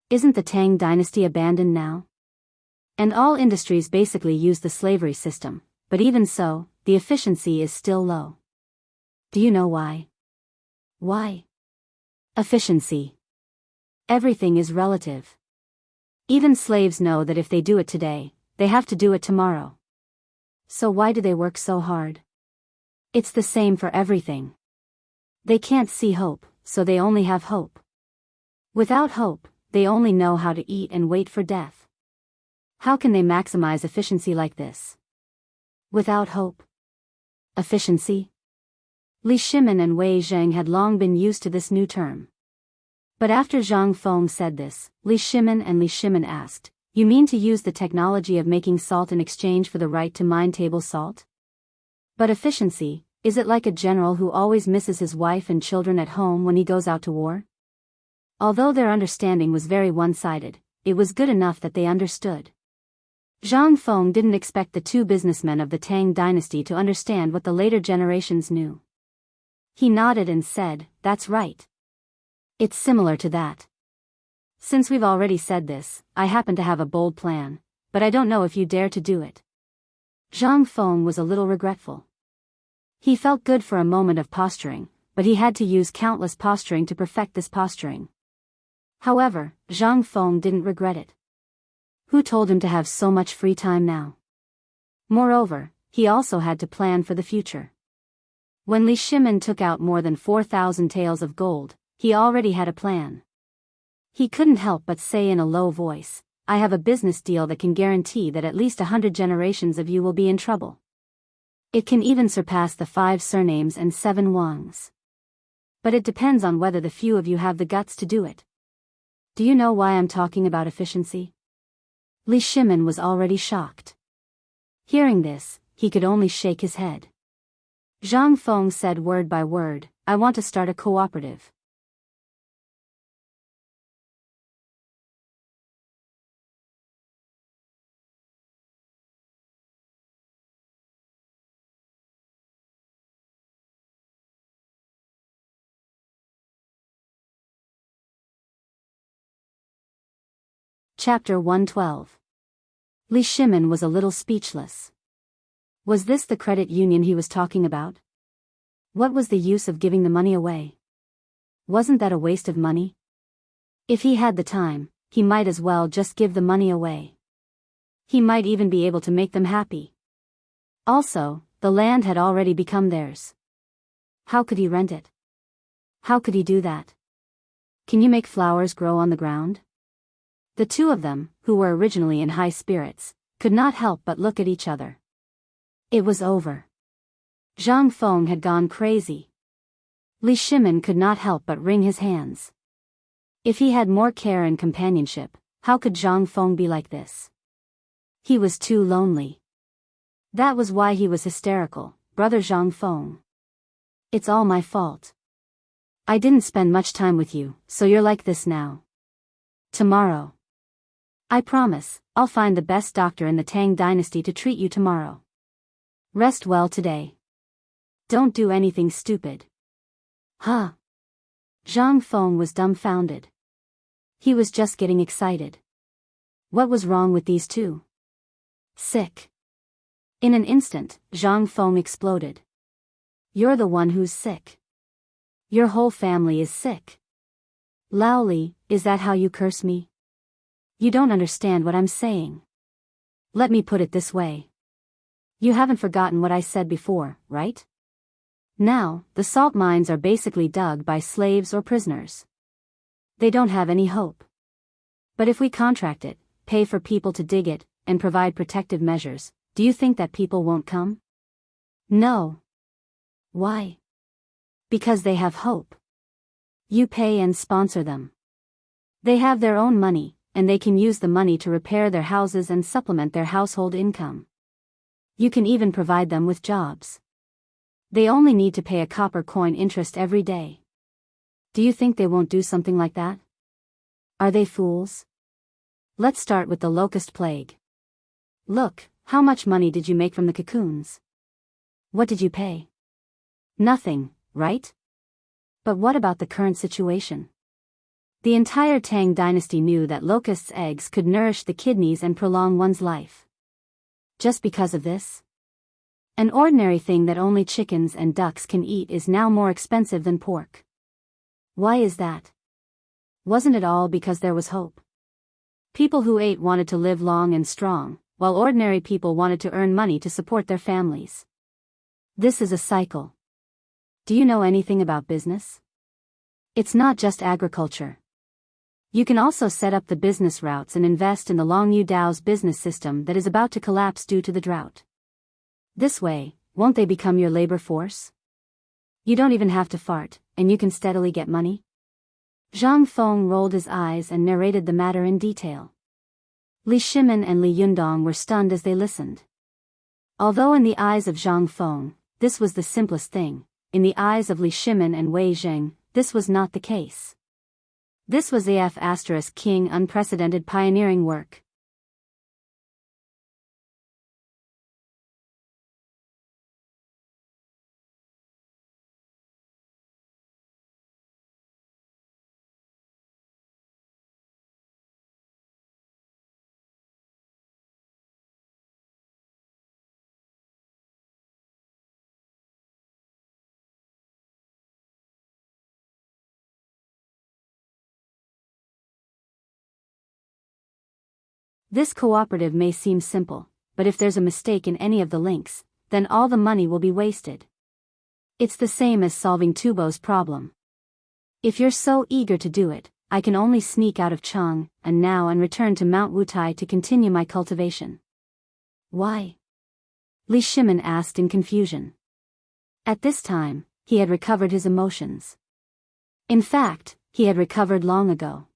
Isn't the Tang dynasty abandoned now? And all industries basically use the slavery system, but even so, the efficiency is still low. Do you know why? Why? Efficiency. Everything is relative. Even slaves know that if they do it today, they have to do it tomorrow. So why do they work so hard? It's the same for everything. They can't see hope, so they only have hope. Without hope, they only know how to eat and wait for death. How can they maximize efficiency like this? Without hope. Efficiency? Li Shimin and Wei Zheng had long been used to this new term. But after Zhang Feng said this, Li Shimin asked, "You mean to use the technology of making salt in exchange for the right to mine table salt? But efficiency, is it like a general who always misses his wife and children at home when he goes out to war?" Although their understanding was very one-sided, it was good enough that they understood. Zhang Feng didn't expect the two businessmen of the Tang dynasty to understand what the later generations knew. He nodded and said, "That's right. It's similar to that. Since we've already said this, I happen to have a bold plan, but I don't know if you dare to do it." Zhang Feng was a little regretful. He felt good for a moment of posturing, but he had to use countless posturing to perfect this posturing. However, Zhang Feng didn't regret it. Who told him to have so much free time now? Moreover, he also had to plan for the future. When Li Shimin took out more than 4,000 taels of gold, he already had a plan. He couldn't help but say in a low voice, "I have a business deal that can guarantee that at least 100 generations of you will be in trouble. It can even surpass the 5 surnames and 7 Wangs. But it depends on whether the few of you have the guts to do it." Do you know why I'm talking about efficiency? Li Shimin was already shocked. Hearing this, he could only shake his head. Zhang Feng said word by word, "I want to start a cooperative." Chapter 112. Li Shimin was a little speechless. Was this the credit union he was talking about? What was the use of giving the money away? Wasn't that a waste of money? If he had the time, he might as well just give the money away. He might even be able to make them happy. Also, the land had already become theirs. How could he rent it? How could he do that? Can you make flowers grow on the ground? The two of them, who were originally in high spirits, could not help but look at each other. It was over. Zhang Feng had gone crazy. Li Shimin could not help but wring his hands. If he had more care and companionship, how could Zhang Feng be like this? He was too lonely. That was why he was hysterical, brother Zhang Feng. It's all my fault. I didn't spend much time with you, so you're like this now. Tomorrow. I promise, I'll find the best doctor in the Tang dynasty to treat you tomorrow. Rest well today. Don't do anything stupid. Huh? Zhang Feng was dumbfounded. He was just getting excited. What was wrong with these two? Sick. In an instant, Zhang Feng exploded. You're the one who's sick. Your whole family is sick. Lao Li, is that how you curse me? You don't understand what I'm saying. Let me put it this way. You haven't forgotten what I said before, right? Now, the salt mines are basically dug by slaves or prisoners. They don't have any hope. But if we contract it, pay for people to dig it, and provide protective measures, do you think that people won't come? No. Why? Because they have hope. You pay and sponsor them. They have their own money, and they can use the money to repair their houses and supplement their household income. You can even provide them with jobs. They only need to pay a copper coin interest every day. Do you think they won't do something like that? Are they fools? Let's start with the locust plague. Look, how much money did you make from the cocoons? What did you pay? Nothing, right? But what about the current situation? The entire Tang dynasty knew that locusts' eggs could nourish the kidneys and prolong one's life. Just because of this? An ordinary thing that only chickens and ducks can eat is now more expensive than pork. Why is that? Wasn't it all because there was hope? People who ate wanted to live long and strong, while ordinary people wanted to earn money to support their families. This is a cycle. Do you know anything about business? It's not just agriculture. You can also set up the business routes and invest in the Longyu Dao's business system that is about to collapse due to the drought. This way, won't they become your labor force? You don't even have to fart, and you can steadily get money? Zhang Feng rolled his eyes and narrated the matter in detail. Li Shimin and Li Yundong were stunned as they listened. Although in the eyes of Zhang Feng, this was the simplest thing, in the eyes of Li Shimin and Wei Zheng, this was not the case. This was King unprecedented pioneering work. This cooperative may seem simple, but if there's a mistake in any of the links, then all the money will be wasted. It's the same as solving Tubo's problem. If you're so eager to do it, I can only sneak out of Chang and now and return to Mount Wutai to continue my cultivation. Why? Li Shimin asked in confusion. At this time, he had recovered his emotions. In fact, he had recovered long ago.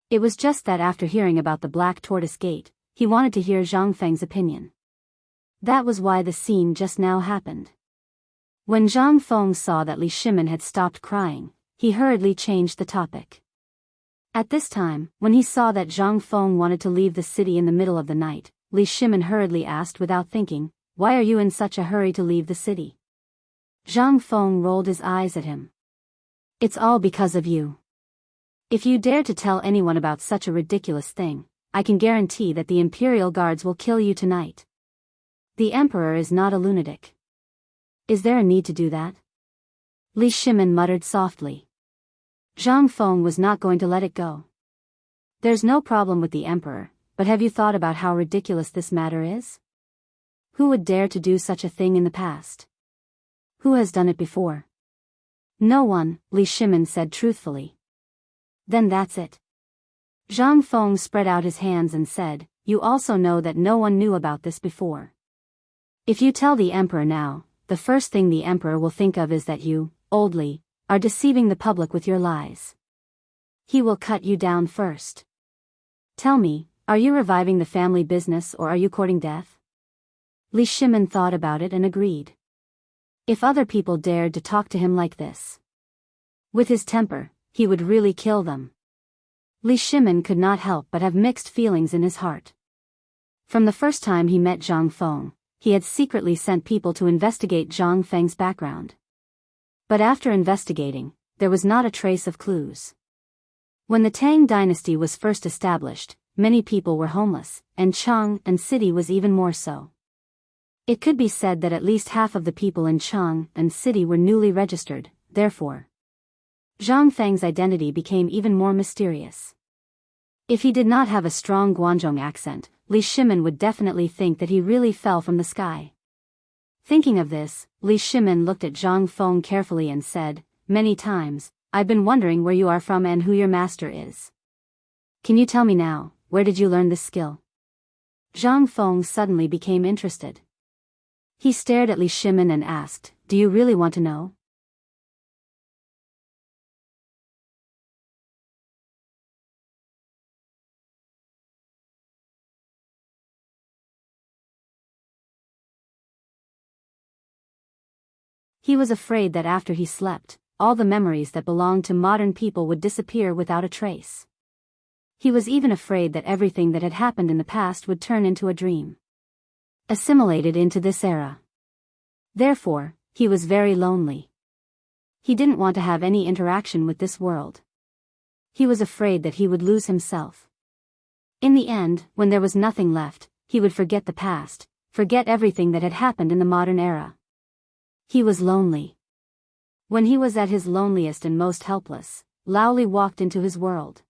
It was just that after hearing about the Black Tortoise Gate, he wanted to hear Zhang Feng's opinion. That was why the scene just now happened. When Zhang Feng saw that Li Shimin had stopped crying, he hurriedly changed the topic. At this time, when he saw that Zhang Feng wanted to leave the city in the middle of the night, Li Shimin hurriedly asked without thinking, "Why are you in such a hurry to leave the city?" Zhang Feng rolled his eyes at him. "It's all because of you. If you dare to tell anyone about such a ridiculous thing, I can guarantee that the Imperial Guards will kill you tonight. The Emperor is not a lunatic. Is there a need to do that?" Li Shimin muttered softly. Zhang Feng was not going to let it go. "There's no problem with the Emperor, but have you thought about how ridiculous this matter is? Who would dare to do such a thing in the past? Who has done it before?" "No one," Li Shimin said truthfully. "Then that's it." Zhang Feng spread out his hands and said, "You also know that no one knew about this before. If you tell the Emperor now, the first thing the Emperor will think of is that you, old Li, are deceiving the public with your lies. He will cut you down first. Tell me, are you reviving the family business or are you courting death?" Li Shimin thought about it and agreed. If other people dared to talk to him like this, with his temper, he would really kill them. Li Shimin could not help but have mixed feelings in his heart. From the first time he met Zhang Feng, he had secretly sent people to investigate Zhang Feng's background. But after investigating, there was not a trace of clues. When the Tang dynasty was first established, many people were homeless, and Chang and city was even more so. It could be said that at least half of the people in Chang and city were newly registered, therefore, Zhang Feng's identity became even more mysterious. If he did not have a strong Guangzhong accent, Li Shimin would definitely think that he really fell from the sky. Thinking of this, Li Shimin looked at Zhang Feng carefully and said, "Many times, I've been wondering where you are from and who your master is. Can you tell me now, where did you learn this skill?" Zhang Feng suddenly became interested. He stared at Li Shimin and asked, "Do you really want to know?" He was afraid that after he slept, all the memories that belonged to modern people would disappear without a trace. He was even afraid that everything that had happened in the past would turn into a dream, assimilated into this era. Therefore, he was very lonely. He didn't want to have any interaction with this world. He was afraid that he would lose himself. In the end, when there was nothing left, he would forget the past, forget everything that had happened in the modern era. He was lonely. When he was at his loneliest and most helpless, Lao Li walked into his world.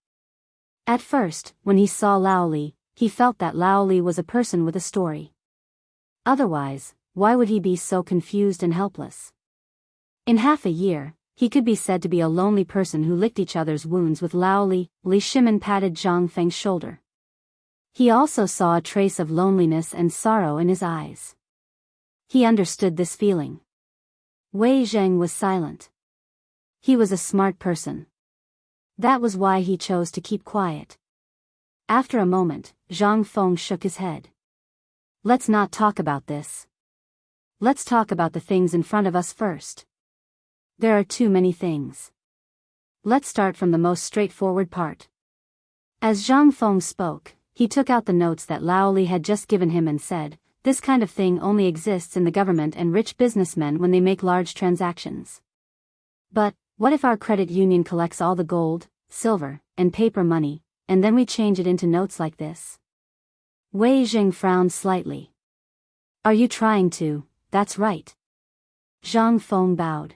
At first, when he saw Lao Li, he felt that Lao Li was a person with a story. Otherwise, why would he be so confused and helpless? In half a year, he could be said to be a lonely person who licked each other's wounds with Lao Li. Li Shimin patted Zhang Feng's shoulder. He also saw a trace of loneliness and sorrow in his eyes. He understood this feeling. Wei Zheng was silent. He was a smart person. That was why he chose to keep quiet. After a moment, Zhang Feng shook his head. Let's not talk about this. Let's talk about the things in front of us first. There are too many things. Let's start from the most straightforward part. As Zhang Feng spoke, he took out the notes that Lao Li had just given him and said, "This kind of thing only exists in the government and rich businessmen when they make large transactions. But, what if our credit union collects all the gold, silver, and paper money, and then we change it into notes like this?" Wei Jing frowned slightly. "Are you trying to?" "That's right." Zhang Feng bowed.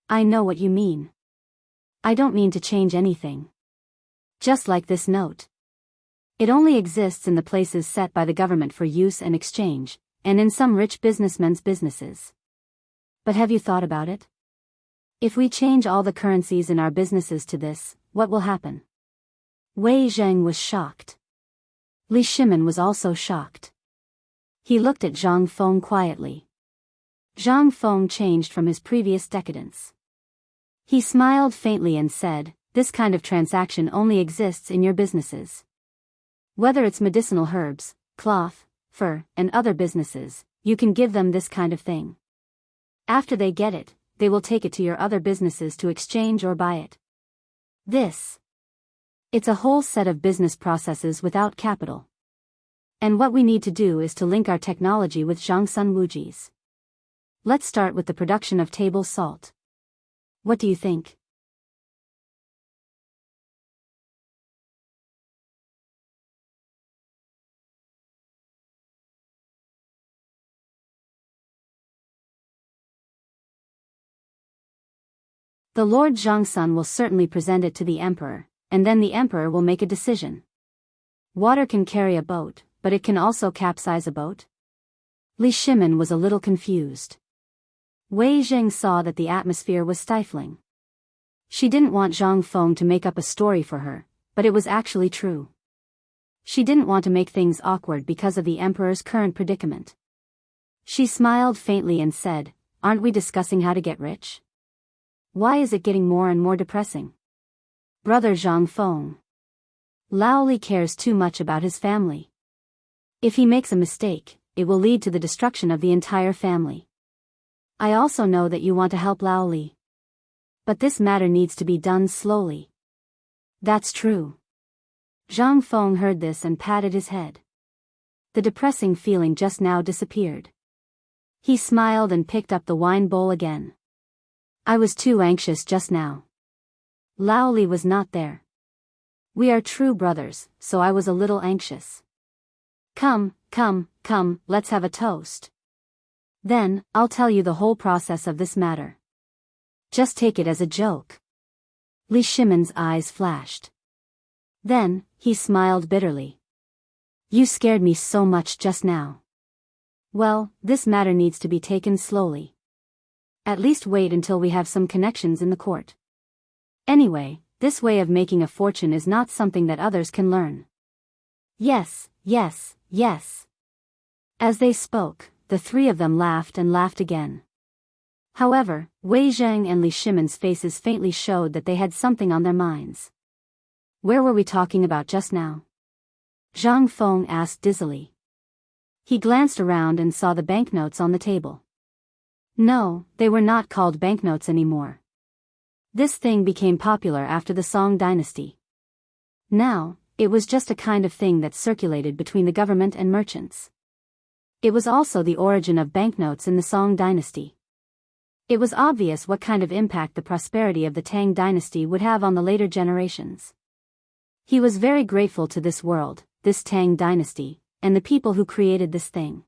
"I know what you mean. I don't mean to change anything. Just like this note. It only exists in the places set by the government for use and exchange, and in some rich businessmen's businesses. But have you thought about it? If we change all the currencies in our businesses to this, what will happen?" Wei Zheng was shocked. Li Shimin was also shocked. He looked at Zhang Feng quietly. Zhang Feng changed from his previous decadence. He smiled faintly and said, "This kind of transaction only exists in your businesses. Whether it's medicinal herbs, cloth, fur, and other businesses, you can give them this kind of thing. After they get it, they will take it to your other businesses to exchange or buy it. It's a whole set of business processes without capital. And what we need to do is to link our technology with Zhangsun Wuji's. Let's start with the production of table salt. What do you think?" The Lord Zhangsun will certainly present it to the emperor, and then the emperor will make a decision. Water can carry a boat, but it can also capsize a boat? Li Shimin was a little confused. Wei Zheng saw that the atmosphere was stifling. She didn't want Zhang Feng to make up a story for her, but it was actually true. She didn't want to make things awkward because of the emperor's current predicament. She smiled faintly and said, "Aren't we discussing how to get rich? Why is it getting more and more depressing?" "Brother Zhang Feng. Lao Li cares too much about his family. If he makes a mistake, it will lead to the destruction of the entire family. I also know that you want to help Lao Li. But this matter needs to be done slowly." "That's true." Zhang Feng heard this and patted his head. The depressing feeling just now disappeared. He smiled and picked up the wine bowl again. "I was too anxious just now. Lao Li was not there. We are true brothers, so I was a little anxious. Come, let's have a toast. Then, I'll tell you the whole process of this matter. Just take it as a joke." Li Shimin's eyes flashed. Then, he smiled bitterly. "You scared me so much just now. Well, this matter needs to be taken slowly. At least wait until we have some connections in the court. Anyway, this way of making a fortune is not something that others can learn." Yes. As they spoke, the three of them laughed and laughed again. However, Wei Zheng and Li Shimin's faces faintly showed that they had something on their minds. "Where were we talking about just now?" Zhang Feng asked dizzily. He glanced around and saw the banknotes on the table. No, they were not called banknotes anymore. This thing became popular after the Song dynasty. Now, it was just a kind of thing that circulated between the government and merchants. It was also the origin of banknotes in the Song dynasty. It was obvious what kind of impact the prosperity of the Tang dynasty would have on the later generations. He was very grateful to this world, this Tang dynasty, and the people who created this thing.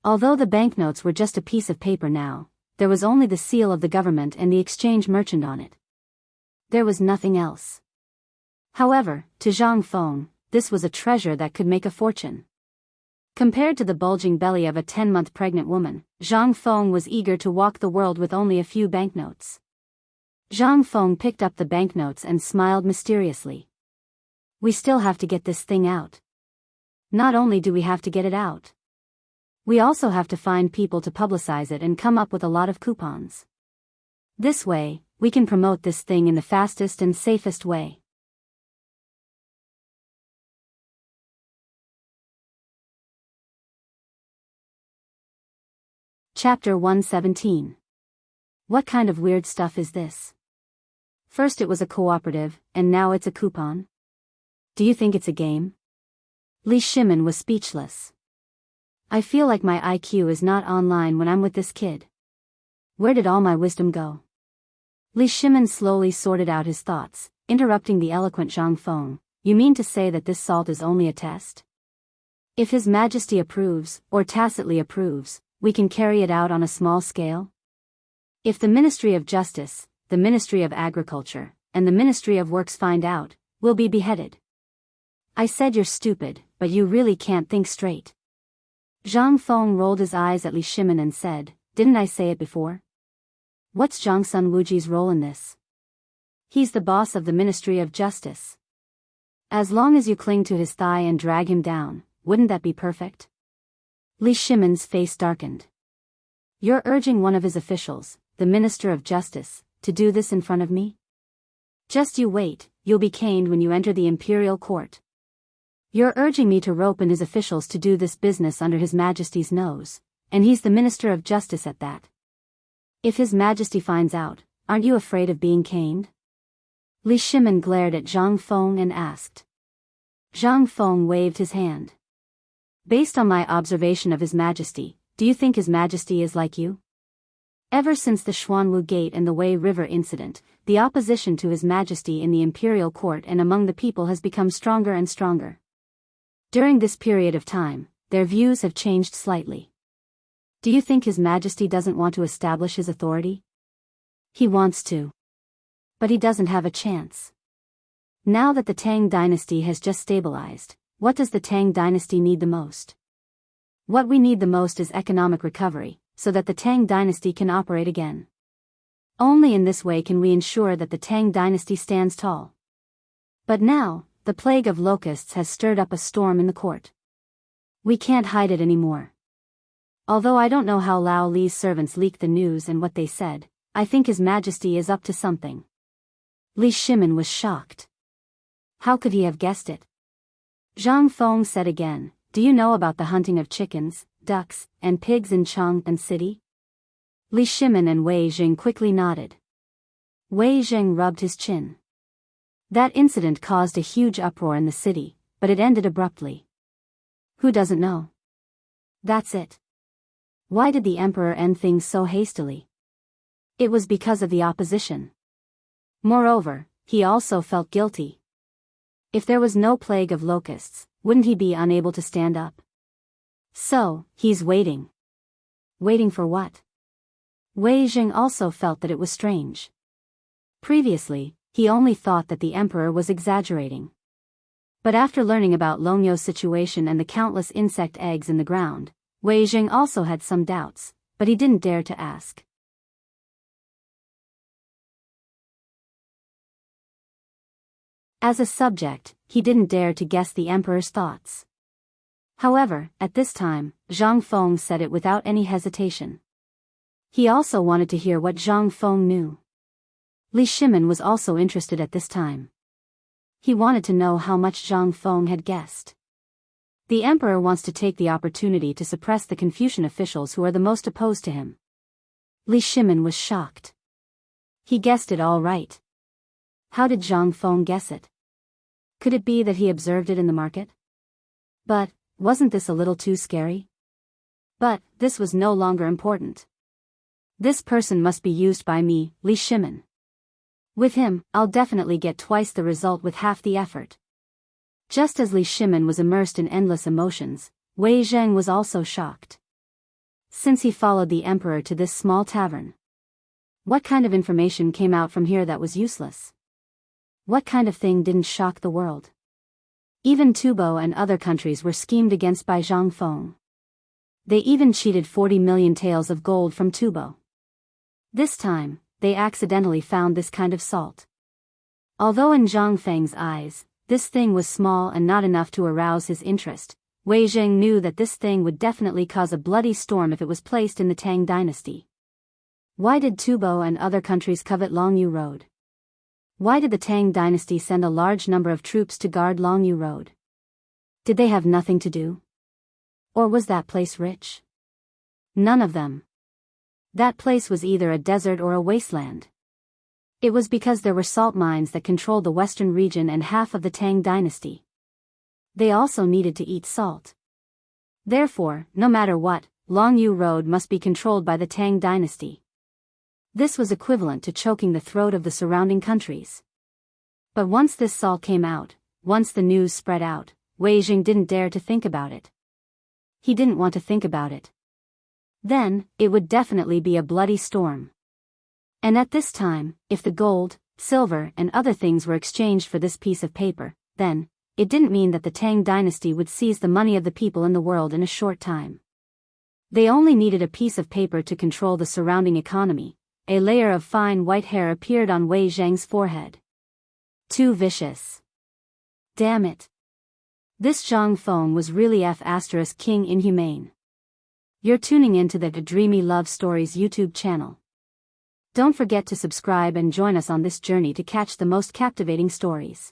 Although the banknotes were just a piece of paper now, there was only the seal of the government and the exchange merchant on it. There was nothing else. However, to Zhang Feng, this was a treasure that could make a fortune. Compared to the bulging belly of a 10-month pregnant woman, Zhang Feng was eager to walk the world with only a few banknotes. Zhang Feng picked up the banknotes and smiled mysteriously. We still have to get this thing out. Not only do we have to get it out, we also have to find people to publicize it and come up with a lot of coupons. This way, we can promote this thing in the fastest and safest way. Chapter 117. What kind of weird stuff is this? First it was a cooperative, and now it's a coupon? Do you think it's a game? Li Shimin was speechless. I feel like my IQ is not online when I'm with this kid. Where did all my wisdom go? Li Shimin slowly sorted out his thoughts, interrupting the eloquent Zhang Feng. You mean to say that this salt is only a test? If His Majesty approves, or tacitly approves, we can carry it out on a small scale? If the Ministry of Justice, the Ministry of Agriculture, and the Ministry of Works find out, we'll be beheaded. I said you're stupid, but you really can't think straight. Zhang Feng rolled his eyes at Li Shimin and said, didn't I say it before? What's Zhang Sun Wuji's role in this? He's the boss of the Ministry of Justice. As long as you cling to his thigh and drag him down, wouldn't that be perfect? Li Shimin's face darkened. You're urging one of his officials, the Minister of Justice, to do this in front of me? Just you wait, you'll be caned when you enter the imperial court. You're urging me to rope in his officials to do this business under His Majesty's nose, and he's the Minister of Justice at that. If His Majesty finds out, aren't you afraid of being caned? Li Shimin glared at Zhang Feng and asked. Zhang Feng waved his hand. Based on my observation of His Majesty, do you think His Majesty is like you? Ever since the Xuanwu Gate and the Wei River incident, the opposition to His Majesty in the imperial court and among the people has become stronger and stronger. During this period of time, their views have changed slightly. Do you think His Majesty doesn't want to establish his authority? He wants to. But he doesn't have a chance. Now that the Tang dynasty has just stabilized, what does the Tang dynasty need the most? What we need the most is economic recovery, so that the Tang dynasty can operate again. Only in this way can we ensure that the Tang dynasty stands tall. But now, the plague of locusts has stirred up a storm in the court. We can't hide it anymore. Although I don't know how Lao Li's servants leaked the news and what they said, I think His Majesty is up to something. Li Shimin was shocked. How could he have guessed it? Zhang Feng said again, do you know about the hunting of chickens, ducks, and pigs in Chang'an City? Li Shimin and Wei Jing quickly nodded. Wei Jing rubbed his chin. That incident caused a huge uproar in the city, but it ended abruptly. Who doesn't know? That's it. Why did the emperor end things so hastily? It was because of the opposition. Moreover, he also felt guilty. If there was no plague of locusts, wouldn't he be unable to stand up? So, he's waiting. Waiting for what? Wei Jing also felt that it was strange. Previously, he only thought that the emperor was exaggerating. But after learning about Longyo's situation and the countless insect eggs in the ground, Wei Jing also had some doubts, but he didn't dare to ask. As a subject, he didn't dare to guess the emperor's thoughts. However, at this time, Zhang Feng said it without any hesitation. He also wanted to hear what Zhang Feng knew. Li Shimin was also interested at this time. He wanted to know how much Zhang Feng had guessed. The emperor wants to take the opportunity to suppress the Confucian officials who are the most opposed to him. Li Shimin was shocked. He guessed it all right. How did Zhang Feng guess it? Could it be that he observed it in the market? But, wasn't this a little too scary? But, this was no longer important. This person must be used by me, Li Shimin. With him, I'll definitely get twice the result with half the effort. Just as Li Shimin was immersed in endless emotions, Wei Zheng was also shocked. Since he followed the emperor to this small tavern, what kind of information came out from here that was useless? What kind of thing didn't shock the world? Even Tubo and other countries were schemed against by Zhang Feng. They even cheated 40 million taels of gold from Tubo. This time, they accidentally found this kind of salt. Although in Zhang Feng's eyes, this thing was small and not enough to arouse his interest, Wei Zheng knew that this thing would definitely cause a bloody storm if it was placed in the Tang dynasty. Why did Tubo and other countries covet Longyu Road? Why did the Tang dynasty send a large number of troops to guard Longyu Road? Did they have nothing to do? Or was that place rich? None of them. That place was either a desert or a wasteland. It was because there were salt mines that controlled the western region and half of the Tang dynasty. They also needed to eat salt. Therefore, no matter what, Longyu Road must be controlled by the Tang dynasty. This was equivalent to choking the throat of the surrounding countries. But once this salt came out, once the news spread out, Wei Zheng didn't dare to think about it. He didn't want to think about it. Then, it would definitely be a bloody storm. And at this time, if the gold, silver and other things were exchanged for this piece of paper, then, it didn't mean that the Tang dynasty would seize the money of the people in the world in a short time. They only needed a piece of paper to control the surrounding economy. A layer of fine white hair appeared on Wei Zheng's forehead. Too vicious. Damn it. This Zhang Feng was really King inhumane. You're tuning into the Dreamy Love Stories YouTube channel. Don't forget to subscribe and join us on this journey to catch the most captivating stories.